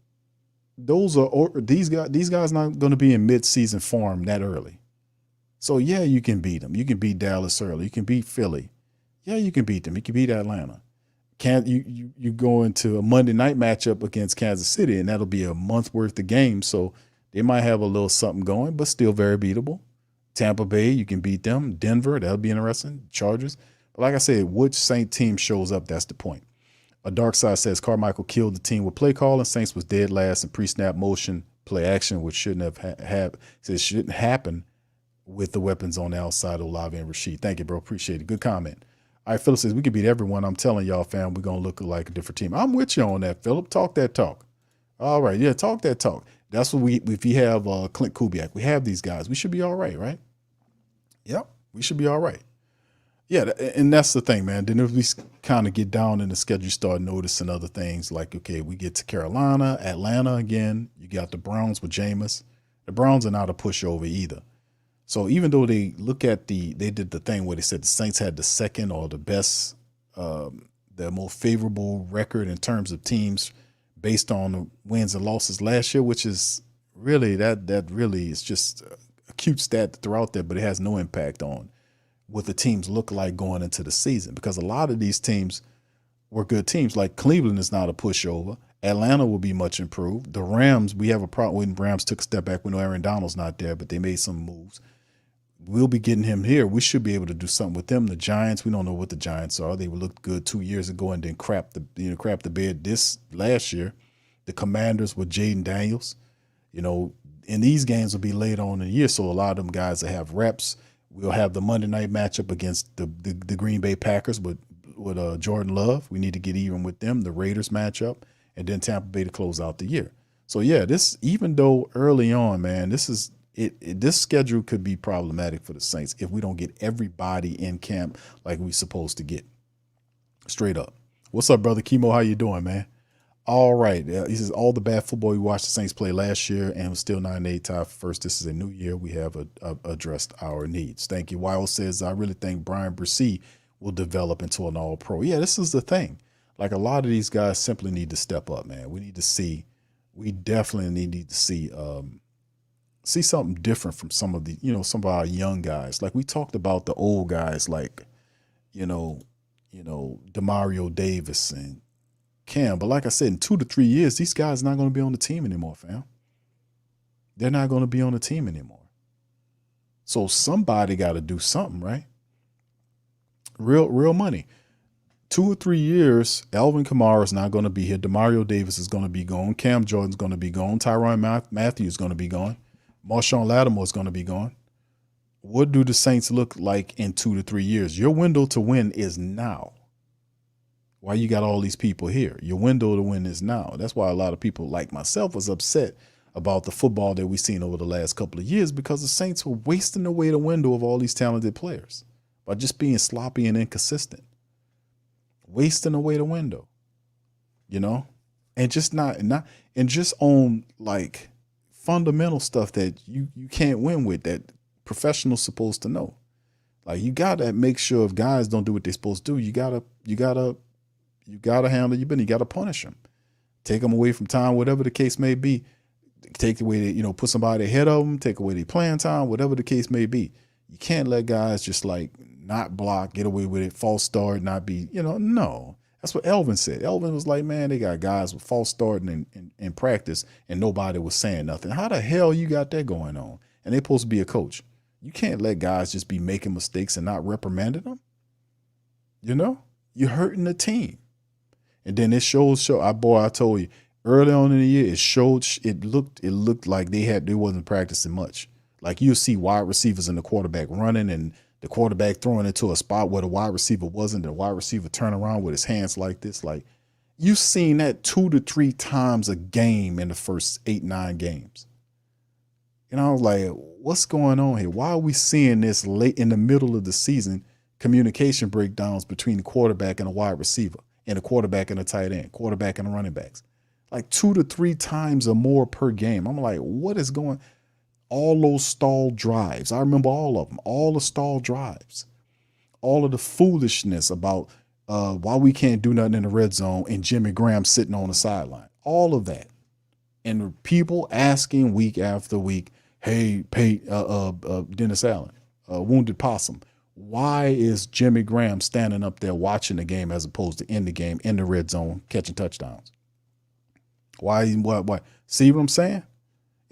These guys not going to be in mid-season form that early. So yeah, you can beat them. You can beat Dallas early. You can beat Philly. Yeah, you can beat them. You can beat Atlanta. You go into a Monday night matchup against Kansas City, and that'll be a month worth of games. So they might have a little something going, but still very beatable. Tampa Bay, you can beat them. Denver, that'll be interesting. Chargers. But like I said, which Saint team shows up, that's the point. A Dark Side says Carmichael killed the team with play call, and Saints was dead last in pre-snap motion play action, which shouldn't have shouldn't happen with the weapons on the outside of Olave and Rashid. Thank you, bro. Appreciate it. Good comment. All right, Philip says we could beat everyone. I'm telling y'all, fam, we're gonna look like a different team. I'm with you on that, Philip. Talk that talk. All right, yeah, talk that talk. That's what if you have Clint Kubiak, we have these guys. We should be all right, right? Yep, we should be all right. Yeah, and that's the thing, man. Then if we kind of get down in the schedule, you start noticing other things like, okay, we get to Carolina, Atlanta again. You got the Browns with Jameis. The Browns are not a pushover either. So even though they did the thing where they said the Saints had the second or the best, the more favorable record in terms of teams based on the wins and losses last year, which is really, that really is just a cute stat to throw out there, but it has no impact on what the teams look like going into the season, because a lot of these teams were good teams. Like Cleveland is not a pushover. Atlanta will be much improved. The Rams, we have a problem when Rams took a step back. We know Aaron Donald's not there, but they made some moves. We'll be getting him here. We should be able to do something with them. The Giants, we don't know what the Giants are. They looked good 2 years ago and then crap the bed this last year. The Commanders with Jaden Daniels, and these games will be later on in the year, so a lot of them guys will have reps. We'll have the Monday night matchup against the Green Bay Packers with Jordan Love. We need to get even with them. The Raiders matchup, and then Tampa Bay to close out the year. So yeah, this, even though early on, man, this schedule could be problematic for the Saints if we don't get everybody in camp like we're supposed to get. Straight up. What's up, brother Kimo? How you doing, man? All right. He says, all the bad football we watched the Saints play last year and was still 9-8 tied for first. This is a new year. We have addressed our needs. Thank you. Wild says, I really think Brian Bresee will develop into an all-pro. Yeah, this is the thing. Like, a lot of these guys simply need to step up, man. We definitely need to see something different from some of the, some of our young guys. Like, we talked about the old guys like, Demario Davis and Cam. But like I said, in 2 to 3 years, these guys are not going to be on the team anymore, fam. They're not going to be on the team anymore. So somebody got to do something, right? Real money. 2 or 3 years, Alvin Kamara is not going to be here. Demario Davis is going to be gone. Cam Jordan's going to be gone. Tyrann Mathieu is going to be gone. Marshawn Lattimore is going to be gone. What do the Saints look like in 2 to 3 years? Your window to win is now. Why you got all these people here? Your window to win is now. That's why a lot of people like myself was upset about the football that we've seen over the last couple of years, because the Saints were wasting away the window of all these talented players by just being sloppy and inconsistent. Wasting away the window, and just and just on like fundamental stuff that you can't win with, that professionals supposed to know. Like, you gotta make sure if guys don't do what they're supposed to do, you gotta handle your business. You gotta punish them, take them away from time, whatever the case may be. Take away, put somebody ahead of them, take away their playing time, whatever the case may be. You can't let guys just like not block, get away with it, false start, not be, no. That's what Elvin said. Elvin was like, man, they got guys with false starting in practice and nobody was saying nothing. How the hell you got that going on? And they're supposed to be a coach. You can't let guys just be making mistakes and not reprimanding them. You're hurting the team. And then it I told you, early on in the year, it looked like they wasn't practicing much. Like, you'll see wide receivers and the quarterback running and the quarterback throwing into a spot where the wide receiver wasn't, the wide receiver turn around with his hands like this. Like, you've seen that 2 to 3 times a game in the first 8-9 games. And I was like, what's going on here? Why are we seeing this late in the middle of the season, communication breakdowns between the quarterback and a wide receiver, and the quarterback and a tight end, quarterback and the running backs? Like 2 to 3 times or more per game. I'm like, what is going on? All those stalled drives. I remember all of them, all the stalled drives, all of the foolishness about why we can't do nothing in the red zone and Jimmy Graham sitting on the sideline, all of that. And the people asking week after week, hey, Dennis Allen, Wounded Possum, why is Jimmy Graham standing up there watching the game as opposed to in the game, in the red zone, catching touchdowns? Why? See what I'm saying?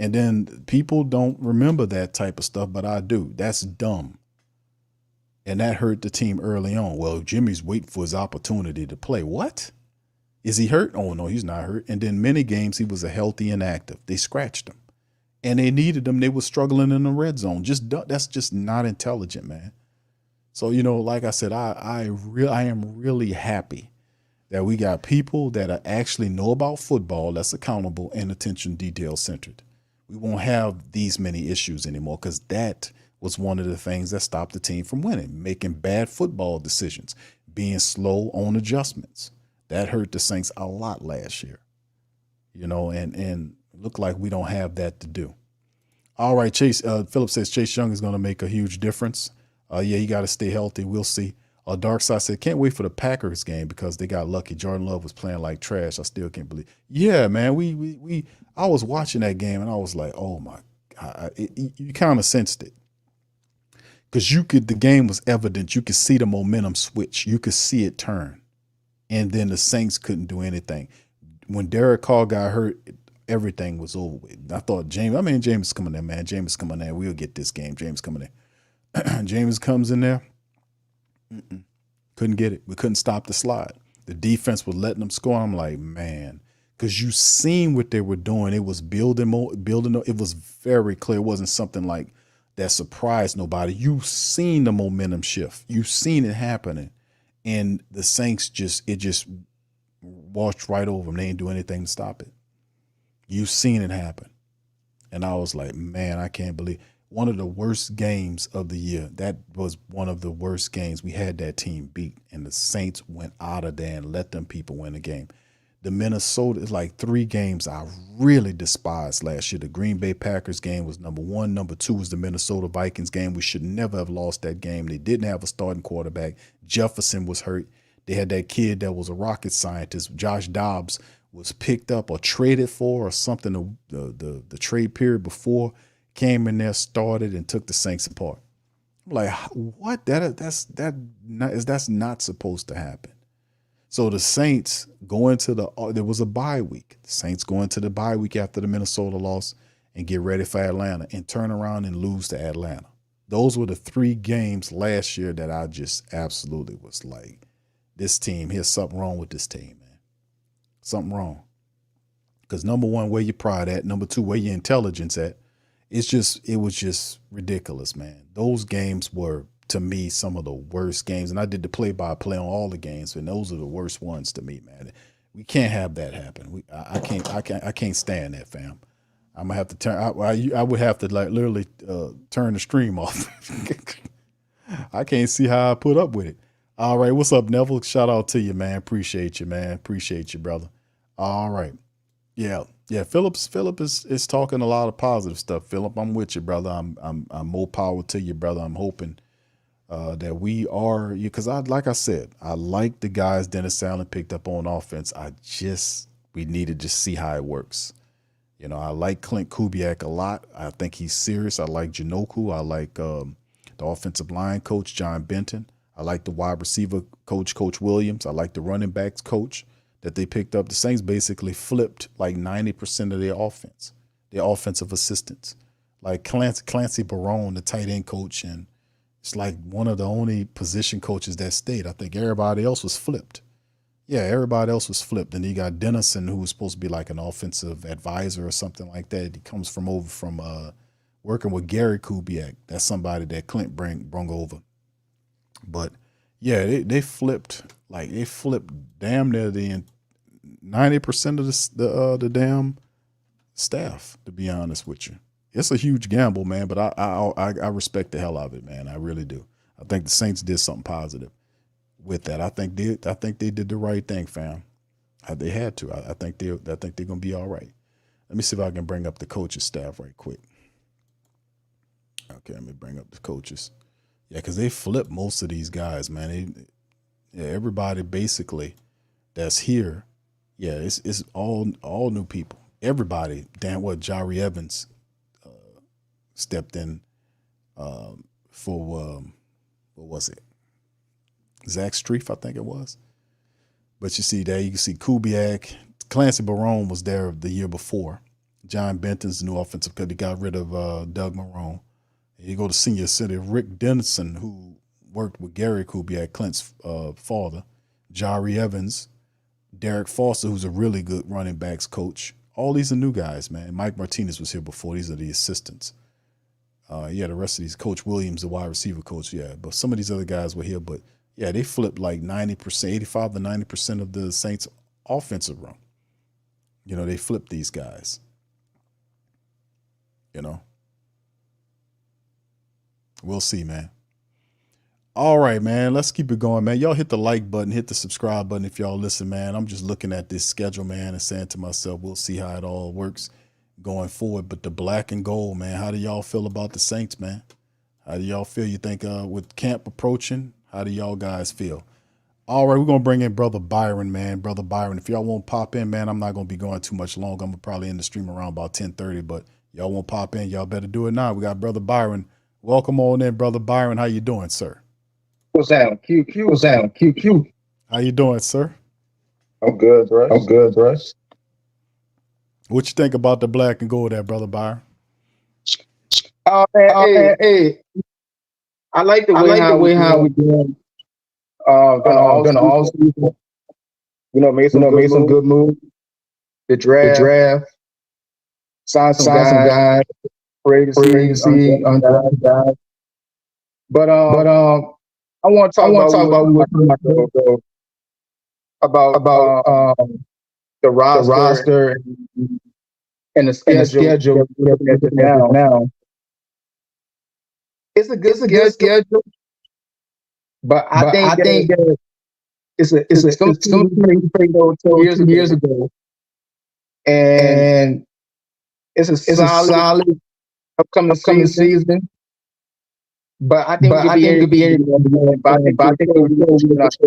And then people don't remember that type of stuff, but I do. That's dumb. And that hurt the team early on. Well, Jimmy's waiting for his opportunity to play. What? Is he hurt? Oh, no, he's not hurt. And then many games he was a healthy and active. They scratched him. And they needed him. They were struggling in the red zone. That's just not intelligent, man. So, like I said, I am really happy that we got people that actually know about football, that's accountable and attention detail centered. We won't have these many issues anymore, because that was one of the things that stopped the team from winning, making bad football decisions, being slow on adjustments. That hurt the Saints a lot last year, and look like we don't have that to do. All right, Chase, Philip says Chase Young is going to make a huge difference. Yeah, you got to stay healthy. We'll see. Darkside said, can't wait for the Packers game because they got lucky. Jordan Love was playing like trash. I still can't believe. Yeah, man, I was watching that game and I was like, oh my God, you kind of sensed it. Because the game was evident. You could see the momentum switch. You could see it turn. And then the Saints couldn't do anything. When Derek Carr got hurt, everything was over with. I thought James is coming in, man. James is coming in. We'll get this game. James coming in. James comes in there. Couldn't get it. We couldn't stop the slide. The defense was letting them score. I'm like, man, because you seen what they were doing. It was building. It was very clear. It wasn't something like that surprised nobody. You seen the momentum shift. You seen it happening, and the Saints just washed right over them. They didn't do anything to stop it. You seen it happen, and I was like, man, I can't believe. One of the worst games of the year. That was one of the worst games. We had that team beat, and the Saints went out of there and let them people win the game. The Minnesota is like 3 games I really despised last year. The Green Bay Packers game was number 1. Number 2 was the Minnesota Vikings game. We should never have lost that game. They didn't have a starting quarterback. Jefferson was hurt. They had that kid that was a rocket scientist. Josh Dobbs was picked up or traded for or something. The trade period before came in there, started, and took the Saints apart. I'm like, what? That's not supposed to happen. So the Saints go into there was a bye week. The Saints go into the bye week after the Minnesota loss and get ready for Atlanta and turn around and lose to Atlanta. Those were the 3 games last year that I just absolutely was like, this team, here's something wrong with this team, man. Something wrong. Because number 1, where your pride at? Number 2, where your intelligence at? It was just ridiculous, man. Those games were, to me, some of the worst games. And I did the play-by-play on all the games, and those are the worst ones to me, man. We can't have that happen. I can't stand that, fam. I'm gonna have to turn. I would have to like literally turn the stream off. I can't see how I put up with it. All right, what's up, Neville? Shout out to you, man. Appreciate you, man. Appreciate you, brother. All right, yeah. Philip is talking a lot of positive stuff. Philip, I'm with you, brother. I'm more power to you, brother. I'm hoping that we are, because like I said, I like the guys Dennis Allen picked up on offense. We need to just see how it works. You know, I like Clint Kubiak a lot. I think he's serious. I like Janoku. I like the offensive line coach, John Benton. I like the wide receiver coach, Coach Williams. I like the running backs coach that they picked up. The Saints basically flipped like 90% of their offense, their offensive assistants. Like Clancy Barone, the tight end coach, and it's like one of the only position coaches that stayed. I think everybody else was flipped. Yeah, everybody else was flipped. And you got Dennison, who was supposed to be like an offensive advisor or something like that. He comes from working with Gary Kubiak. That's somebody that Clint brung over. But yeah, they flipped. Like they flipped damn near the 90% of the damn staff, to be honest with you. It's a huge gamble, man, but I respect the hell out of it, man. I really do. I think the Saints did something positive with that. I think they did the right thing, fam. They had to. I think they're gonna be all right. Let me see if I can bring up the coaches staff right quick. Okay, let me bring up the coaches. Yeah, because they flipped most of these guys, man. Everybody basically that's here. Yeah, it's all new people. Everybody. Jari Evans stepped in for what was it? Zach Streif, I think it was. But you see there, you can see Kubiak. Clancy Barone was there the year before. John Benton's the new offensive coach. He got rid of Doug Marrone. You go to senior city, Rick Dennison, who worked with Gary Kubiak, Clint's father. Jari Evans, Derek Foster, who's a really good running backs coach. All these are new guys, man. Mike Martinez was here before. These are the assistants. The rest of these, Coach Williams, the wide receiver coach, yeah. But some of these other guys were here. But, yeah, they flipped like 90%, 85 to 90% of the Saints' offensive run. You know, they flipped these guys. You know. We'll see, man. All right, man. Let's keep it going, man. Y'all hit the like button, hit the subscribe button if y'all listen, man. I'm just looking at this schedule, man, and saying to myself, we'll see how it all works going forward. But the black and gold, man, how do y'all feel about the Saints, man? How do y'all feel? You think with camp approaching, how do y'all guys feel? All right, we're going to bring in Brother Byron, man. Brother Byron, if y'all won't pop in, man, I'm not going to be going too much longer. I'm probably in the stream around about 10:30, but y'all won't pop in. Y'all better do it now. We got Brother Byron. Welcome on in, Brother Byron. How you doing, sir? What's down? QQ. What's down? QQ. How you doing, sir? I'm good, bro. I'm good, bro. What you think about the black and gold there, Brother Byron? Hey. I like the way how we doing. During the all season, made some good moves. The draft, signed some guys, free agency, undrafted guys. But I want to talk about the roster and the schedule. Now, it's a good schedule, but I think it's some played 2 years ago, and it's a solid upcoming season. But I think it could be anyone. But I think we're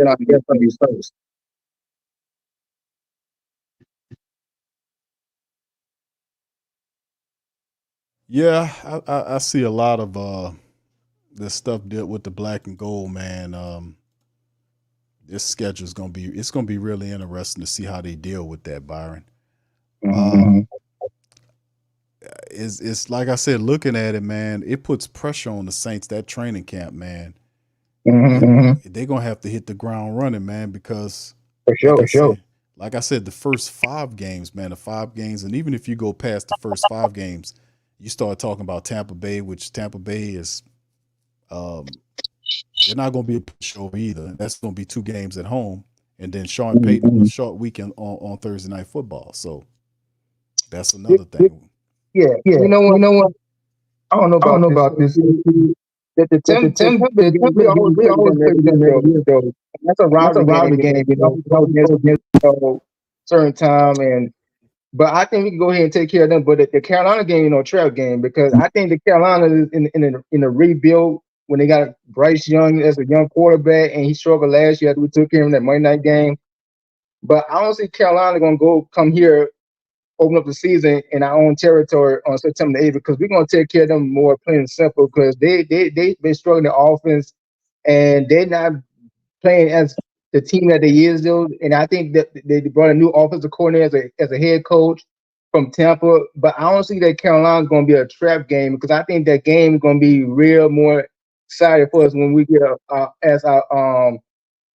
not get from these first. Yeah, I see a lot of this stuff dealt with the black and gold, man. This schedule is gonna be really interesting to see how they deal with that, Byron. It's like I said, looking at it, man, it puts pressure on the Saints, that training camp, man. They're gonna have to hit the ground running, man, because for sure. Like I said, the first 5 games, man, the 5 games, and even if you go past the first 5 games, you start talking about Tampa Bay, which Tampa Bay is they're not going to be a pushover either. That's going to be 2 games at home, and then Sean Payton with a short weekend on Thursday Night Football. So that's another thing. Yeah. You know what? I don't know about this. The Tampa Bay, we always play them though. That's a rivalry game, certain time But I think we can go ahead and take care of them. But the Carolina game, trap game, because I think the Carolina is in a rebuild when they got Bryce Young as a young quarterback, and he struggled last year after we took him in that Monday night game. But I don't see Carolina gonna come here, open up the season in our own territory on September 8th, because we're gonna take care of them more plain and simple, because they've been struggling the offense, and they're not playing as the team that they is though. And I think that they brought a new offensive coordinator as a head coach from Tampa. But I don't see that Carolina's going to be a trap game, because I think that game is going to be real more excited for us when we get as our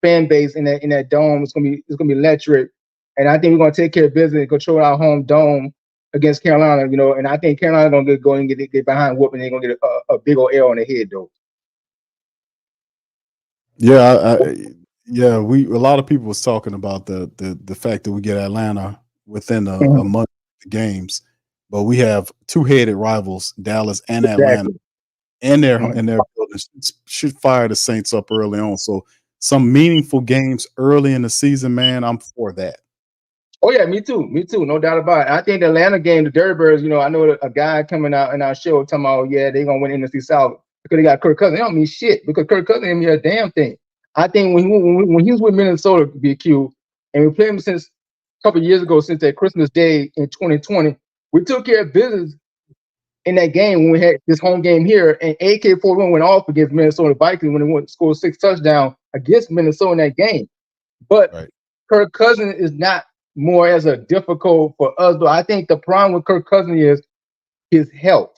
fan base in that dome. It's gonna be electric, and I think we're going to take care of business and control our home dome against Carolina. And I think Carolina's going to go and get behind whoop, and they're going to get a big old L on the head though. Yeah, a lot of people was talking about the fact that we get Atlanta within a month of the games, but we have 2-headed rivals, Dallas and Atlanta, and their buildings should fire the Saints up early on. So some meaningful games early in the season, man, I'm for that. Oh yeah, me too, no doubt about it. I think the Atlanta game, the Dirty Birds, I know a guy coming out in our show talking about, they're gonna win NFC South because they got Kirk Cousins. They don't mean shit, because Kirk Cousins didn't mean a damn thing. I think when he was with Minnesota, BQ, and we played him since a couple of years ago, since that Christmas Day in 2020, we took care of business in that game when we had this home game here, and AK-41 went off against Minnesota Vikings when they scored 6 touchdowns against Minnesota in that game. But Kirk Cousins is not more as a difficult for us, though. I think the problem with Kirk Cousins is his health,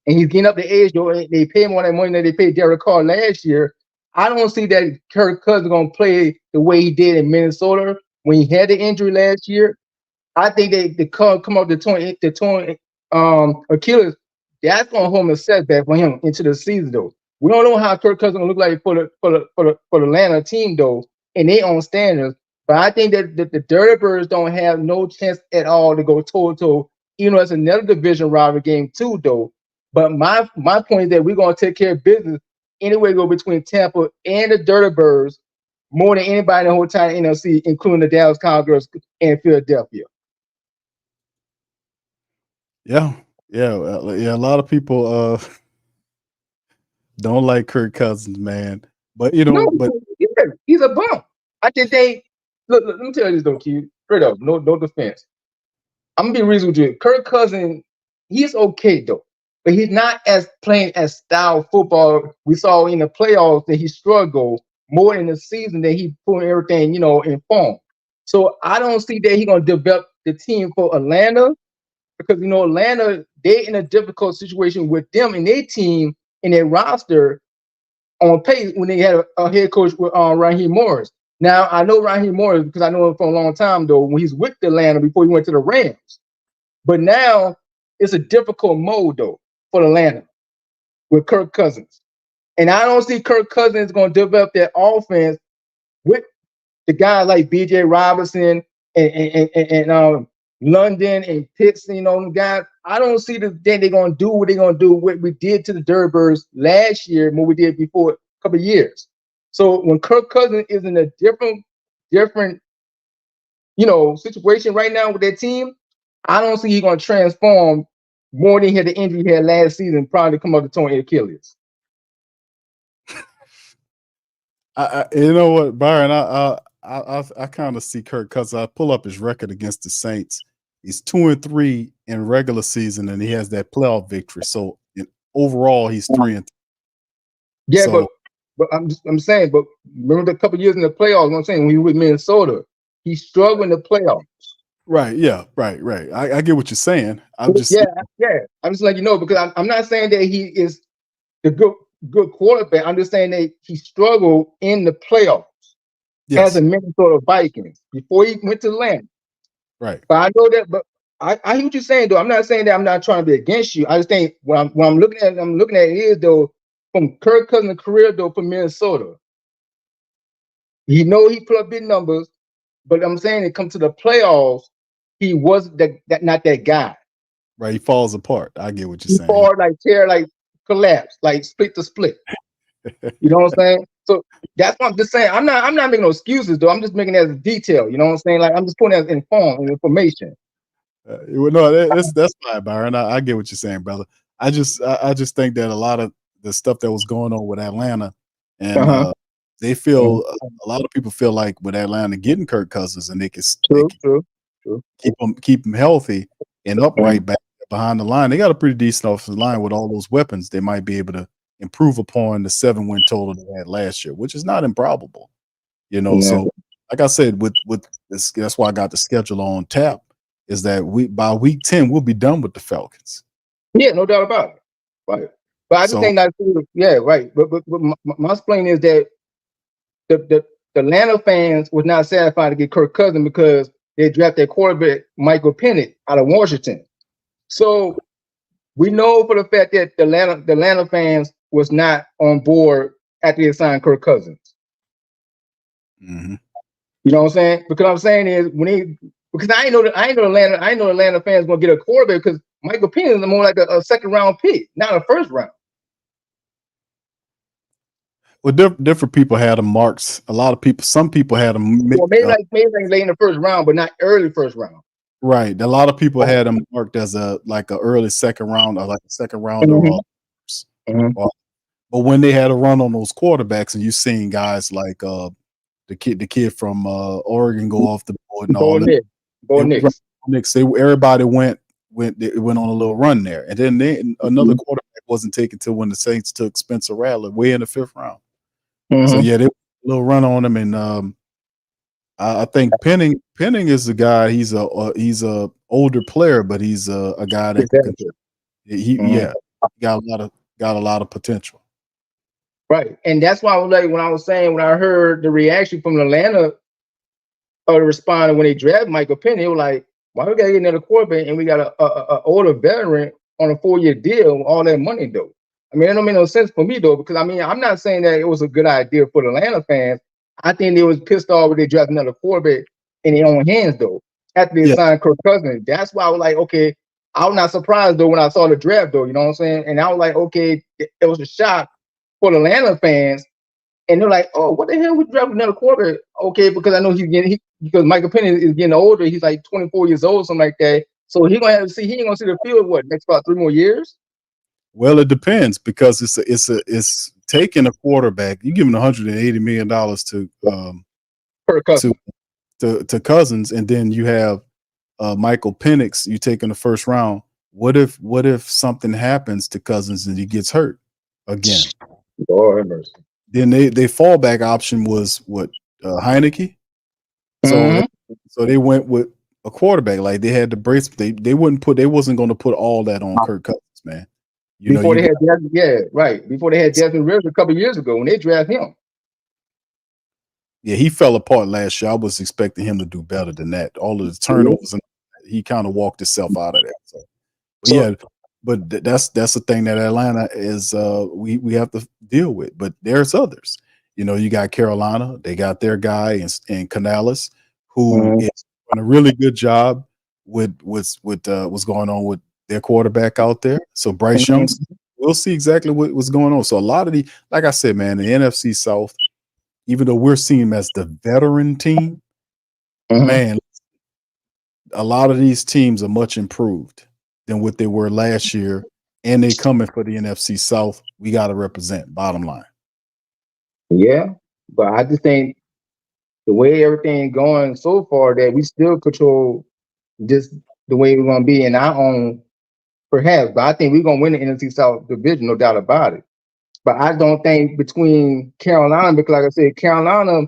and he's getting up the age, though. They pay him all that money that they paid Derek Carr last year. I don't see that Kirk Cousins going to play the way he did in Minnesota when he had the injury last year. I think they come up the torn Achilles. That's going to hold him a setback for him into the season, though. We don't know how Kirk Cousins going to look like for the Atlanta team, though, in their own standards. But I think that the Dirty Birds don't have no chance at all to go toe-to-toe, even though it's another division rivalry game, too, though. But my point is that we're going to take care of business anyway, go between Tampa and the Dirty Birds more than anybody in the whole entire NFC, including the Dallas Cowgirls and Philadelphia. Yeah. A lot of people don't like Kirk Cousins, man. But he's a bum. I think look. Let me tell you this though, Q. Straight up, no defense. I'm gonna be reasonable with you. Kirk Cousins, he's okay though. But he's not as playing as style football we saw in the playoffs, that he struggled more in the season, that he put everything, in form. So I don't see that he's going to develop the team for Atlanta, because, Atlanta, they're in a difficult situation with them and their team and their roster on pace when they had a head coach with Raheem Morris. Now, I know Raheem Morris because I know him for a long time, though, when he's with Atlanta before he went to the Rams. But now it's a difficult mode, though, for Atlanta with Kirk Cousins. And I don't see Kirk Cousins going to develop that offense with the guys like B.J. Robinson and London and Pitts, guys. I don't see that they're going to do what they're going to do, what we did to the Dirty Birds last year, what we did before a couple of years. So when Kirk Cousins is in a different different, situation right now with that team, I don't see he's going to transform more than he had the injury he had last season, probably come up to torn Achilles. You know what, Byron? I kind of see Kirk Cousins. I pull up his record against the Saints. He's 2-3 in regular season, and he has that playoff victory. So overall, he's 3-3. Yeah, so, but I'm saying, but remember the couple years in the playoffs? What I'm saying, when he was with Minnesota, he struggled in the playoffs. Right. Yeah. Right. I get what you're saying. I'm just I'm just letting you know, because I'm not saying that he is the good quarterback. I'm just saying that he struggled in the playoffs as a Minnesota Vikings before he went to Atlanta. Right. But I know that. But I hear what you're saying, though. I'm not saying that I'm not trying to be against you. I just think what I'm looking at it is, though, from Kirk Cousins' career, though, for Minnesota, he put up big numbers, but I'm saying it comes to the playoffs, he was not that guy. Right, he falls apart. I get what you're saying. Fall, like tear, like collapse, like split to split. You know what I'm saying? So that's what I'm just saying. I'm not making no excuses, though. I'm just making it as a detail. You know what I'm saying? Like, I'm just putting it as information. No, that's fine, Byron. I get what you're saying, brother. I just think that a lot of the stuff that was going on with Atlanta, and they feel a lot of people feel like with Atlanta getting Kirk Cousins, and they can keep him healthy and upright back behind the line. They got a pretty decent offensive line with all those weapons. They might be able to improve upon the 7-win total they had last year, which is not improbable. So like I said, with this, that's why I got the schedule on tap. Is that by week 10 we'll be done with the Falcons? Yeah, no doubt about it. Right, but I just think that. Yeah, right. But my explain is that the Atlanta fans was not satisfied to get Kirk Cousins because they drafted their quarterback Michael Penix out of Washington. So we know for the fact that the Atlanta fans was not on board after they signed Kirk Cousins. Mm-hmm. You know what I'm saying? Because what I'm saying is because I know Atlanta fans gonna get a quarterback because Michael Penix is more like a second round pick, not a first round. Well, different people had them marks. Some people had them. Well, maybe late in the first round, but not early first round. Right. A lot of people had them marked as a early second round or like a second rounder. But when they had a run on those quarterbacks, and you seen guys like the kid from Oregon go off the board and all that. Everybody went on a little run there, and then another quarterback wasn't taken till when the Saints took Spencer Rattler way in the 5th round. So yeah, they a little run on him, and I think Penning is a guy. He's a older player, but he's a guy that he got a lot of potential. Right, and that's why I was like when I heard the reaction from Atlanta, responding when they drafted Michael Penix, they were like, "Why we gotta get another quarterback and we got a older veteran on a 4-year deal with all that money though?" I mean, it don't make no sense for me though, because I mean, I'm not saying that it was a good idea for the Atlanta fans. I think they was pissed off when they drafted another quarterback in their own hands though. After they signed Kirk Cousins, that's why I was like, okay, I was not surprised though when I saw the draft though. You know what I'm saying? And I was like, okay, it was a shock for the Atlanta fans, and they're like, oh, what the hell we drafted another quarterback? Okay, because I know because Michael Penix is getting older. He's like 24 years old, something like that. So he ain't gonna see the field next about 3 more years. Well, it depends because it's taking a quarterback. You give him $180 million to Cousins, and then you have Michael Penix. You take in the 1st round. What if something happens to Cousins and he gets hurt again? Lord have mercy. Then they fallback option was Heineke. So they went with a quarterback. Like they had to brace. They wasn't going to put all that on Kirk Cousins, man. Before they had Desmond Ridder a couple years ago when they drafted him. Yeah, he fell apart last year. I was expecting him to do better than that. All of the turnovers, and he kind of walked himself out of that. But that's the thing that Atlanta is we have to deal with. But there's others. You got Carolina. They got their guy in Canales, who is doing a really good job with what's going on with their quarterback out there. So Bryce Young, we'll see exactly what's going on. So a lot of like I said, man, the NFC South, even though we're seeing them as the veteran team, man, a lot of these teams are much improved than what they were last year, and they coming for the NFC South. We got to represent, bottom line. Yeah, but I just think the way everything going so far that we still control just the way we're going to be in our own, perhaps. But I think we're going to win the NFC South division, no doubt about it. But I don't think between Carolina, because like I said, Carolina,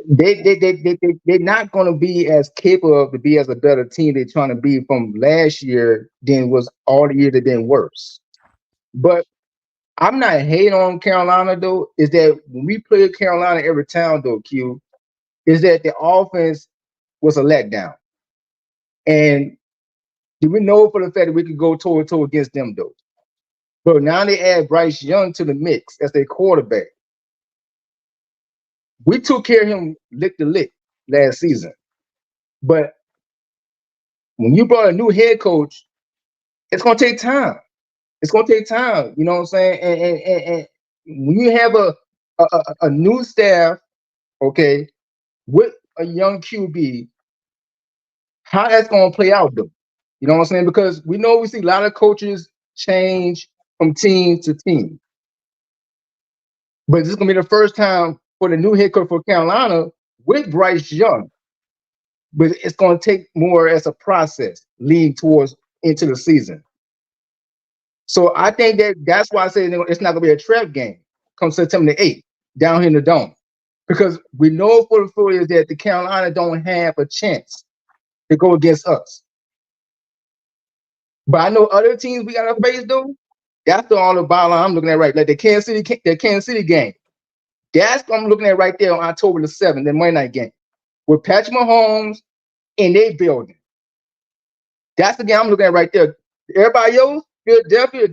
they're not going to be as capable to be as a better team they're trying to be from last year than was all the year they've been worse. But I'm not hating on Carolina, though, is that when we play Carolina every time, though, Q, is that the offense was a letdown. And do we know for the fact that we could go toe-to-toe against them, though? But now they add Bryce Young to the mix as their quarterback. We took care of him lick to lick last season. But when you brought a new head coach, it's going to take time. It's going to take time. You know what I'm saying? And when you have a new staff, okay, with a young QB, how that's going to play out, though? You know what I'm saying? Because we see a lot of coaches change from team to team. But this is going to be the first time for the new head coach for Carolina with Bryce Young. But it's going to take more as a process leading towards into the season. So I think that's why I say it's not going to be a trap game come September the 8th down here in the Dome. Because we know for the full is that the Carolina don't have a chance to go against us. But I know other teams we got to face, though. That's all the bottom line I'm looking at right. Like the Kansas City game. That's what I'm looking at right there on October the 7th, the Monday night game. With Patrick Mahomes in their building. That's the game I'm looking at right there. Everybody else, Philadelphia,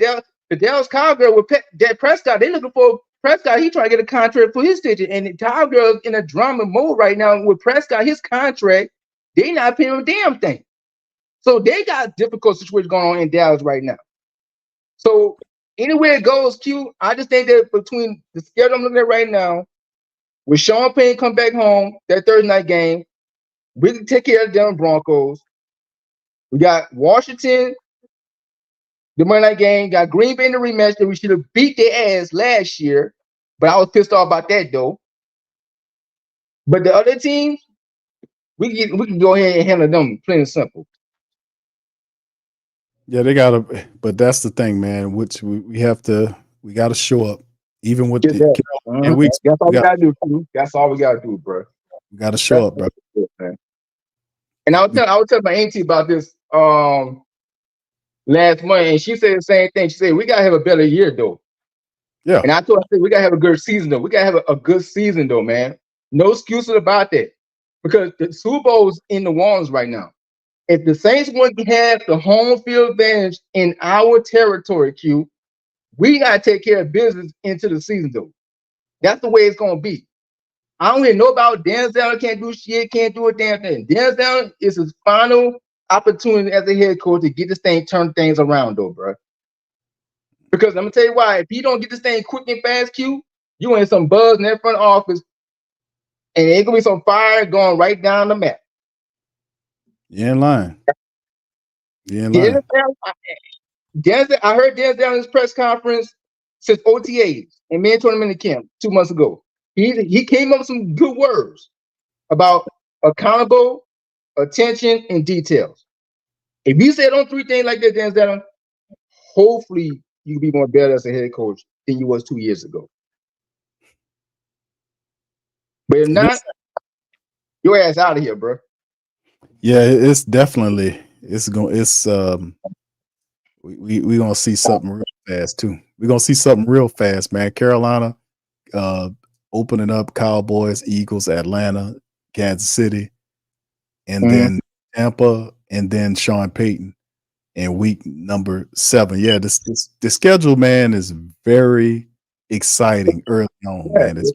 the Dallas Cowgirls with Dak Prescott, they looking for Prescott. He trying to get a contract for his stitching. And the Cowgirls in a drama mode right now with Prescott, his contract, they not paying him a damn thing. So they got difficult situation going on in Dallas right now. So anywhere it goes, Q, I just think that between the schedule I'm looking at right now, with Sean Payne come back home, that Thursday night game, we can take care of the Denver Broncos. We got Washington, the Monday night game, got Green Bay in the rematch that we should have beat their ass last year, but I was pissed off about that though. But the other teams, we can go ahead and handle them plain and simple. Yeah, they gotta, but that's the thing, man. Which we gotta show up, even with the. And that's all we gotta do. That's all we gotta do, bro. We gotta show up, bro. And I was telling my auntie about this last month, and she said the same thing. She said we gotta have a better year though. Yeah. And I told her we gotta have a good season though. We gotta have a good season though, man. No excuses about that, because the Super Bowl's in the Warrens right now. If the Saints want to have the home field advantage in our territory, Q, we got to take care of business into the season, though. That's the way it's going to be. I don't hear no about Denzel can't do shit, can't do a damn thing. Denzel is his final opportunity as a head coach to get this thing, turn things around, though, bro. Because I'm going to tell you why. If you don't get this thing quick and fast, Q, you in some buzz in that front office, and there's going to be some fire going right down the map. You ain't lying. You ain't lying. I heard Denzel in his press conference since OTAs and man tournament camp 2 months ago. He came up with some good words about accountable, attention, and details. If you said on three things like that, Denzel, hopefully you can be more better as a head coach than you was 2 years ago. But if not, your ass out of here, bro. Yeah, it's definitely we gonna see something real fast too. We're gonna see something real fast, man. Carolina opening up, Cowboys, Eagles, Atlanta, Kansas City, and then Tampa, and then Sean Payton in week number 7. Yeah, the schedule, man, is very exciting early on, man. It's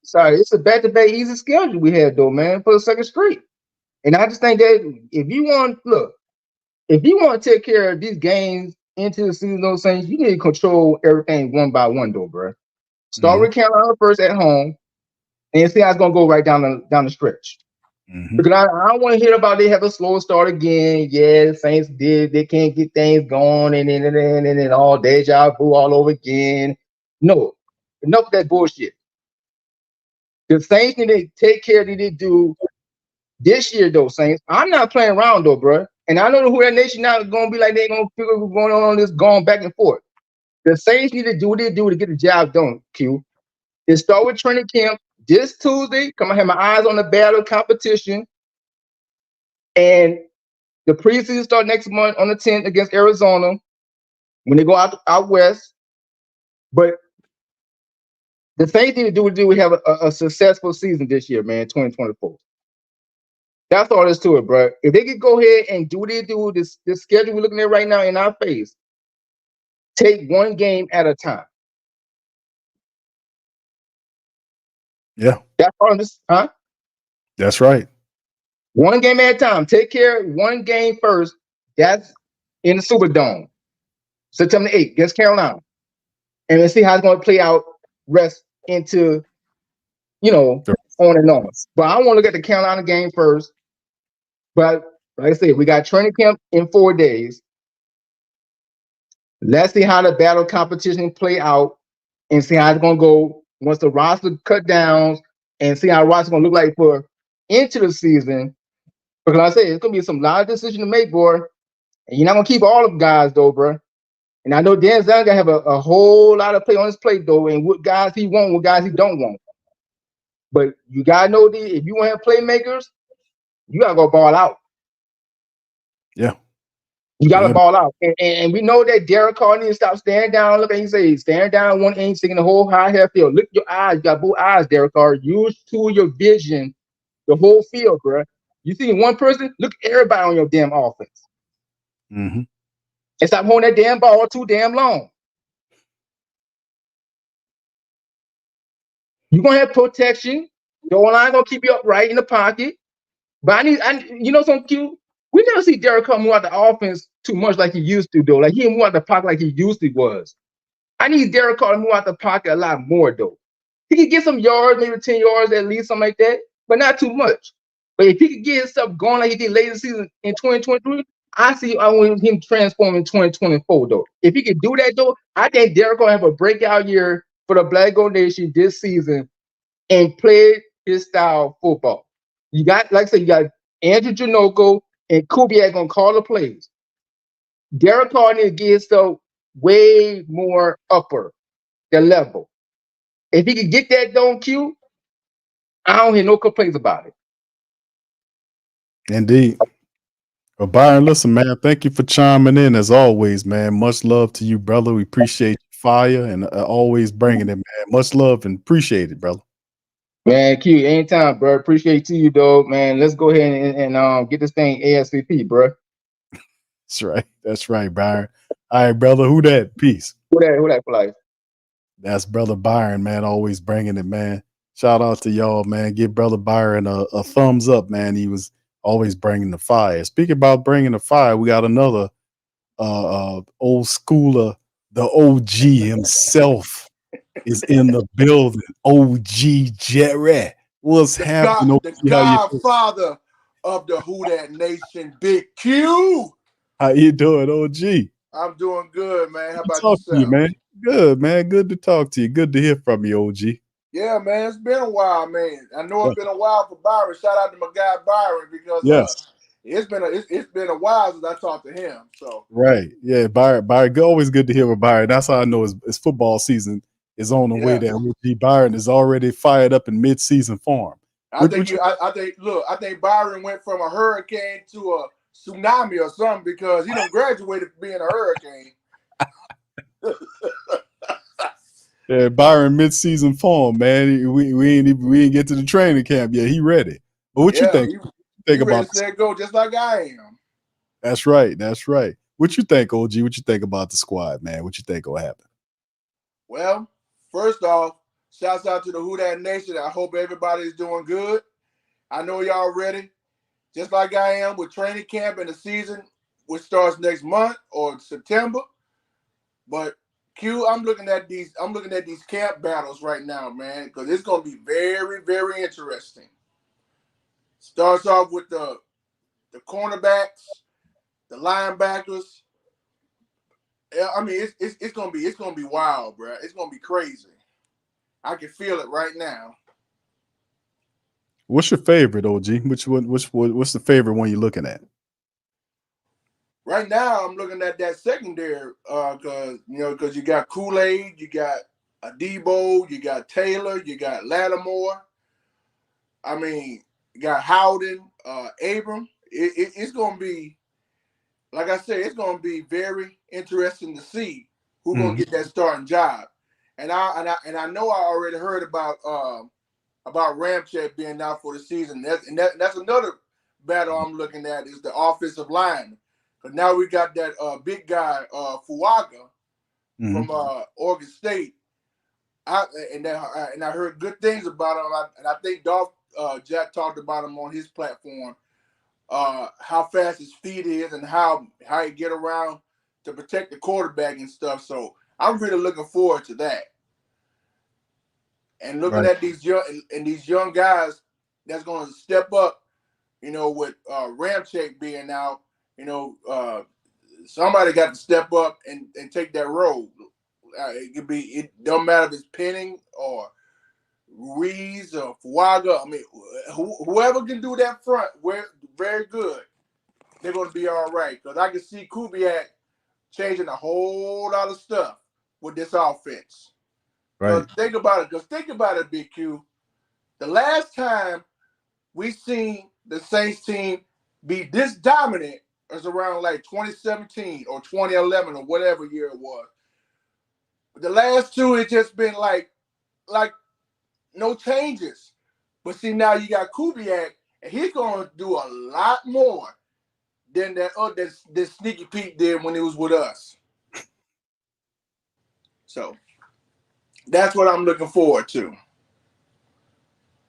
exciting. It's a back-to-back easy schedule we had though, man, for the second street. And I just think that if you want to take care of these games into the season, those things, you need to control everything one by one, though, bro. Start with Carolina first at home, and see how it's gonna go right down the stretch. Because I don't want to hear about they have a slow start again. Yeah, the Saints they can't get things going, and then all deja vu all over again. No, enough of that bullshit. The Saints need to take care of what they do this year, though, Saints. I'm not playing around, though, bro. And I know who that nation now is going to be like. They're going to figure what's going on this going back and forth. The Saints need to do what they do to get the job done, Q. It start with training camp this Tuesday. Come on, have my eyes on the battle competition. And the preseason start next month on the 10th against Arizona when they go out west. But the Saints need to do what they do. We have a successful season this year, man, 2024. That's all there's to it, bro. If they could go ahead and do what they do, this schedule we're looking at right now in our face, take one game at a time. Yeah. That's all this, huh? That's right. One game at a time. Take care of one game first. That's in the Superdome. September 8th against Carolina. And let's see how it's going to play out rest into, on and on. But I want to look at the Carolina game first. But like I said, we got training camp in 4 days. Let's see how the battle competition play out and see how it's going to go once the roster cut down and see how the roster going to look like for into the season. Because like I said, it's going to be some lot of decisions to make, boy. And you're not going to keep all of the guys, though, bro. And I know Dan's going to have a whole lot of play on his plate, though, and what guys he want, what guys he don't want. But you got to know if you want to have playmakers, you got to go ball out. Yeah. You got to ball out. And we know that Derek Carr needs to stop staring down. Look at him say, staring down one inch, sticking the whole high half field. Look at your eyes. You got both eyes, Derek Carr. Use to your vision the whole field, bro. You see one person, look at everybody on your damn offense. Mm-hmm. And stop holding that damn ball too damn long. You're going to have protection. The O-line going to keep you upright in the pocket. But something cute? We never see Derek Carr move out the offense too much like he used to, though. Like, he didn't move out the pocket like he used to was. I need Derek Carr to move out the pocket a lot more, though. He could get some yards, maybe 10 yards at least, something like that, but not too much. But if he could get himself going like he did late in the season in 2023, I want him transform in 2024, though. If he could do that, though, I think Derek Carr have a breakout year for the Black Gold Nation this season and play his style football. You got, like I said, you got Andrew Janoko and Kubiak gonna call the plays. Derek Carr needs to get himself way more upper the level. If he could get that done, Q, I don't hear no complaints about it. Indeed. Well, Byron, listen, man, thank you for chiming in as always, man. Much love to you, brother. We appreciate your fire and always bringing it, man. Much love and appreciate it, brother. Man, Q, anytime, bro. Appreciate you, though, man. Let's go ahead and get this thing ASAP, bro. That's right. That's right, Byron. All right, brother. Who that? Peace. Who that for life? That's brother Byron, man. Always bringing it, man. Shout out to y'all, man. Give brother Byron a thumbs up, man. He was always bringing the fire. Speaking about bringing the fire, we got another old schooler, the OG himself is in the building. OG Jerry. What's happening? The godfather of the Who That Nation, Big Q. How you doing, OG? I'm doing good, man. How about yourself? To you, man? Good, man. Good to talk to you. Good to hear from you, OG. Yeah, man. It's been a while, man. I know it's been a while for Byron. Shout out to my guy Byron because it's been a while since I talked to him. So right, yeah, Byron. Always good to hear from Byron. That's how I know his football season is on the way. That OG Byron is already fired up in mid-season form. I think Byron went from a hurricane to a tsunami or something because he done graduated from being a hurricane. Yeah, Byron mid-season form, man. We ain't get to the training camp yet. He ready. But what you think? He about ready to go just like I am. That's right. That's right. What you think, OG? What you think about the squad, man? What you think will happen? Well, first off, shouts out to the Who That Nation. I hope everybody's doing good. I know y'all ready, just like I am with training camp and the season, which starts next month or September. But Q, I'm looking at these camp battles right now, man, because it's gonna be very, very interesting. Starts off with the cornerbacks, the linebackers. I mean, it's gonna be wild, bro. It's gonna be crazy. I can feel it right now. What's your favorite, OG? What's the favorite one you're looking at? Right now, I'm looking at that secondary because you got Kool-Aid, you got Adebo, you got Taylor, you got Lattimore. I mean, you got Howden, Abram. It's going to be, like I said, it's going to be very interesting to see who's going to get that starting job. And I know I already heard about Ramczyk being out for the season. That's another battle I'm looking at is the offensive line. But now we got that big guy, Fuaga, from Oregon State. I heard good things about him. And I think Dolph Jack talked about him on his platform, how fast his feet is and how he get around to protect the quarterback and stuff. So I'm really looking forward to that. And looking at these young guys that's going to step up, with Ramczyk being out. Somebody got to step up and take that role. It don't matter if it's Penning or Ruiz or Fuaga. I mean, whoever can do that front, we're very good. They're going to be all right. Because I can see Kubiak changing a whole lot of stuff with this offense. Right. Think about it, Big Q. The last time we seen the Saints team be this dominant was around like 2017 or 2011 or whatever year it was. The last two, it's just been like no changes. But see, now you got Kubiak, and he's going to do a lot more than that Sneaky Pete did when he was with us. So that's what I'm looking forward to.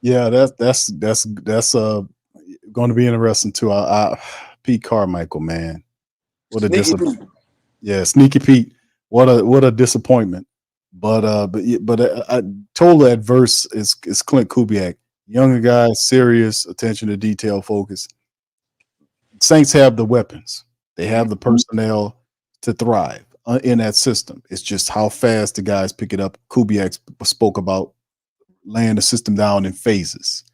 Yeah, that's going to be interesting too. Pete Carmichael, man, what a disappointment. Yeah, Sneaky Pete, what a disappointment. But totally adverse is Clint Kubiak, younger guy, serious, attention to detail, focus. Saints have the weapons, they have the personnel to thrive in that system. It's just how fast the guys pick it up. Kubiak spoke about laying the system down in phases,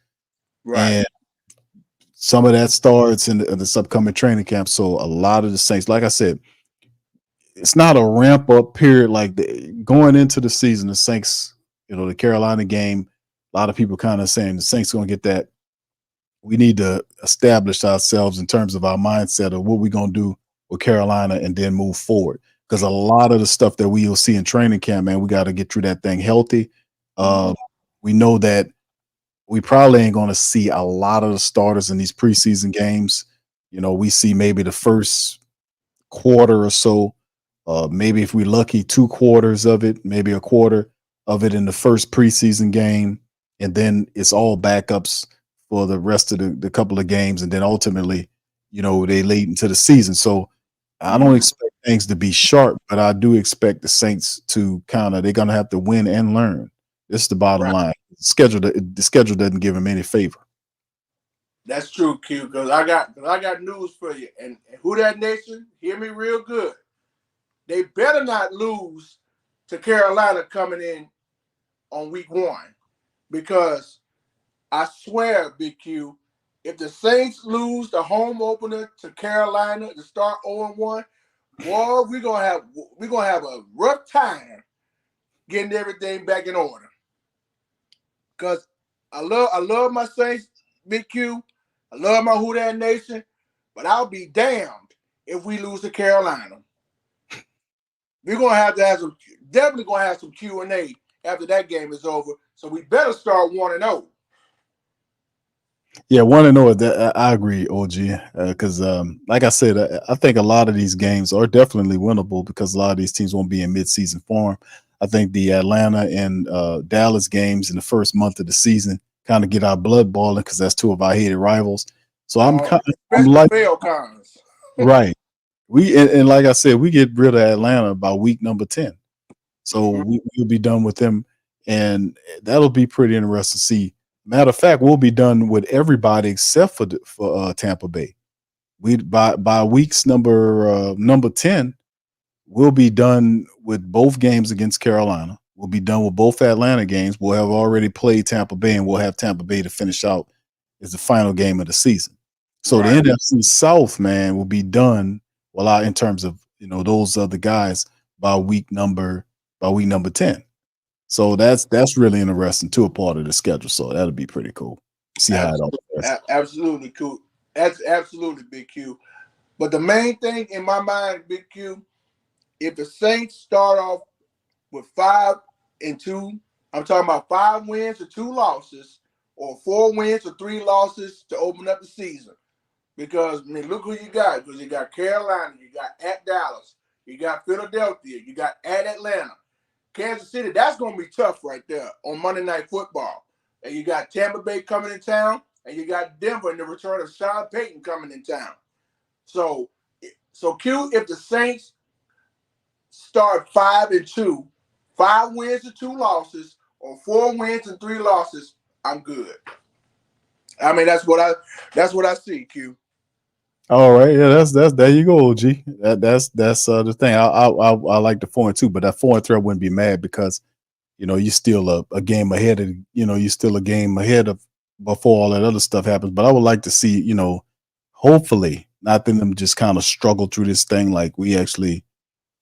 right? And some of that starts in this upcoming training camp. So a lot of the Saints, like I said, it's not a ramp up period. Like going into the season, the Saints, the Carolina game, a lot of people kind of saying the Saints going to get that. We need to establish ourselves in terms of our mindset of what we're going to do with Carolina and then move forward. Because a lot of the stuff that we will see in training camp, man, we got to get through that thing healthy. We know that we probably ain't going to see a lot of the starters in these preseason games. We see maybe the first quarter or so, maybe if we're lucky, 2 quarters of it, maybe a quarter of it in the first preseason game. And then it's all backups for the rest of the couple of games. And then ultimately, they late into the season. So I don't expect things to be sharp, but I do expect the Saints to they're going to have to win and learn. This is the bottom line. The schedule doesn't give him any favor. That's true, Q. Because I got news for you. And who that nation? Hear me real good. They better not lose to Carolina coming in on week 1, because I swear, Big Q, if the Saints lose the home opener to Carolina to start 0-1, boy, we're gonna have a rough time getting everything back in order. Because I love my Saints, Big Q. I love my Who Dat Nation, but I'll be damned if we lose to Carolina. We're gonna have definitely gonna have some Q&A after that game is over. So we better start 1-0. Yeah, 1-0. I agree, OG. Because like I said, I think a lot of these games are definitely winnable because a lot of these teams won't be in midseason form. I think the Atlanta and Dallas games in the first month of the season kind of get our blood boiling because that's 2 of our hated rivals. So I'm like, right. And like I said, we get rid of Atlanta by week number 10. So we'll be done with them, and that'll be pretty interesting to see. Matter of fact, we'll be done with everybody except for Tampa Bay. We by weeks number 10, we'll be done with both games against Carolina. We'll be done with both Atlanta games. We'll have already played Tampa Bay, and we'll have Tampa Bay to finish out as the final game of the season. So the NFC South, man, will be done in terms of those other guys by week number 10. So that's really interesting too, a part of the schedule. So that'll be pretty cool. See how it all goes. Absolutely cool. That's absolutely Big Q. But the main thing in my mind, Big Q, if the Saints start off with 5-2, I'm talking about 5 wins or 2 losses, or 4 wins or 3 losses to open up the season. Because look who you got. Because you got Carolina, you got at Dallas, you got Philadelphia, you got at Atlanta. Kansas City, that's going to be tough right there on Monday Night Football. And you got Tampa Bay coming in town, and you got Denver and the return of Sean Payton coming in town. So Q, if the Saints start 5-2, 5 wins or 2 losses, or 4 wins and 3 losses, I'm good. I mean, that's what I see, Q. All right, yeah, that's there you go, OG. That's the thing. I like the 4-2, but that 4-3 I wouldn't be mad because you're still a game ahead of you're still a game ahead of before all that other stuff happens. But I would like to see hopefully not them just kind of struggle through this thing, like we actually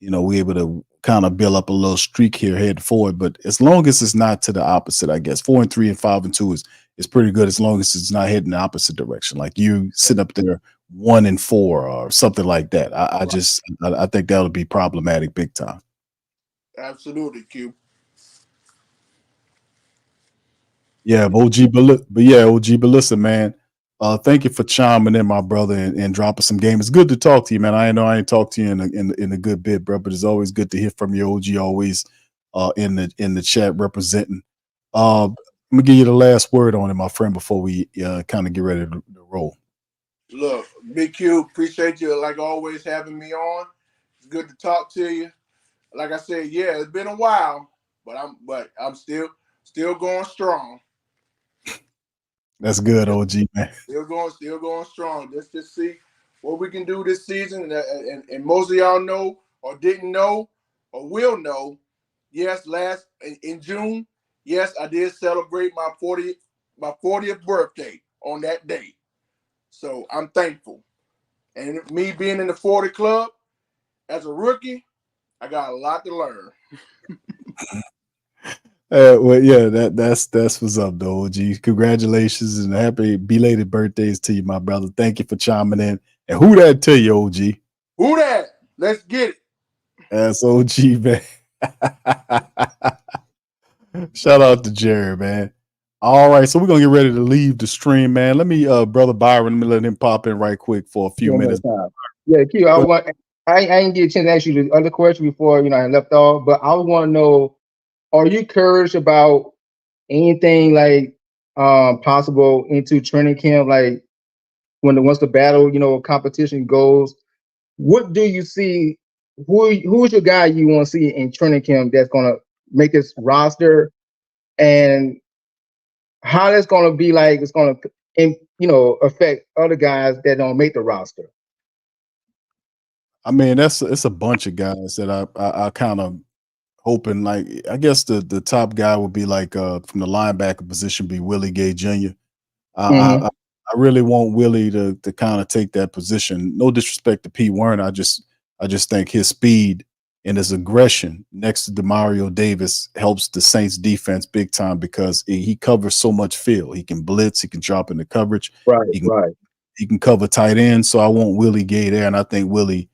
we able to kind of build up a little streak here head forward. But as long as it's not to the opposite, I guess 4-3 and 5-2 is pretty good as long as it's not heading the opposite direction. Like you sit up there 1-4 or something like that. I think that would be problematic big time. Absolutely, Q. Yeah, OG, but listen, man. Thank you for chiming in, my brother, and dropping some game. It's good to talk to you, man. I know I ain't talked to you in a good bit, bro, but it's always good to hear from you, OG. Always in the chat representing. I'm gonna give you the last word on it, my friend, before we kind of get ready to roll. Look, Big Q, appreciate you like always having me on. It's good to talk to you. Like I said, yeah, it's been a while, but I'm still going strong. That's good, OG, man. Still going strong. Let's just see what we can do this season. And most of y'all know or didn't know or will know. Yes, in June, yes, I did celebrate my 40th birthday on that day. So I'm thankful. And me being in the 40 club as a rookie, I got a lot to learn. Well, yeah, that's what's up, though, OG. Congratulations and happy belated birthdays to you, my brother. Thank you for chiming in. And who that to you, OG? Who that? Let's get it. That's OG, man. Shout out to Jerry, man. All right, so we're gonna get ready to leave the stream, man. Let me, brother Byron, let me let him pop in right quick for a few minutes. Yeah, Q, I didn't get a chance to ask you the other question before I left off, but I want to know: are you curious about anything like possible into training camp? Like once the battle competition goes, what do you see? Who is your guy you want to see in training camp that's gonna make this roster, and how that's gonna be like? It's gonna affect other guys that don't make the roster. I mean, it's a bunch of guys that I kind of hoping, like, I guess the top guy would be like from the linebacker position be Willie Gay Jr. I really want Willie to kind of take that position. No disrespect to Pete Werner, I just think his speed and his aggression next to Demario Davis helps the Saints defense big time because he covers so much field. He can blitz, he can drop into coverage, he can cover tight end. So I want Willie Gay there, and I think Willie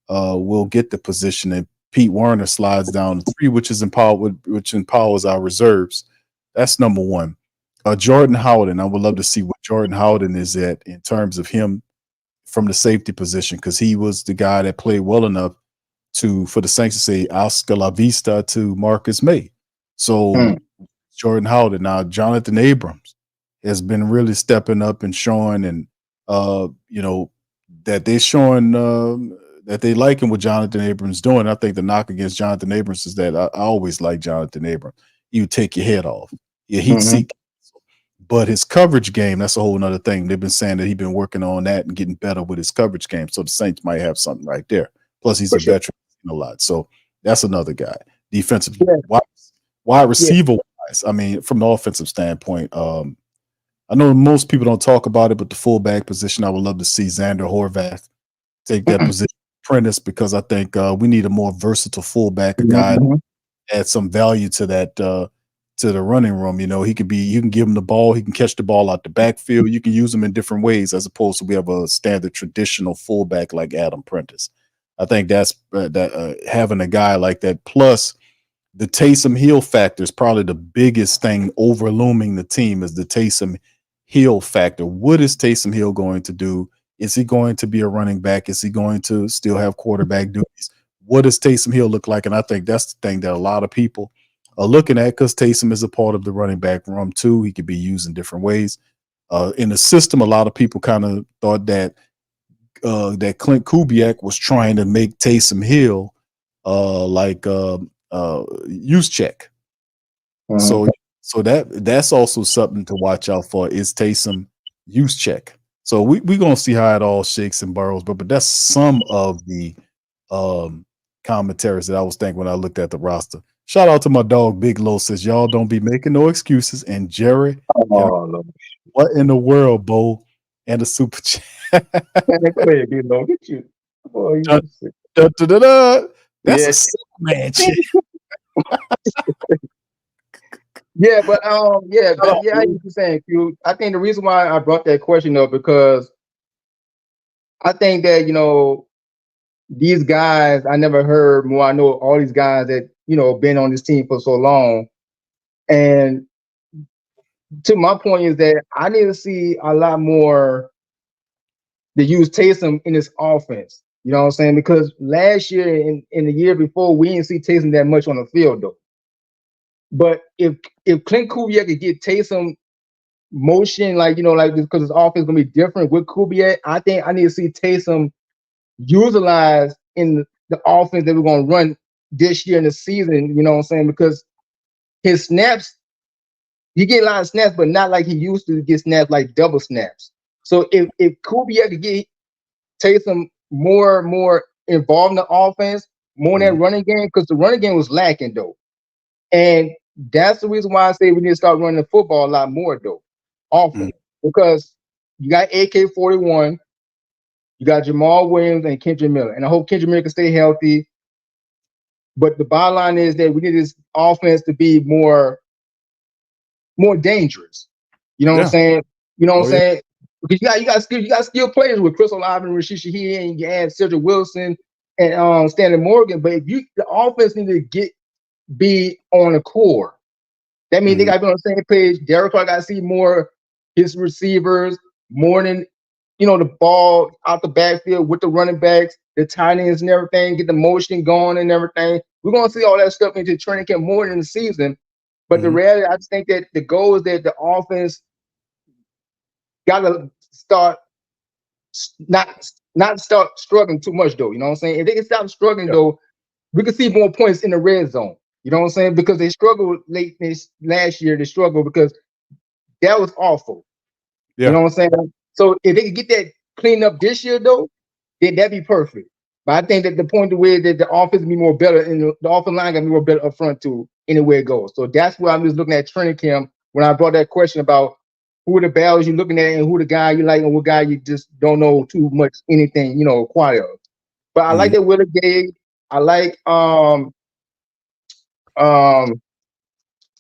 will get the position, and Pete Werner slides down to 3, which empowers our reserves. That's number one. Jordan Howden, I would love to see what Jordan Howden is at in terms of him from the safety position, because he was the guy that played well enough for the Saints to say hasta la vista to Marcus May. So Jordan Howden. Now Jonathan Abrams has been really stepping up and showing, and that they're showing that they liking what Jonathan Abrams doing. I think the knock against Jonathan Abrams is that I always like Jonathan Abrams. You take your head off. Yeah, heat seek. But his coverage game, that's a whole nother thing. They've been saying that he's been working on that and getting better with his coverage game. So the Saints might have something right there. Plus, he's a veteran a lot. So that's another guy. Defensive wide receiver wise. I mean, from the offensive standpoint, I know most people don't talk about it, but the fullback position, I would love to see Xander Horvath take that position, Prentice, because I think we need a more versatile fullback, a guy that add some value to that to the running room. You know, you can give him the ball, he can catch the ball out the backfield. You can use him in different ways as opposed to we have a standard traditional fullback like Adam Prentice. I think that's having a guy like that. Plus, the Taysom Hill factor is probably the biggest thing overlooming the team is the Taysom Hill factor. What is Taysom Hill going to do? Is he going to be a running back? Is he going to still have quarterback duties? What does Taysom Hill look like? And I think that's the thing that a lot of people are looking at because Taysom is a part of the running back room too. He could be used in different ways. In the system, a lot of people kind of thought that Clint Kubiak was trying to make Taysom Hill like use check. So that's also something to watch out for is Taysom use check. So we're going to see how it all shakes and burrows, but that's some of the commentaries that I was thinking when I looked at the roster. Shout out to my dog Big Low says y'all don't be making no excuses. And Jerry, what in the world, Bo? And the super chat. That's a Superman shit. Yeah, but I hear you saying, Q. I think the reason why I brought that question up because I think that these guys I never heard more. I know all these guys that been on this team for so long, and to my point is that I need to see a lot more to use Taysom in this offense. You know what I'm saying? Because last year and the year before, we didn't see Taysom that much on the field though. But if Clint Kubiak could get Taysom motion, because his offense is gonna be different with Kubiak, I think I need to see Taysom utilized in the offense that we're gonna run this year in the season. You know what I'm saying? Because his snaps, he get a lot of snaps, but not like he used to get snaps like double snaps. So if Kubiak could get Taysom more involved in the offense, more in that running game, because the running game was lacking though. And that's the reason why I say we need to start running the football a lot more, though, often. Because you got AK-41, you got Jamal Williams and Kendrick Miller. And I hope Kendrick Miller can stay healthy. But the bottom line is that we need this offense to be more dangerous. You know what I'm saying? You know what I'm saying? Because you got skill players with Chris Olave and Rashid Shaheed, and you add Cedric Wilson and Stanley Morgan. But the offense need to be on the core. That means they got to be on the same page. Derek Carr got to see more his receivers, more than the ball out the backfield with the running backs, the tight ends and everything, get the motion going and everything. We're gonna see all that stuff into training camp more than the season. But the reality, I just think that the goal is that the offense gotta start not start struggling too much though. You know what I'm saying? If they can stop struggling though, we can see more points in the red zone. You know what I'm saying? Because they struggled late last year. They struggled because that was awful. Yeah. You know what I'm saying? So if they could get that cleaned up this year, though, then that'd be perfect. But I think that the point of where that the offense be more better and the offensive line got to be more better up front too, anywhere it goes. So that's why I'm just looking at training camp when I brought that question about who are the battles you're looking at and who the guy you like and what guy you just don't know too much anything, quality of. But I like that Willie Gay. I like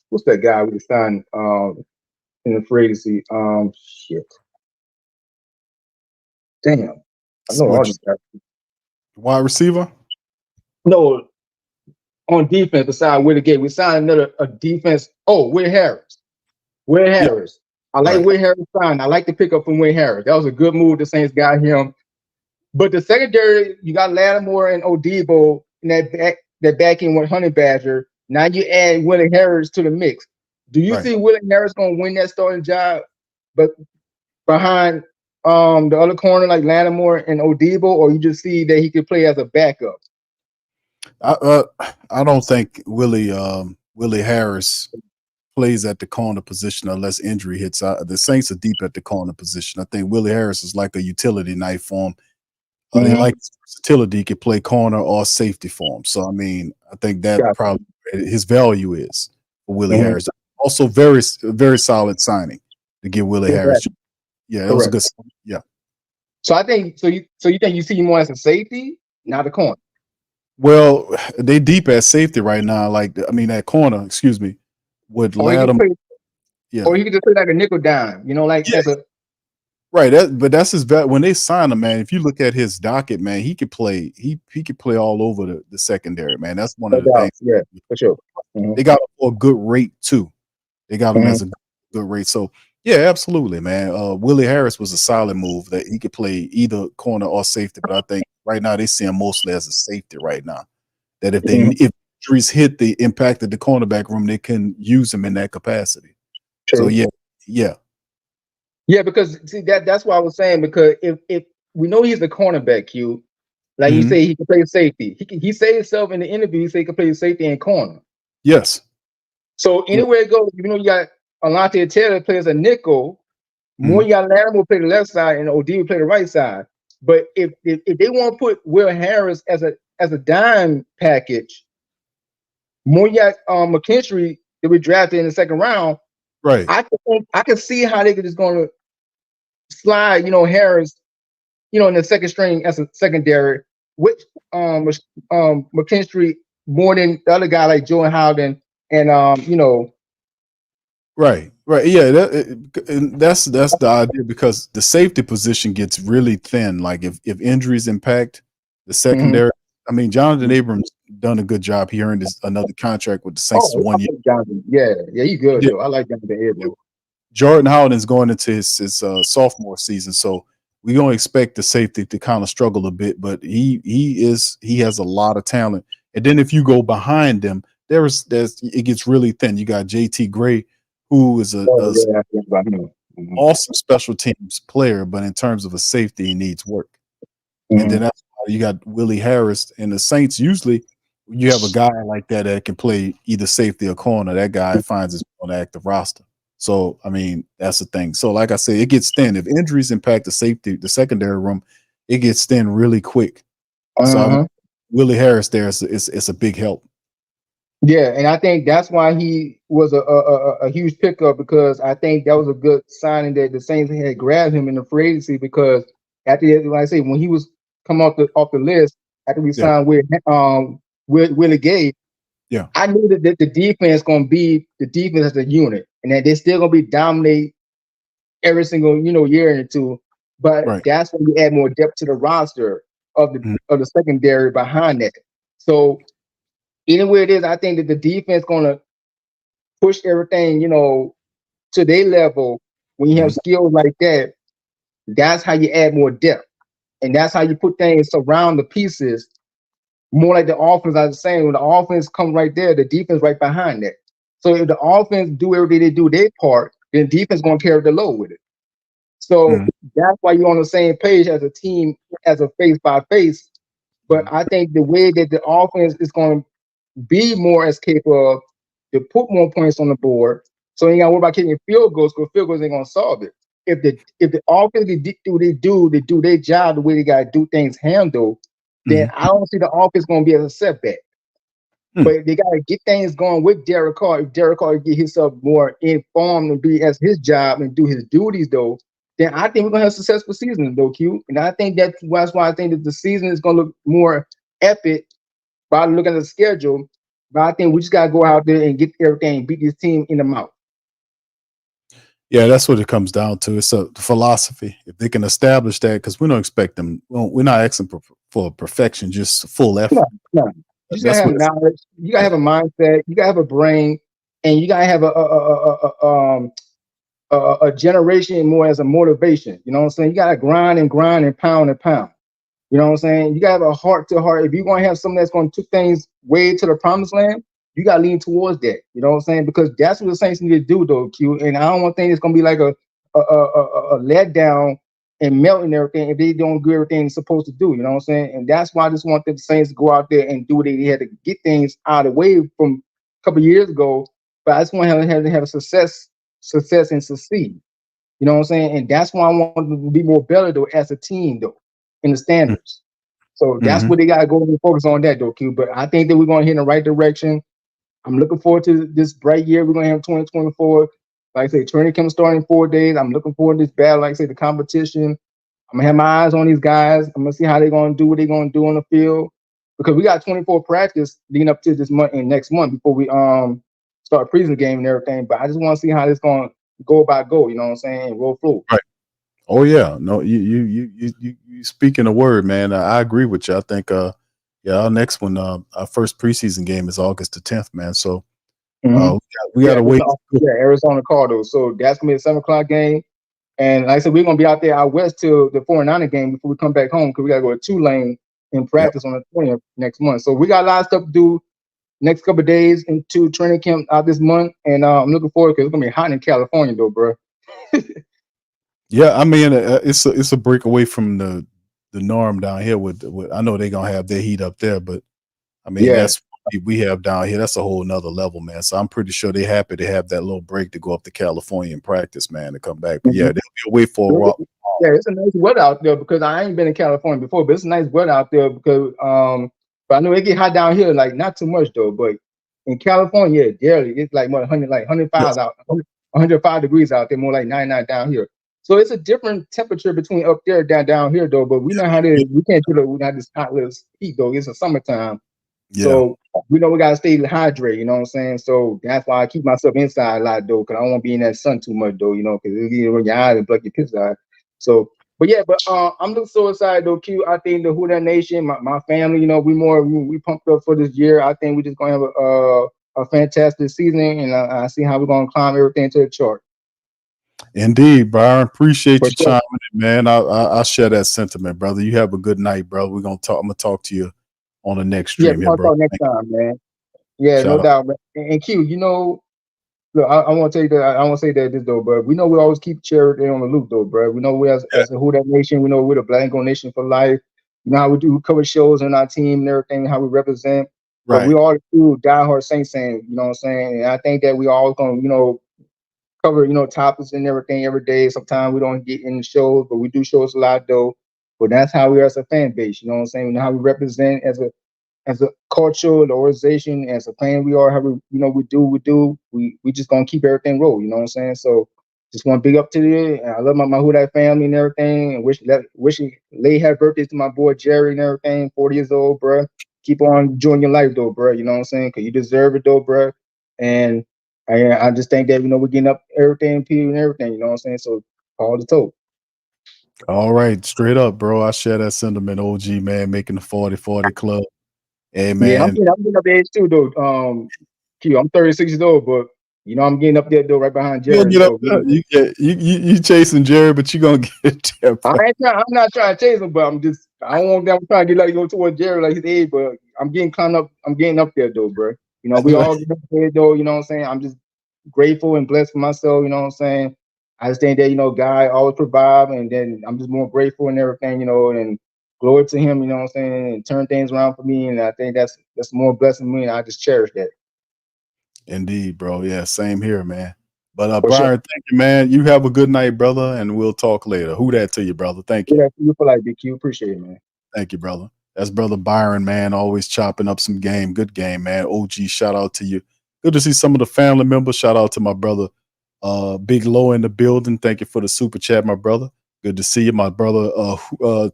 what's that guy we signed in the free agency? Shit. Damn. I know all these guys. Wide receiver? No, on defense beside Willie Gay. We signed a defense. Oh, Will Harris. Will Harris. I like Will Harris sign. I like the pickup from Will Harris. That was a good move. The Saints got him. But the secondary, you got Lattimore and Odebo in that back end with Honey Badger. Now you add Willie Harris to the mix. Do you see Willie Harris going to win that starting job but behind the other corner like Lattimore and Odebo, or you just see that he could play as a backup? I don't think Willie Harris plays at the corner position unless injury hits. The Saints are deep at the corner position. I think Willie Harris is like a utility knife for him. They like his versatility. He could play corner or safety for him. So I mean, I think that probably his value is for Willie Harris. Also, very solid signing to get Willie Harris. Yeah, it was a good. Yeah. So I think so. You think you see him more as a safety, not a corner? Well, they deep at safety right now. At corner. Excuse me. With Lattimore. Or he could just play like a nickel dime. As a. Right, but that's his when they sign him, man. If you look at his docket, man, he could play. He could play all over the secondary, man. That's one of the things. Yeah, for sure. They got him for a good rate too. They got him as a good rate. So yeah, absolutely, man. Willie Harris was a solid move that he could play either corner or safety. But I think right now they see him mostly as a safety right now. That if injuries hit the impacted the cornerback room, they can use him in that capacity. True. So yeah. Yeah, because see that's what I was saying. Because if we know he's the cornerback, Q, like you say, he can play safety. He said himself in the interview. He said he can play safety and corner. Yes. So anywhere it goes, you got Alontae Taylor plays a nickel. More you got Lattimore play the left side and Odebo play the right side. But if they want to put Will Harris as a dime package, more you got McKinstry that we drafted in the second round. Right. I can see how they could just going to slide, Harris, in the second string as a secondary, which McKinstry more than the other guy like Joe Howden and Right. Yeah, that's the idea because the safety position gets really thin. Like if injuries impact the secondary, I mean, Jonathan Abrams done a good job. He earned another contract with the Saints 1 year. Yeah, he's good. Yeah. I like Jonathan Abrams. Jordan Howden's going into his sophomore season, so we're gonna expect the safety to kind of struggle a bit. But he has a lot of talent. And then if you go behind them, it gets really thin. You got JT Gray, who is awesome special teams player, but in terms of a safety, he needs work. And then that's why you got Willie Harris. And the Saints, usually you have a guy like that can play either safety or corner. That guy finds his on the active roster. So, I mean, that's the thing. So, like I say, it gets thin. If injuries impact the secondary room, it gets thin really quick. So, Willie Harris there is a big help. Yeah, and I think that's why he was a huge pickup, because I think that was a good signing that the Saints had grabbed him in the free agency, because after, like I say, when he was come off the list after we signed with Willie Gay, I knew that the defense going to be the defense as a unit, and that they're still going to be dominate every single year or two. But that's when we add more depth to the roster of the secondary behind that. So anywhere it is, I think that the defense going to push everything to their level. When you have skills like that, that's how you add more depth, and that's how you put things around the pieces. More like the offense, I was saying, when the offense comes right there, the defense right behind that. So if the offense do everything they do their part, then the defense going to carry the load with it. So that's why you're on the same page as a team, as a face by face. But I think the way that the offense is going to be more as capable of to put more points on the board, so you ain't got to worry about kicking field goals, because field goals ain't going to solve it. If the offense they do their job the way they got to do things handle, then I don't see the offense going to be as a setback. But they got to get things going with Derek Carr. If Derek Carr get himself more informed and be as his job and do his duties, though, then I think we're going to have a successful season, though, Q. And I think that's why I think that the season is going to look more epic by looking at the schedule. But I think we just got to go out there and get everything, beat this team in the mouth. Yeah, that's what it comes down to. It's a philosophy. If they can establish that, because we don't expect them. Well, we're not asking for perfection, just full effort. No. You gotta have knowledge. You gotta have a mindset. You gotta have a brain, and you gotta have a generation more as a motivation. You know what I'm saying? You gotta grind and pound and pound. You know what I'm saying? You gotta have a heart to heart. If you're gonna have something that's gonna take things way to the promised land, you gotta lean towards that. You know what I'm saying? Because that's what the Saints need to do, though, Q. And I don't want to think it's gonna be like a letdown and melting everything if they don't do everything they're supposed to do. You know what I'm saying? And that's why I just want the Saints to go out there and do what they had to get things out of the way from a couple of years ago. But I just want to have a success and succeed. You know what I'm saying? And that's why I want them to be more better though as a team though in the standards. So that's what they got to go and focus on that though, Q. But I think that we're going to hit in the right direction. I'm looking forward to this bright year we're going to have 2024. Like I say, training camp starting in 4 days. I'm looking forward to this battle. Like I say, the competition. I'm gonna have my eyes on these guys. I'm gonna see how they're gonna do what they're gonna do on the field, because we got 24 practice leading up to this month and next month before we start preseason game and everything. But I just want to see how this gonna go by go. You know what I'm saying? Roll flow. Right. Oh yeah. No, you speaking a word, man. I agree with you. I think our next one, our first preseason game is August the 10th, man. So we gotta wait. Yeah, Arizona Cardinals. So that's gonna be a 7:00 game. And like I said, we're going to be out there out west till the 49er game before we come back home, because we got to go to Tulane in practice on the 20th next month. So we got a lot of stuff to do next couple of days into training camp out this month. And I'm looking forward, because it's going to be hot in California, though, bro. Yeah, I mean, it's a break away from the norm down here. With I know they're going to have their heat up there, but I mean, that's what we have down here. That's a whole nother level, man. So I'm pretty sure they're happy to have that little break to go up to California and practice, man, to come back. But yeah, they'll be away for a while. Yeah, it's a nice weather out there, because I ain't been in California before, but it's a nice weather out there because but I know it get hot down here, like not too much though. But in California, daily it's like more 105 out, 105 degrees out there, more like 99 down here. So it's a different temperature between up there and down here though. But we know how we can't do it. We got this hot little heat though. It's a summertime. Yeah. So we know we gotta stay hydrated, you know what I'm saying? So that's why I keep myself inside a lot though, because I don't want to be in that sun too much though, you know, because it get in your eyes and block your piss out. So, but yeah, I'm looking so excited though, Q. I think the Who That Nation, my family, you know, we pumped up for this year. I think we're just gonna have a fantastic season, and I see how we're gonna climb everything to the chart. Indeed, Byron. Appreciate you chiming in, man. I share that sentiment, brother. You have a good night, brother. I'm gonna talk to you on the next stream. Yeah, we're gonna talk next time, man. Yeah, no doubt, man. And Q, you know, look, I want to tell you that I want to say that this though, but we know we always keep charity on the loop though, bro. We know we as a Who That Nation, we know we're the Black and Gold Nation for life. You know how we do cover shows on our team and everything, how we represent. Right. But we all do diehard Saints fans, you know what I'm saying? And I think that we all gonna, you know, cover, you know, topics and everything every day. Sometimes we don't get in the shows, but we do shows a lot though. But that's how we are as a fan base, you know what I'm saying? We know how we represent as a culture, the organization, as a fan we are, how we, you know, we just gonna keep everything roll, you know what I'm saying? So just want to big up to you. And I love my Who That family and everything, and wishing late happy birthdays to my boy Jerry and everything, 40 years old, bro. Keep on enjoying your life though, bro. You know what I'm saying? Because you deserve it though, bro. And I just think that, you know, we're getting up everything, people and everything, you know what I'm saying? So all the toe. All right, straight up, bro. I share that sentiment, OG, man, making the 40-40 club. Hey, man. Yeah, I'm getting up age too, though. Q, I'm 36 years old, but you know I'm getting up there though, right behind Jerry. You chasing Jerry, but you gonna get there. I'm not trying to chase him, but I'm trying to get like go towards Jerry like his age, but I'm getting up there though, bro. You know, we all get up there though, you know what I'm saying? I'm just grateful and blessed for myself, you know what I'm saying? I just think that, you know, God always provide, and then I'm just more grateful and everything, you know, and glory to him, you know what I'm saying, and turn things around for me. And I think that's more blessing to me, and I just cherish that. Indeed, bro. Yeah, same here, man. But Byron, thank you, man. You have a good night, brother, and we'll talk later. Who that to you, brother? Thank you. Who that to you for life, BQ. Appreciate it, man. Thank you, brother. That's brother Byron, man. Always chopping up some game. Good game, man. OG, shout out to you. Good to see some of the family members. Shout out to my brother, Big Low in the building. Thank you for the super chat, my brother. Good to see you, my brother,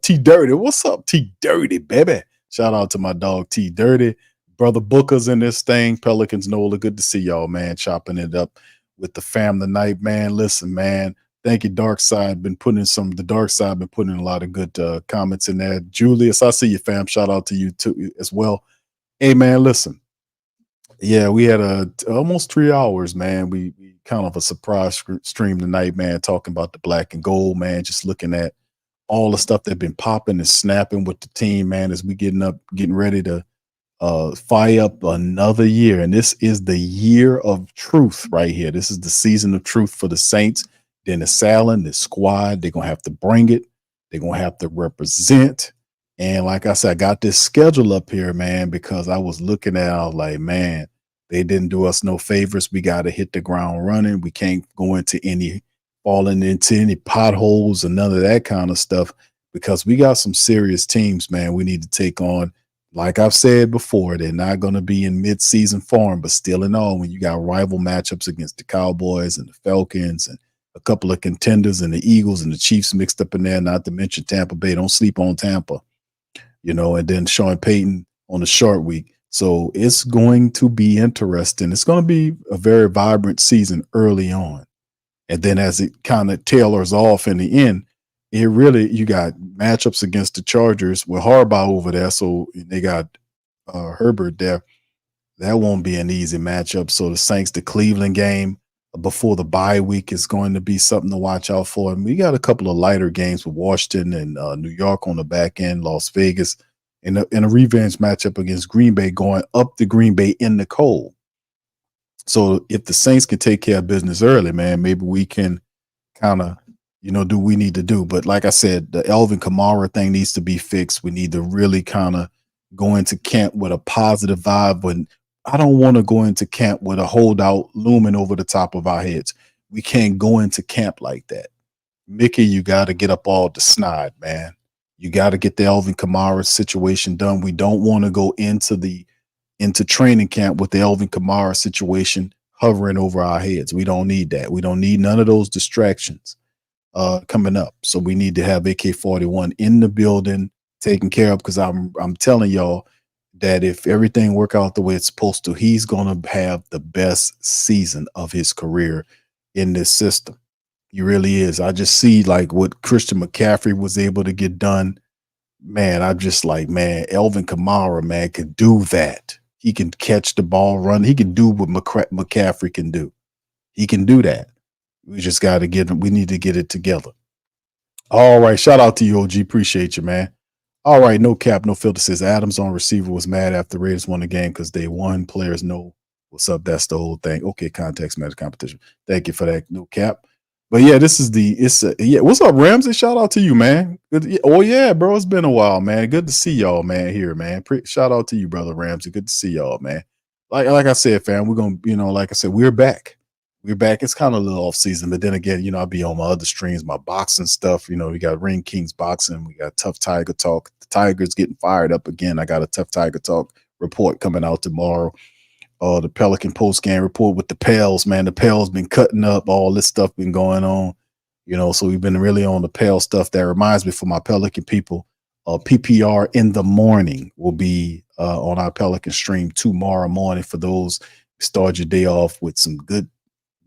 T Dirty. What's up, T Dirty, baby? Shout out to my dog, T Dirty. Brother Booker's in this thing. Pelicans Nola. Good to see y'all, man. Chopping it up with the fam tonight, man. Listen, man. Thank you, Dark Side. The Dark Side been putting in a lot of good comments in there. Julius, I see you, fam. Shout out to you too as well. Hey, man, listen. Yeah, we had almost 3 hours, man. We kind of a surprise stream tonight, man, talking about the black and gold, man, just looking at all the stuff that's been popping and snapping with the team, man, as we getting ready to fire up another year. And this is the year of truth right here. This is the season of truth for the Saints. Dennis Allen, the squad, they're going to have to bring it. They're going to have to represent. And like I said, I got this schedule up here, man, because I was looking at it, I was like, man, they didn't do us no favors. We got to hit the ground running. We can't go into falling into any potholes or none of that kind of stuff, because we got some serious teams, man, we need to take on. Like I've said before, they're not going to be in mid-season form, but still in all, when you got rival matchups against the Cowboys and the Falcons and a couple of contenders and the Eagles and the Chiefs mixed up in there, not to mention Tampa Bay. Don't sleep on Tampa, and then Sean Payton on the short week. So it's going to be interesting. It's going to be a very vibrant season early on. And then as it kind of tailors off in the end, you got matchups against the Chargers with Harbaugh over there. So they got Herbert there. That won't be an easy matchup. So the Saints, the Cleveland game before the bye week is going to be something to watch out for. And we got a couple of lighter games with Washington and New York on the back end, Las Vegas, and a revenge matchup against Green Bay, going up to Green Bay in the cold. So if the Saints can take care of business early, man, maybe we can kind of, do we need to do. But like I said, the Alvin Kamara thing needs to be fixed. We need to really kind of go into camp with a positive vibe. When I don't want to go into camp with a holdout looming over the top of our heads. We can't go into camp like that. Mickey, you got to get up all the snide, man. You got to get the Alvin Kamara situation done. We don't want to go into training camp with the Alvin Kamara situation hovering over our heads. We don't need that. We don't need none of those distractions coming up. So we need to have AK-41 in the building taken care of, because I'm telling y'all that if everything work out the way it's supposed to, he's going to have the best season of his career in this system. He really is. I just see like what Christian McCaffrey was able to get done. Man, I'm just like, man, Alvin Kamara, man, could do that. He can catch the ball, run. He can do what McCaffrey can do. He can do that. We just got to we need to get it together. All right. Shout out to you, OG. Appreciate you, man. All right. No cap, no filter says Adams on receiver was mad after the Raiders won the game because they won. Players know what's up. That's the whole thing. Okay. Context matters, competition. Thank you for that. No cap. But yeah, what's up, Ramsey? Shout out to you, man. Good. Oh yeah, bro. It's been a while, man. Good to see y'all, man. Here, man. Shout out to you, brother Ramsey. Good to see y'all, man. Like I said, fam, we're gonna, like I said, we're back. We're back. It's kind of a little off season, but then again, I'll be on my other streams, my boxing stuff. We got Ring Kings boxing. We got Tough Tiger Talk. The Tigers getting fired up again. I got a Tough Tiger Talk report coming out tomorrow. The Pelican post-game report with the Pels, man. The Pels been cutting up. All this stuff been going on, so we've been really on the Pel stuff. That reminds me, for my Pelican people, PPR in the morning will be on our Pelican stream tomorrow morning. For those, start your day off with some good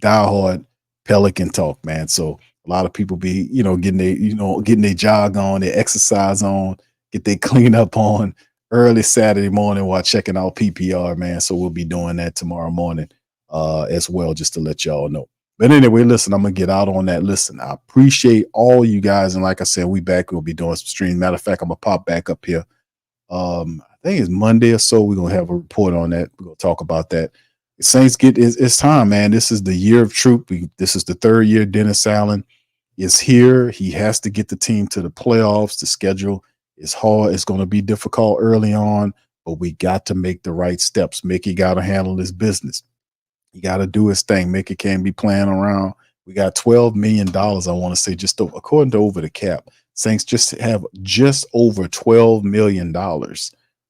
diehard Pelican talk, man. So a lot of people be, getting their jog on, their exercise on, get their clean up on early Saturday morning while checking out PPR, man. So we'll be doing that tomorrow morning as well, just to let y'all know. But anyway, listen, I'm going to get out on that. Listen, I appreciate all you guys. And like I said, we back. We'll be doing some streams. Matter of fact, I'm going to pop back up here. I think it's Monday or so. We're going to have a report on that. We're going to talk about that. The Saints it's time, man. This is the year of truth. This is the third year. Dennis Allen is here. He has to get the team to the playoffs. The schedule is hard. It's going to be difficult early on, but we got to make the right steps. Mickey got to handle his business. He got to do his thing. Mickey can't be playing around. We got $12 million, I want to say, just according to Over the Cap. Saints just have just over $12 million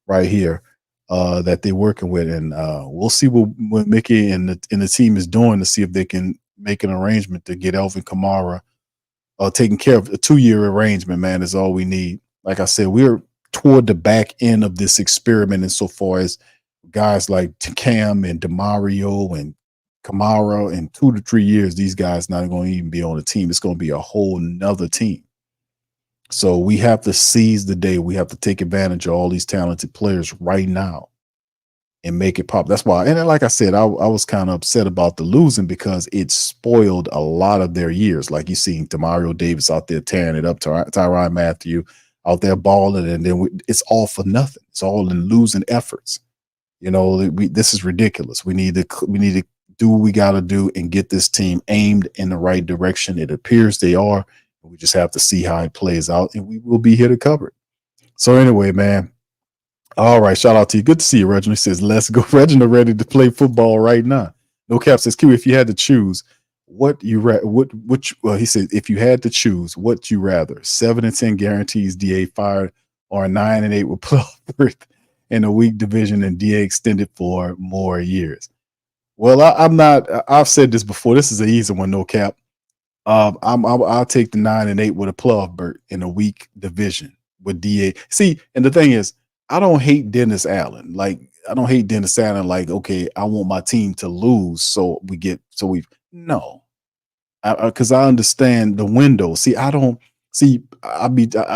right here that they're working with. And we'll see what Mickey and the team is doing to see if they can make an arrangement to get Alvin Kamara taken care of. A 2-year arrangement, man, is all we need. Like I said, we're toward the back end of this experiment insofar as guys like Cam and DeMario and Kamara, in 2 to 3 years, these guys not going to even be on the team. It's going to be a whole nother team. So we have to seize the day. We have to take advantage of all these talented players right now and make it pop. That's why. And like I said, I was kind of upset about the losing because it spoiled a lot of their years. Like you seen DeMario Davis out there tearing it up, Tyrann Mathieu out there balling, and then it's all for nothing. It's all in losing efforts. This is ridiculous. We need to do what we got to do and get this team aimed in the right direction. It appears they are. We just have to see how it plays out, and we will be here to cover it. So anyway, man. All right, shout out to you. Good to see you, Reginald. He says, let's go. Reginald ready to play football right now. No Cap says, Q, if you had to choose, he said, if you had to choose, what you rather, 7-10 guarantees DA fired or 9-8 with playoff berth in a weak division and DA extended for more years? Well, I've said this before. This is an easy one, No Cap. I'll take the 9-8 with a playoff berth in a weak division with DA. See, and the thing is, I don't hate Dennis Allen. Like, I don't hate Dennis Allen. Like, okay, I want my team to lose, no, because I understand the window. See, I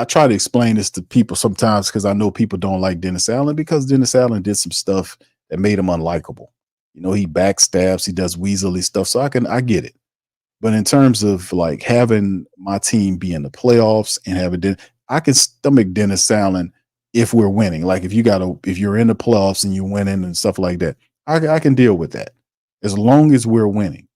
try to explain this to people sometimes because I know people don't like Dennis Allen because Dennis Allen did some stuff that made him unlikable. You know, he backstabs, he does weaselly stuff. So I get it. But in terms of like having my team be in the playoffs and I can stomach Dennis Allen if we're winning. Like if you're in the playoffs and you're winning and stuff like that, I can deal with that as long as we're winning.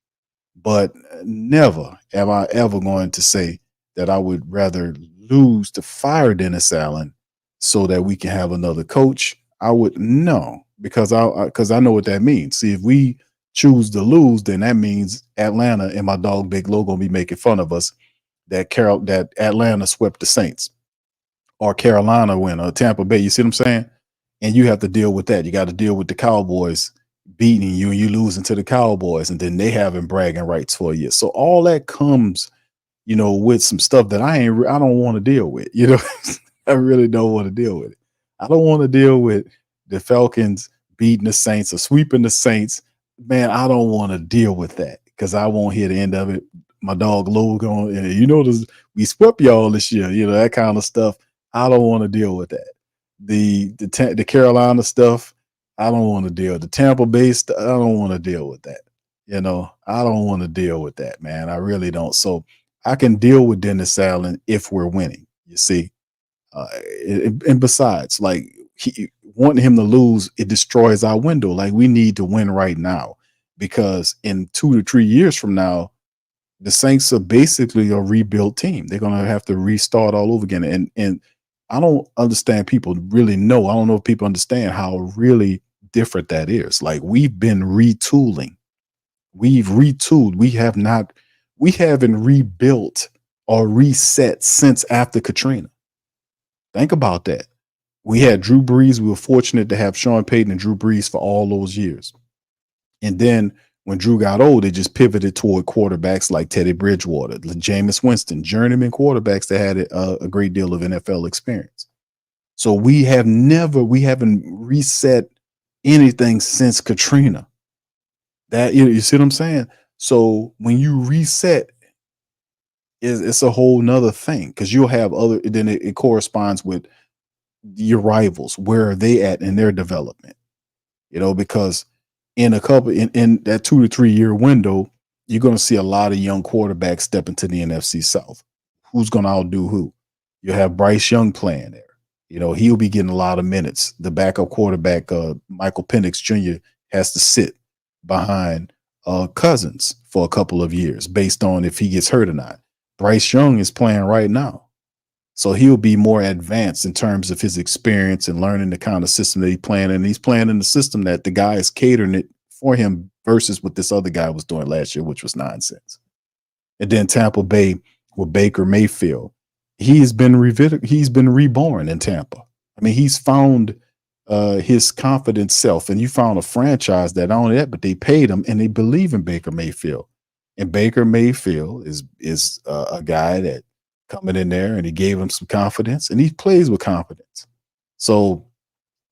But never am I ever going to say that I would rather lose to fire Dennis Allen so that we can have another coach. I would no, because I know what that means. See, if we choose to lose, then that means Atlanta and my dog Big Low gonna be making fun of us that Atlanta swept the Saints. Or Carolina win, or Tampa Bay. You see what I'm saying? And you have to deal with that. You got to deal with the Cowboys beating you and you losing to the Cowboys, and then they having bragging rights for you. So all that comes, you know, with some stuff that I don't want to deal with. You know, I really don't want to deal with it. I don't want to deal with the Falcons beating the Saints or sweeping the Saints. Man, I don't want to deal with that because I won't hear the end of it. My dog Low going, you know, we swept y'all this year. You know, that kind of stuff. I don't want to deal with that. The Carolina stuff, I don't want to deal with the Tampa Bay stuff. I don't want to deal with that. You know, I don't want to deal with that, man. I really don't. So I can deal with Dennis Allen if we're winning. You see, and besides, like wanting him to lose, it destroys our window. Like we need to win right now because in 2 to 3 years from now, the Saints are basically a rebuilt team. They're gonna have to restart all over again, and I don't understand people really know. I don't know if people understand how really different that is. Like we've been retooling. We've retooled. We haven't rebuilt or reset since after Katrina. Think about that. We had Drew Brees. We were fortunate to have Sean Payton and Drew Brees for all those years. And then when Drew got old, they just pivoted toward quarterbacks like Teddy Bridgewater, Jameis Winston, journeyman quarterbacks that had a great deal of NFL experience. So we haven't reset anything since Katrina. That you see what I'm saying? So when you reset, it's a whole nother thing because you'll have then it corresponds with your rivals. Where are they at in their development? You know, because in that 2 to 3 year window, you're going to see a lot of young quarterbacks step into the NFC South. Who's going to outdo who? You have Bryce Young playing there. You know, he'll be getting a lot of minutes. The backup quarterback, Michael Penix Jr., has to sit behind Cousins for a couple of years based on if he gets hurt or not. Bryce Young is playing right now. So he'll be more advanced in terms of his experience and learning the kind of system that he's playing. And he's playing in the system that the guy is catering it for him versus what this other guy was doing last year, which was nonsense. And then Tampa Bay with Baker Mayfield. He's been reborn in Tampa. I mean, he's found his confident self. And you found a franchise that not only that, but they paid him and they believe in Baker Mayfield. And Baker Mayfield is a guy that coming in there and he gave him some confidence and he plays with confidence. So,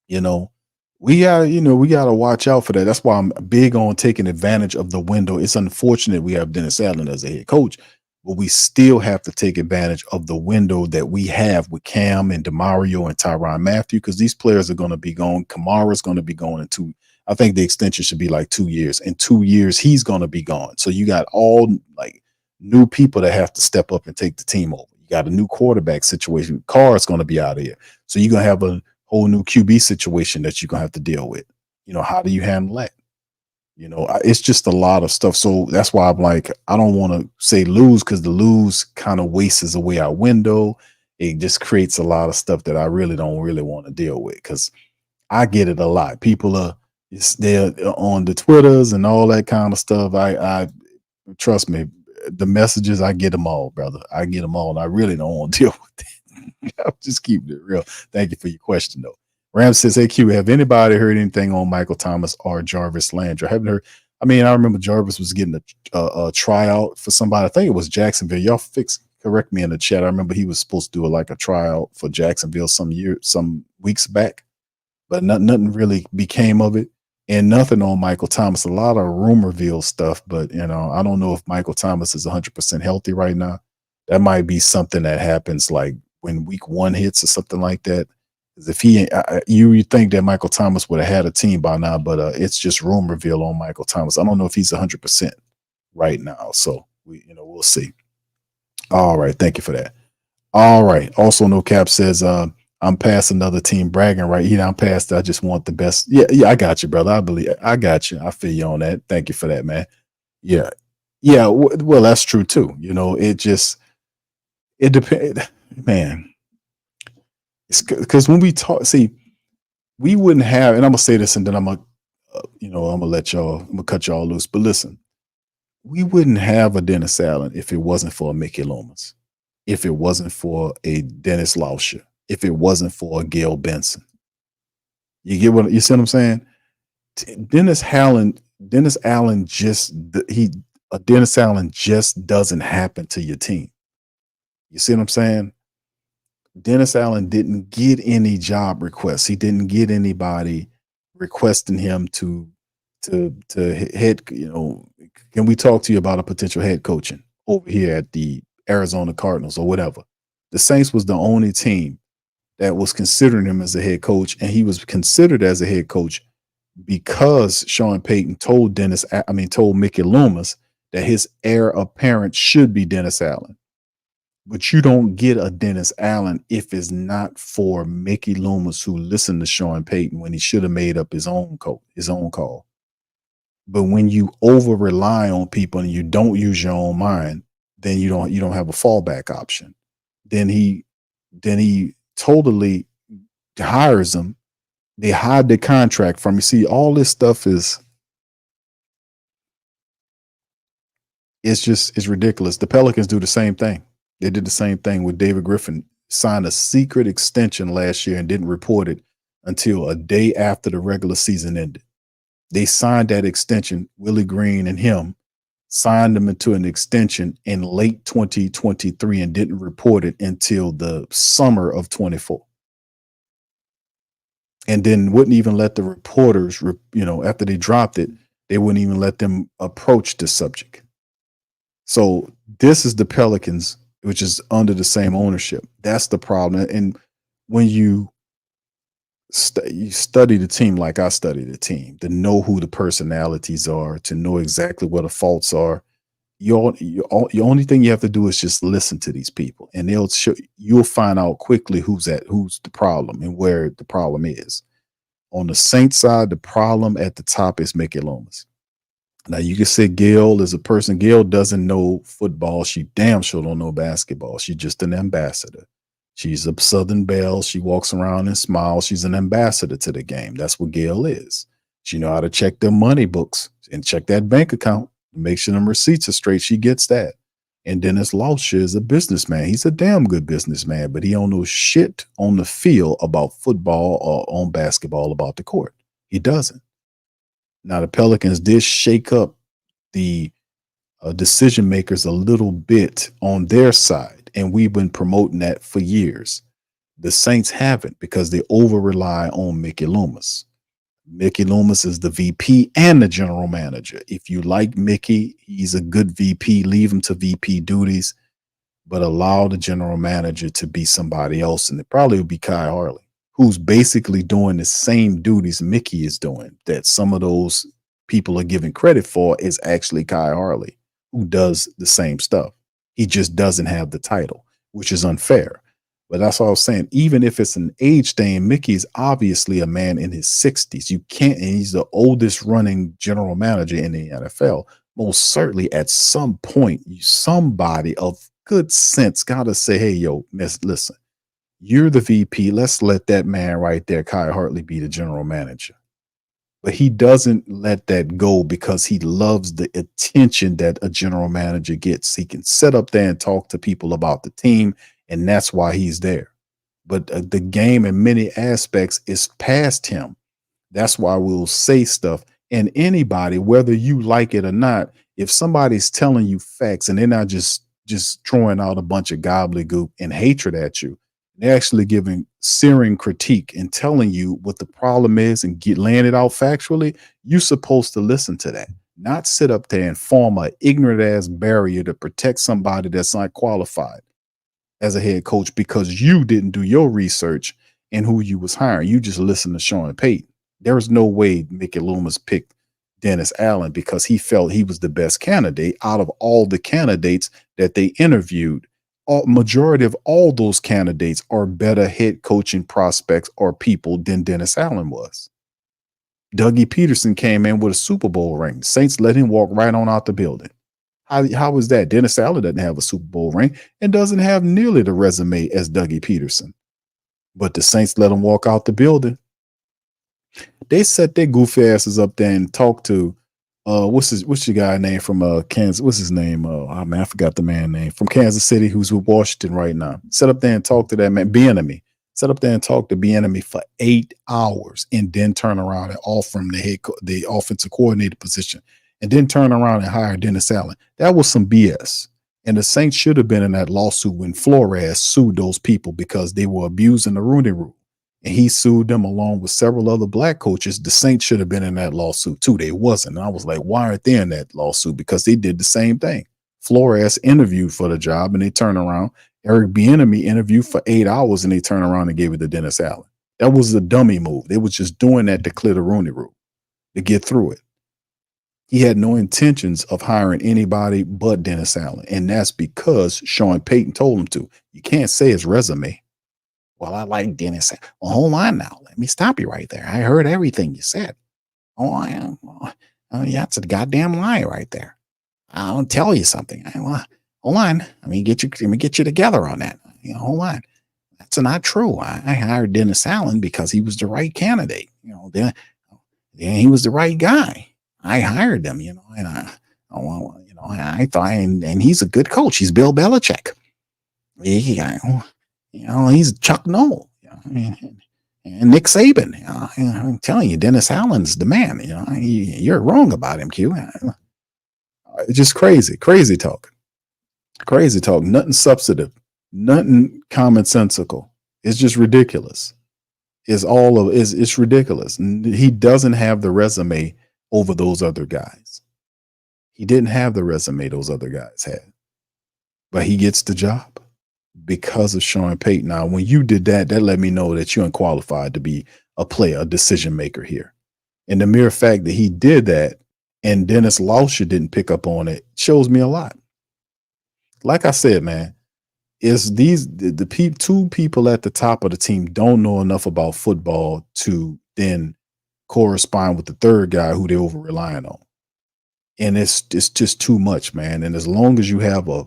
you know, we gotta watch out for that. That's why I'm big on taking advantage of the window. It's unfortunate we have Dennis Allen as a head coach, but we still have to take advantage of the window that we have with Cam and DeMario and Tyrann Mathieu, because these players are going to be gone. Kamara's going to be going in I think the extension should be like 2 years. In 2 years, he's going to be gone. So you got all like new people that have to step up and take the team over. You got a new quarterback situation. Carr's going to be out of here. So you're going to have a whole new QB situation that you're going to have to deal with. You know, how do you handle that? You know, it's just a lot of stuff. So that's why I'm like, I don't want to say lose, because the lose kind of wastes away our window. It just creates a lot of stuff that I really don't want to deal with, because I get it a lot. People are they're on the Twitters and all that kind of stuff. I trust me, the messages, I get them all, brother. I get them all, and I really don't want to deal with it. I'm just keeping it real. Thank you for your question, though. Ram says, "Hey Q, have anybody heard anything on Michael Thomas or Jarvis Landry?" I haven't heard. I mean, I remember Jarvis was getting a tryout for somebody. I think it was Jacksonville. Y'all correct me in the chat. I remember he was supposed to do like a tryout for Jacksonville some weeks back, but nothing really became of it. And nothing on Michael Thomas. A lot of rumorville stuff, but you know, I don't know if Michael Thomas is 100% healthy right now. That might be something that happens like when week 1 hits or something like that. If he, you think that Michael Thomas would have had a team by now, but it's just rumorville on Michael Thomas. I don't know if he's 100% right now, so we'll see. All right, thank you for that. All right. Also, No Cap says, "I'm past another team bragging, right? I'm past. I just want the best." Yeah, I got you, brother. I got you. I feel you on that. Thank you for that, man. Yeah, yeah. Well, that's true too. It depends, man. It's because when we talk, see, we wouldn't have, and I'm gonna say this, and then I'm gonna cut y'all loose. But listen, we wouldn't have a Dennis Allen if it wasn't for a Mickey Loomis, if it wasn't for a Dennis Lauscher, if it wasn't for a Gail Benson. You see what I'm saying? Dennis Allen just doesn't happen to your team. You see what I'm saying? Dennis Allen didn't get any job requests. He didn't get anybody requesting him to head. Can we talk to you about a potential head coaching over here at the Arizona Cardinals or whatever? The Saints was the only team that was considering him as a head coach, and he was considered as a head coach because Sean Payton told Mickey Loomis that his heir apparent should be Dennis Allen. But you don't get a Dennis Allen if it's not for Mickey Loomis, who listened to Sean Payton when he should have made up his own call. But when you over rely on people and you don't use your own mind, then you don't have a fallback option. Then he totally hires them. They hide the contract from you. See, all this stuff it's ridiculous. The Pelicans do the same thing. They did the same thing with David Griffin, signed a secret extension last year and didn't report it until a day after the regular season ended. They signed that extension, Willie Green and him, signed them into an extension in late 2023 and didn't report it until the summer of 24. And then wouldn't even let the reporters, after they dropped it, they wouldn't even let them approach the subject. So this is the Pelicans, which is under the same ownership. That's the problem. And when you study the team like I study the team, to know who the personalities are, to know exactly what the faults are, the only thing you have to do is just listen to these people, and you'll find out quickly who's the problem and where the problem is. On the Saints side, the problem at the top is Mickey Loomis. Now you can say Gail is a person. Gail doesn't know football. She damn sure don't know basketball. She's just an ambassador. She's a Southern Belle. She walks around and smiles. She's an ambassador to the game. That's what Gail is. She know how to check their money books and check that bank account. Make sure them receipts are straight. She gets that. And Dennis Lauscher is a businessman. He's a damn good businessman, but he don't know shit on the field about football or on basketball about the court. He doesn't. Now, the Pelicans did shake up the decision makers a little bit on their side, and we've been promoting that for years. The Saints haven't, because they over-rely on Mickey Loomis. Mickey Loomis is the VP and the general manager. If you like Mickey, he's a good VP. Leave him to VP duties, but allow the general manager to be somebody else, and it probably would be Kai Harley, who's basically doing the same duties Mickey is doing, that some of those people are giving credit for is actually Kai Harley, who does the same stuff. He just doesn't have the title, which is unfair. But that's what I was saying. Even if it's an age thing, Mickey's obviously a man in his 60s. You can't, and he's the oldest running general manager in the NFL. Most certainly at some point, somebody of good sense got to say, hey, yo, listen, you're the VP. Let's let that man right there, Kai Hartley, be the general manager. But he doesn't let that go because he loves the attention that a general manager gets. He can sit up there and talk to people about the team, and that's why he's there. But the game in many aspects is past him. That's why we'll say stuff. And anybody, whether you like it or not, if somebody's telling you facts and they're not just throwing out a bunch of gobbledygook and hatred at you, they're actually giving searing critique and telling you what the problem is and laying it out factually, you're supposed to listen to that, not sit up there and form an ignorant ass barrier to protect somebody that's not qualified as a head coach because you didn't do your research and who you was hiring. You just listened to Sean Payton. There was no way Mickey Loomis picked Dennis Allen because he felt he was the best candidate out of all the candidates that they interviewed. Majority of all those candidates are better head coaching prospects or people than Dennis Allen was. Dougie Peterson came in with a Super Bowl ring. Saints let him walk right on out the building. How was that? Dennis Allen doesn't have a Super Bowl ring and doesn't have nearly the resume as Dougie Peterson. But the Saints let him walk out the building. They set their goofy asses up there and talked to what's your guy name from Kansas? What's his name? I forgot the man name from Kansas City who's with Washington right now. Set up there and talk to that man, Bieniemy. Set up there and talk to Bieniemy for 8 hours and then turn around and offer him the offensive coordinator position and then turn around and hire Dennis Allen. That was some BS. And the Saints should have been in that lawsuit when Flores sued those people because they were abusing the Rooney Rule. And he sued them along with several other black coaches. The Saints should have been in that lawsuit too. They wasn't. And I was like, why aren't they in that lawsuit? Because they did the same thing. Flores interviewed for the job and they turned around. Eric Bieniemy interviewed for 8 hours and they turned around and gave it to Dennis Allen. That was a dummy move. They was just doing that to clear the Rooney Rule, to get through it. He had no intentions of hiring anybody but Dennis Allen. And that's because Sean Payton told him to. You can't say his resume. Well, I like Dennis. Well, hold on now. Let me stop you right there. I heard everything you said. Yeah, it's a goddamn lie right there. I'll tell you something. Hold on. Let me get you together on that. Hold on. That's not true. I hired Dennis Allen because he was the right candidate. Then he was the right guy. I hired him. And I thought, and he's a good coach. He's Bill Belichick. He's Chuck Noll, and Nick Saban. I'm telling you, Dennis Allen's the man. You're wrong about him, Q. It's just crazy talk. Nothing substantive, nothing commonsensical. It's just ridiculous. It's ridiculous. He doesn't have the resume over those other guys. He didn't have the resume those other guys had, but he gets the job because of Sean Payton. Now, when you did that let me know that you're unqualified to be a player, a decision maker here. And the mere fact that he did that and Dennis Lauscher didn't pick up on it shows me a lot. Like I said, man, is the two people at the top of the team don't know enough about football to then correspond with the third guy who they over relying on. And it's just too much, man. And as long as you have a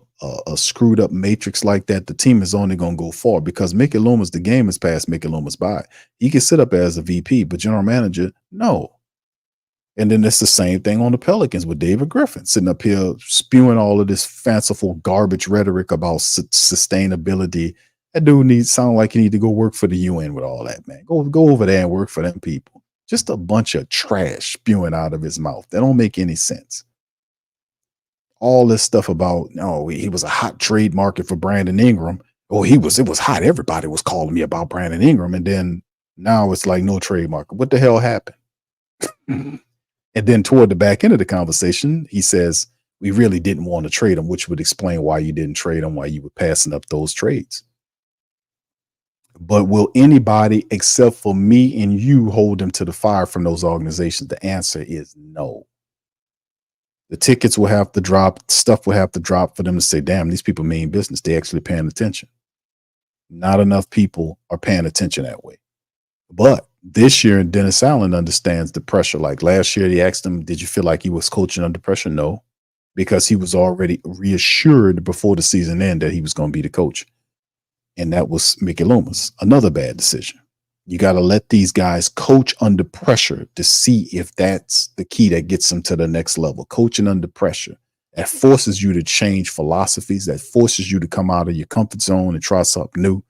screwed up matrix like that, the team is only going to go far because Mickey Loomis, the game has passed Mickey Loomis by. He can sit up as a VP, but general manager, no. And then it's the same thing on the Pelicans with David Griffin sitting up here spewing all of this fanciful garbage rhetoric about sustainability. That dude sound like he need to go work for the UN with all that, man. Go over there and work for them people. Just a bunch of trash spewing out of his mouth. That don't make any sense. All this stuff about, he was a hot trade market for Brandon Ingram. It was hot. Everybody was calling me about Brandon Ingram. And then now it's like no trade market. What the hell happened? And then toward the back end of the conversation, he says, we really didn't want to trade him, which would explain why you didn't trade him, why you were passing up those trades. But will anybody except for me and you hold them to the fire from those organizations? The answer is no. The tickets will have to drop. Stuff will have to drop for them to say, damn, these people mean business. They actually paying attention. Not enough people are paying attention that way. But this year, Dennis Allen understands the pressure. Like last year, they asked him, did you feel like he was coaching under pressure? No, because he was already reassured before the season ended that he was going to be the coach. And that was Mickey Loomis. Another bad decision. You got to let these guys coach under pressure to see if that's the key that gets them to the next level. Coaching under pressure. That forces you to change philosophies. That forces you to come out of your comfort zone and try something new.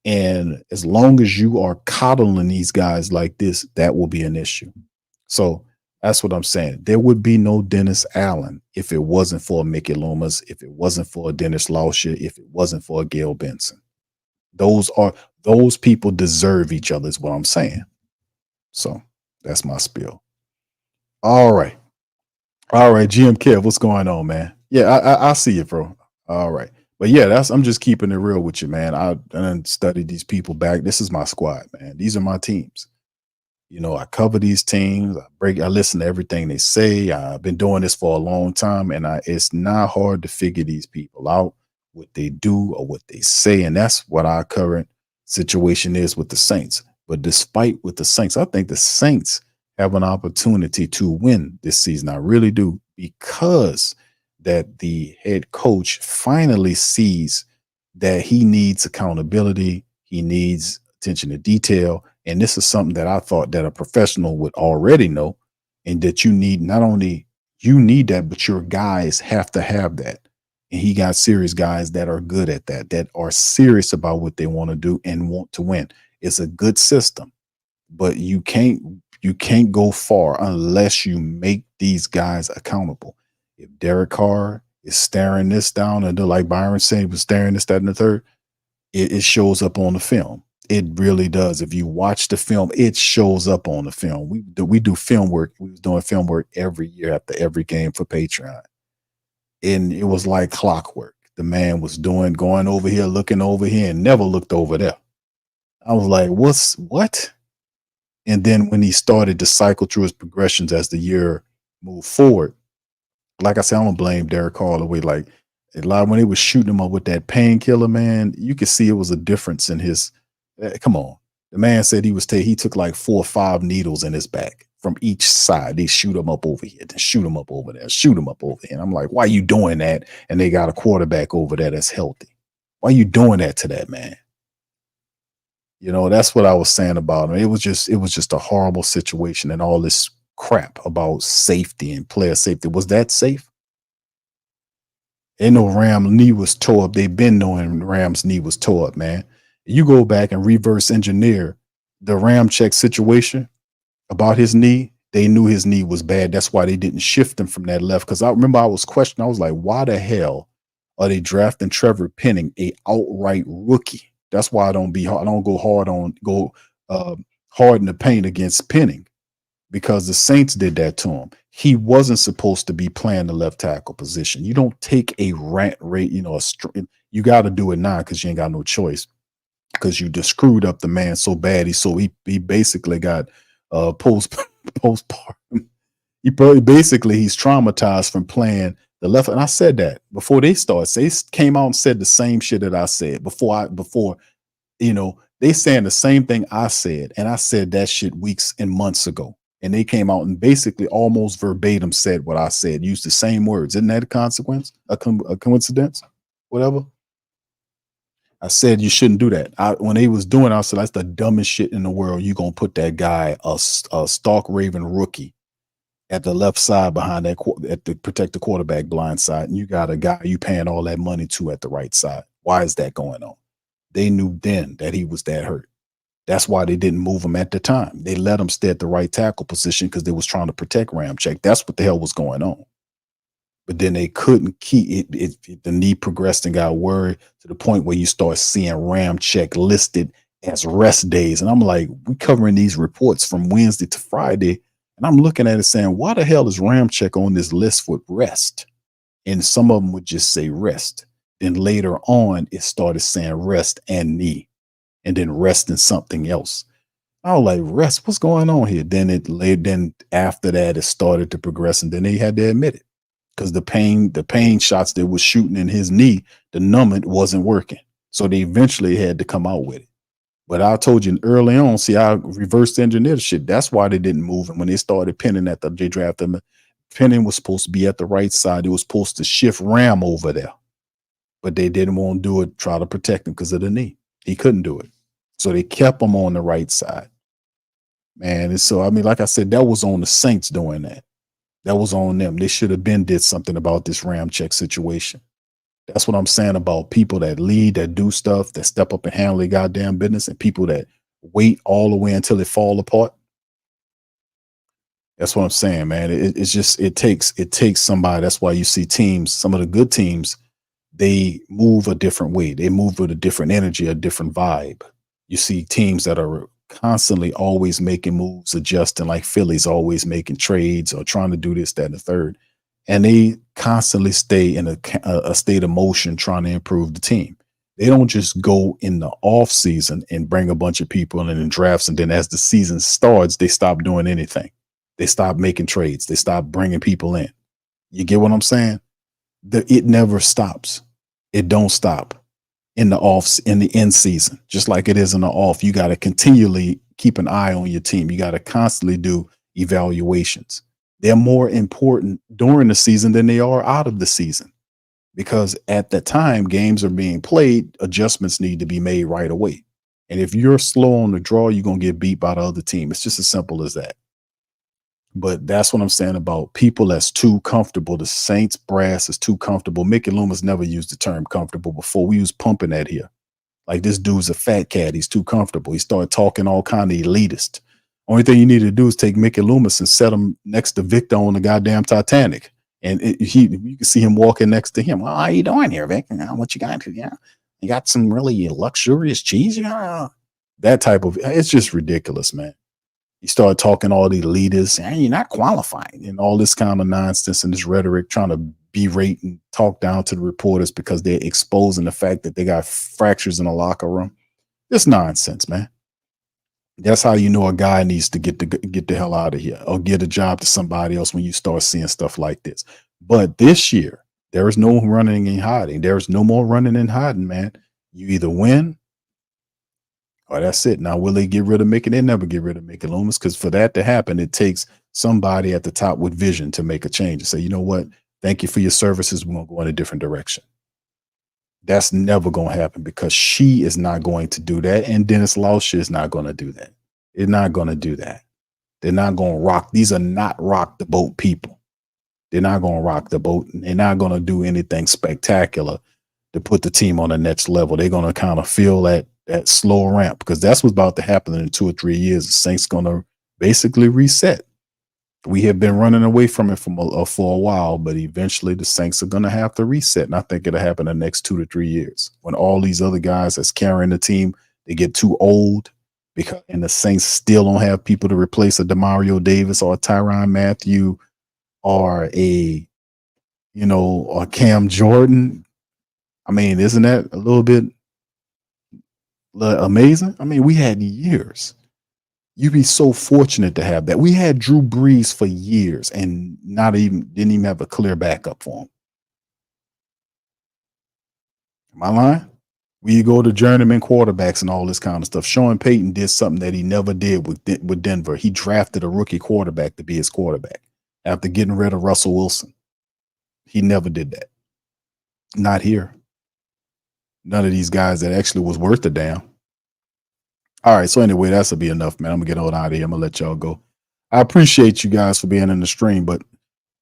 And as long as you are coddling these guys like this, that will be an issue. So that's what I'm saying. There would be no Dennis Allen if it wasn't for Mickey Loomis, if it wasn't for Dennis Lauscher, if it wasn't for Gail Benson. Those people deserve each other is what I'm saying. So that's my spiel. All right. GM Kev, what's going on, man? Yeah, I see you, bro. All right. But yeah, I'm just keeping it real with you, man. I studied these people back. This is my squad, man. These are my teams. You know, I cover these teams. I listen to everything they say. I've been doing this for a long time, and it's not hard to figure these people out, what they do or what they say. And that's what our current situation is with the Saints. But despite with the Saints, I think the Saints have an opportunity to win this season. I really do, because that the head coach finally sees that he needs accountability. He needs attention to detail. And this is something that I thought that a professional would already know, and that you need, not only you need that, but your guys have to have that. And he got serious guys that are good at that are serious about what they want to do and want to win. It's a good system, but you can't go far unless you make these guys accountable. If Derek Carr is staring this down, and like Byron said, he was staring this, that, and the third, it shows up on the film. It really does. If you watch the film, it shows up on the film. We do film work. We was doing film work every year after every game for Patreon. And it was like clockwork. The man was going over here, looking over here, and never looked over there. I was like, what? And then when he started to cycle through his progressions as the year moved forward, like I said, I'm gonna blame Derek Carr all the way. Like a lot when they was shooting him up with that painkiller, man, you could see it was a difference in his. Come on, the man said he took like 4 or 5 needles in his back from each side. They shoot him up over here, then shoot him up over there, shoot him up over here. And I'm like, why are you doing that? And they got a quarterback over there that's healthy. Why are you doing that to that man? You know, that's what I was saying about him. It was just a horrible situation, and all this crap about safety and player safety. Was that safe? Ain't no Ram knee was tore up. They've been knowing Ram's knee was tore up, man. You go back and reverse engineer the Ramczyk situation about his knee. They knew his knee was bad. That's why they didn't shift him from that left. Because I remember I was questioning. I was like, why the hell are they drafting Trevor Penning, a outright rookie? That's why I don't go hard in the paint against Penning, because the Saints did that to him. He wasn't supposed to be playing the left tackle position. You don't take a rant rate, you got to do it now because you ain't got no choice, because you just screwed up the man so bad. He basically got postpartum. He's traumatized from playing the left. And I said that before they started. They came out and said the same shit that I said before, they saying the same thing I said. And I said that shit weeks and months ago. And they came out and basically almost verbatim said what I said, used the same words. Isn't that a consequence? A coincidence? Whatever. I said you shouldn't do that. When they was doing it, I said that's the dumbest shit in the world. You gonna put that guy, a Stark Raven rookie, at the left side behind that to protect the quarterback blind side, and you got a guy you paying all that money to at the right side. Why is that going on? They knew then that he was that hurt. That's why they didn't move him at the time. They let him stay at the right tackle position because they was trying to protect Ramczyk. That's what the hell was going on. But then they couldn't keep it. The knee progressed and got worried to the point where you start seeing Ramczyk listed as rest days. And I'm like, we covering these reports from Wednesday to Friday. And I'm looking at it saying, why the hell is Ramczyk on this list for rest? And some of them would just say rest. Then later on, it started saying rest and knee, and then rest and something else. I was like, rest, what's going on here? Then after that, it started to progress, and then they had to admit it. Because the pain shots that was shooting in his knee, the numbing wasn't working. So they eventually had to come out with it. But I told you early on, see, I reversed engineered the shit. That's why they didn't move. And when they started pinning they drafted them, pinning was supposed to be at the right side. It was supposed to shift Ram over there. But they didn't want to do it, try to protect him because of the knee. He couldn't do it. So they kept him on the right side. Man, and so, I mean, like I said, that was on the Saints doing that. That was on them. They should have been did something about this Ramczyk situation. That's what I'm saying about people that lead, that do stuff, that step up and handle their goddamn business, and people that wait all the way until it fall apart. That's what I'm saying, man. It takes somebody. That's why you see teams, some of the good teams, they move a different way. They move with a different energy, a different vibe. You see teams that are constantly always making moves, adjusting, like Philly's always making trades or trying to do this, that, and the third. And they constantly stay in a state of motion trying to improve the team. They don't just go in the off season and bring a bunch of people in drafts. And then as the season starts, they stop doing anything. They stop making trades. They stop bringing people in. You get what I'm saying? It never stops. It don't stop in the end season, just like it is in the off. You got to continually keep an eye on your team. You got to constantly do evaluations. They're more important during the season than they are out of the season, because at the time games are being played, adjustments need to be made right away. And if you're slow on the draw, you're going to get beat by the other team. It's just as simple as that. But that's what I'm saying about people that's too comfortable. The Saints brass is too comfortable. Mickey Loomis never used the term comfortable before. We use pumping that here. Like, this dude's a fat cat. He's too comfortable. He started talking all kind of elitist. Only thing you need to do is take Mickey Loomis and set him next to Victor on the goddamn Titanic. And you can see him walking next to him. Well, how you doing here, Vic? What you got? Yeah, you got some really luxurious cheese? Yeah. That type of, it's just ridiculous, man. You start talking all the leaders, and you're not qualifying, and all this kind of nonsense and this rhetoric, trying to berate and talk down to the reporters because they're exposing the fact that they got fractures in the locker room. It's nonsense, man. That's how you know a guy needs to get the hell out of here or get a job to somebody else when you start seeing stuff like this. But this year, there is no running and hiding. There's no more running and hiding, man. You either win or that's it. Now, will they get rid of Mickey? They never get rid of Mickey Loomis, because for that to happen, it takes somebody at the top with vision to make a change and say, you know what? Thank you for your services. We're going to go in a different direction. That's never going to happen, because she is not going to do that. And Dennis Lauscher is not going to do that. They're not going to do that. They're not going to rock. These are not rock the boat people. They're not going to rock the boat. They're not going to do anything spectacular to put the team on the next level. They're going to kind of feel that slow ramp, because that's what's about to happen in 2 or 3 years. The Saints going to basically reset. We have been running away from it for a while, but eventually the Saints are going to have to reset. And I think it'll happen in the next 2 to 3 years, when all these other guys that's carrying the team, they get too old, and the Saints still don't have people to replace a Demario Davis or a Tyrann Mathieu or or Cam Jordan. I mean, isn't that a little bit amazing? I mean, we had years. You'd be so fortunate to have that. We had Drew Brees for years and didn't even have a clear backup for him. Am I lying? We go to journeyman quarterbacks and all this kind of stuff. Sean Payton did something that he never did with Denver. He drafted a rookie quarterback to be his quarterback after getting rid of Russell Wilson. He never did that. Not here. None of these guys that actually was worth a damn. All right, so anyway, that'll be enough, man. I'm going to get on out of here. I'm going to let y'all go. I appreciate you guys for being in the stream, but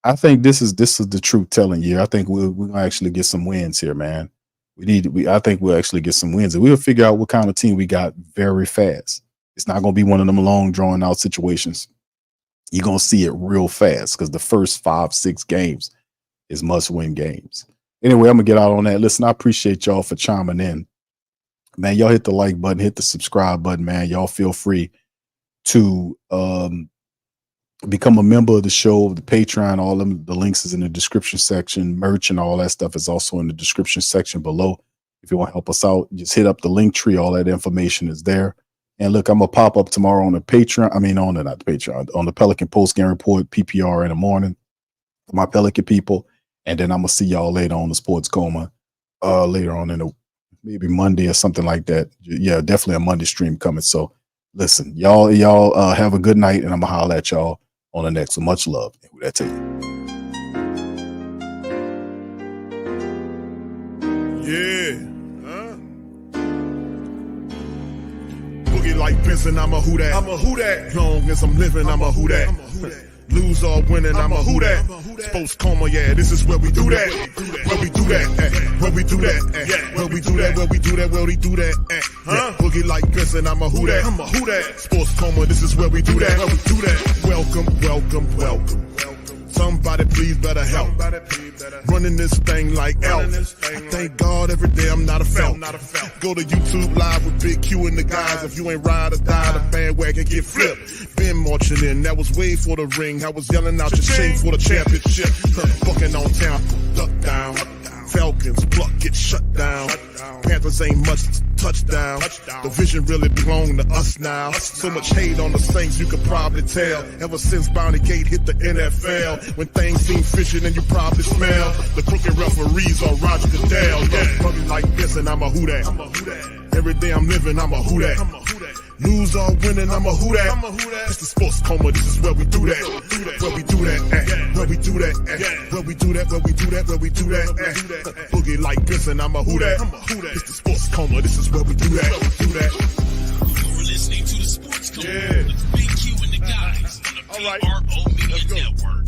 I think this is the truth telling year. I think we're going to actually get some wins here, man. I think we'll actually get some wins, and we'll figure out what kind of team we got very fast. It's not going to be one of them long, drawn out situations. You're going to see it real fast, because the first 5-6 games is must-win games. Anyway, I'm going to get out on that. Listen, I appreciate y'all for chiming in. Man, y'all hit the like button, hit the subscribe button, man. Y'all feel free to become a member of the show, the Patreon. All them, the links is in the description section. Merch and all that stuff is also in the description section below. If you want to help us out, just hit up the link tree. All that information is there. And look, I'm going to pop up tomorrow on the Patreon. On the Pelican Post Game Report, PPR in the morning for my Pelican people. And then I'm going to see y'all later on the Sports Coma later on in the maybe Monday or something like that. Yeah, definitely a Monday stream coming. So listen, y'all have a good night, and I'm gonna holler at y'all on the next one. Much love. Who that to you? Yeah. Boogie like Benson, I'm a who that. I'm a who that. Long as I'm living, I'm a who that. Lose or winning, I'm a who that. Sports Coma, yeah, this is where we do that. Where we do that, where we do that, where we do that, where we do that, where we do that. Boogie like Benson, I'm a who that. I'm a who that. Sports Coma, this is where we do that. Where we do that. Welcome, welcome, welcome. Somebody please better help. Running this thing like elf. I thank God every day I'm not a felt. Go to YouTube Live with Big Q and the guys. If you ain't ride or die, the bandwagon get flipped. Been marching in, that was way for the ring. I was yelling out your shade for the championship. Bucking on town, duck down. Falcons, pluck, get shut down. Panthers ain't much touchdown. The vision really belong to us now. So much hate on the Saints, you could probably tell. Ever since Bounty Gate hit the NFL, when things seem fishy, then you probably smell the crooked referees or Roger Goodell. Yeah, probably like this, and I'm a who that. Every day I'm living, I'm a who that. Lose or winning, I'm a who that. It's the Sports Coma, this is where we do that. Where we do that, where we do that, where we do that, where we do that, where we do that. Boogie like Benson, I'm a who that. It's the Sports Coma, this is where we do that. You're listening to the Sports Coma with Big Q and the guys on the PRO Media Network.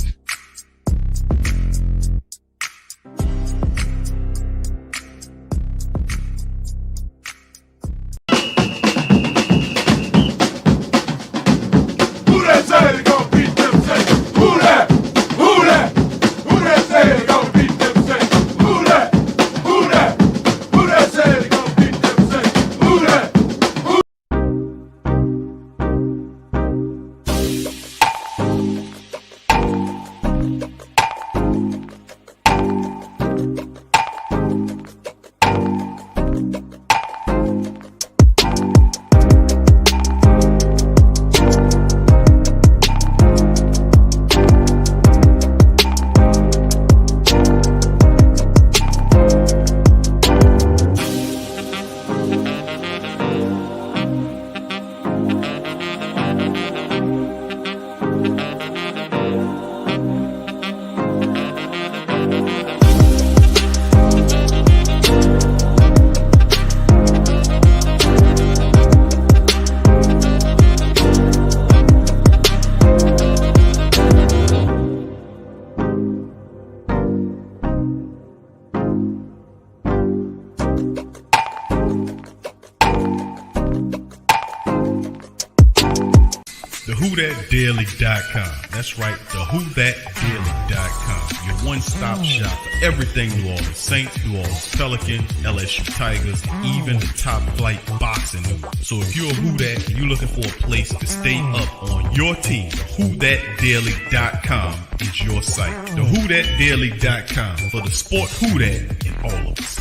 TheWhoThatDaily.com. That's right, TheWhoThatDaily.com. Your one-stop shop for everything New Orleans Saints, New Orleans Pelicans, LSU Tigers, even the top flight boxing news. So if you're a Who That and you're looking for a place to stay up on your team, TheWhoThatDaily.com is your site. TheWhoThatDaily.com for the sport Who That in all of us.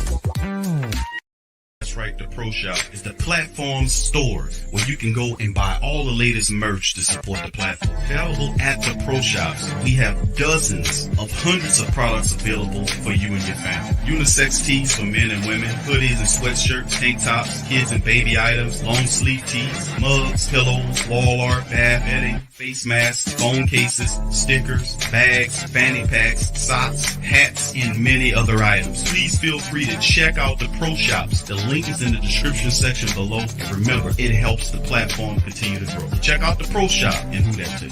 That's right, the Pro Shop is the platform store where you can go and buy all the latest merch to support the platform. Available at the Pro Shops, we have dozens of hundreds of products available for you and your family. Unisex tees for men and women, hoodies and sweatshirts, tank tops, kids and baby items, long sleeve tees, mugs, pillows, wall art, bath bedding, face masks, phone cases, stickers, bags, fanny packs, socks, hats, and many other items. Please feel free to check out the Pro Shops. The link is in the description section below. Remember, it helps the platform continue to grow. Check out the Pro Shop and Who That Too.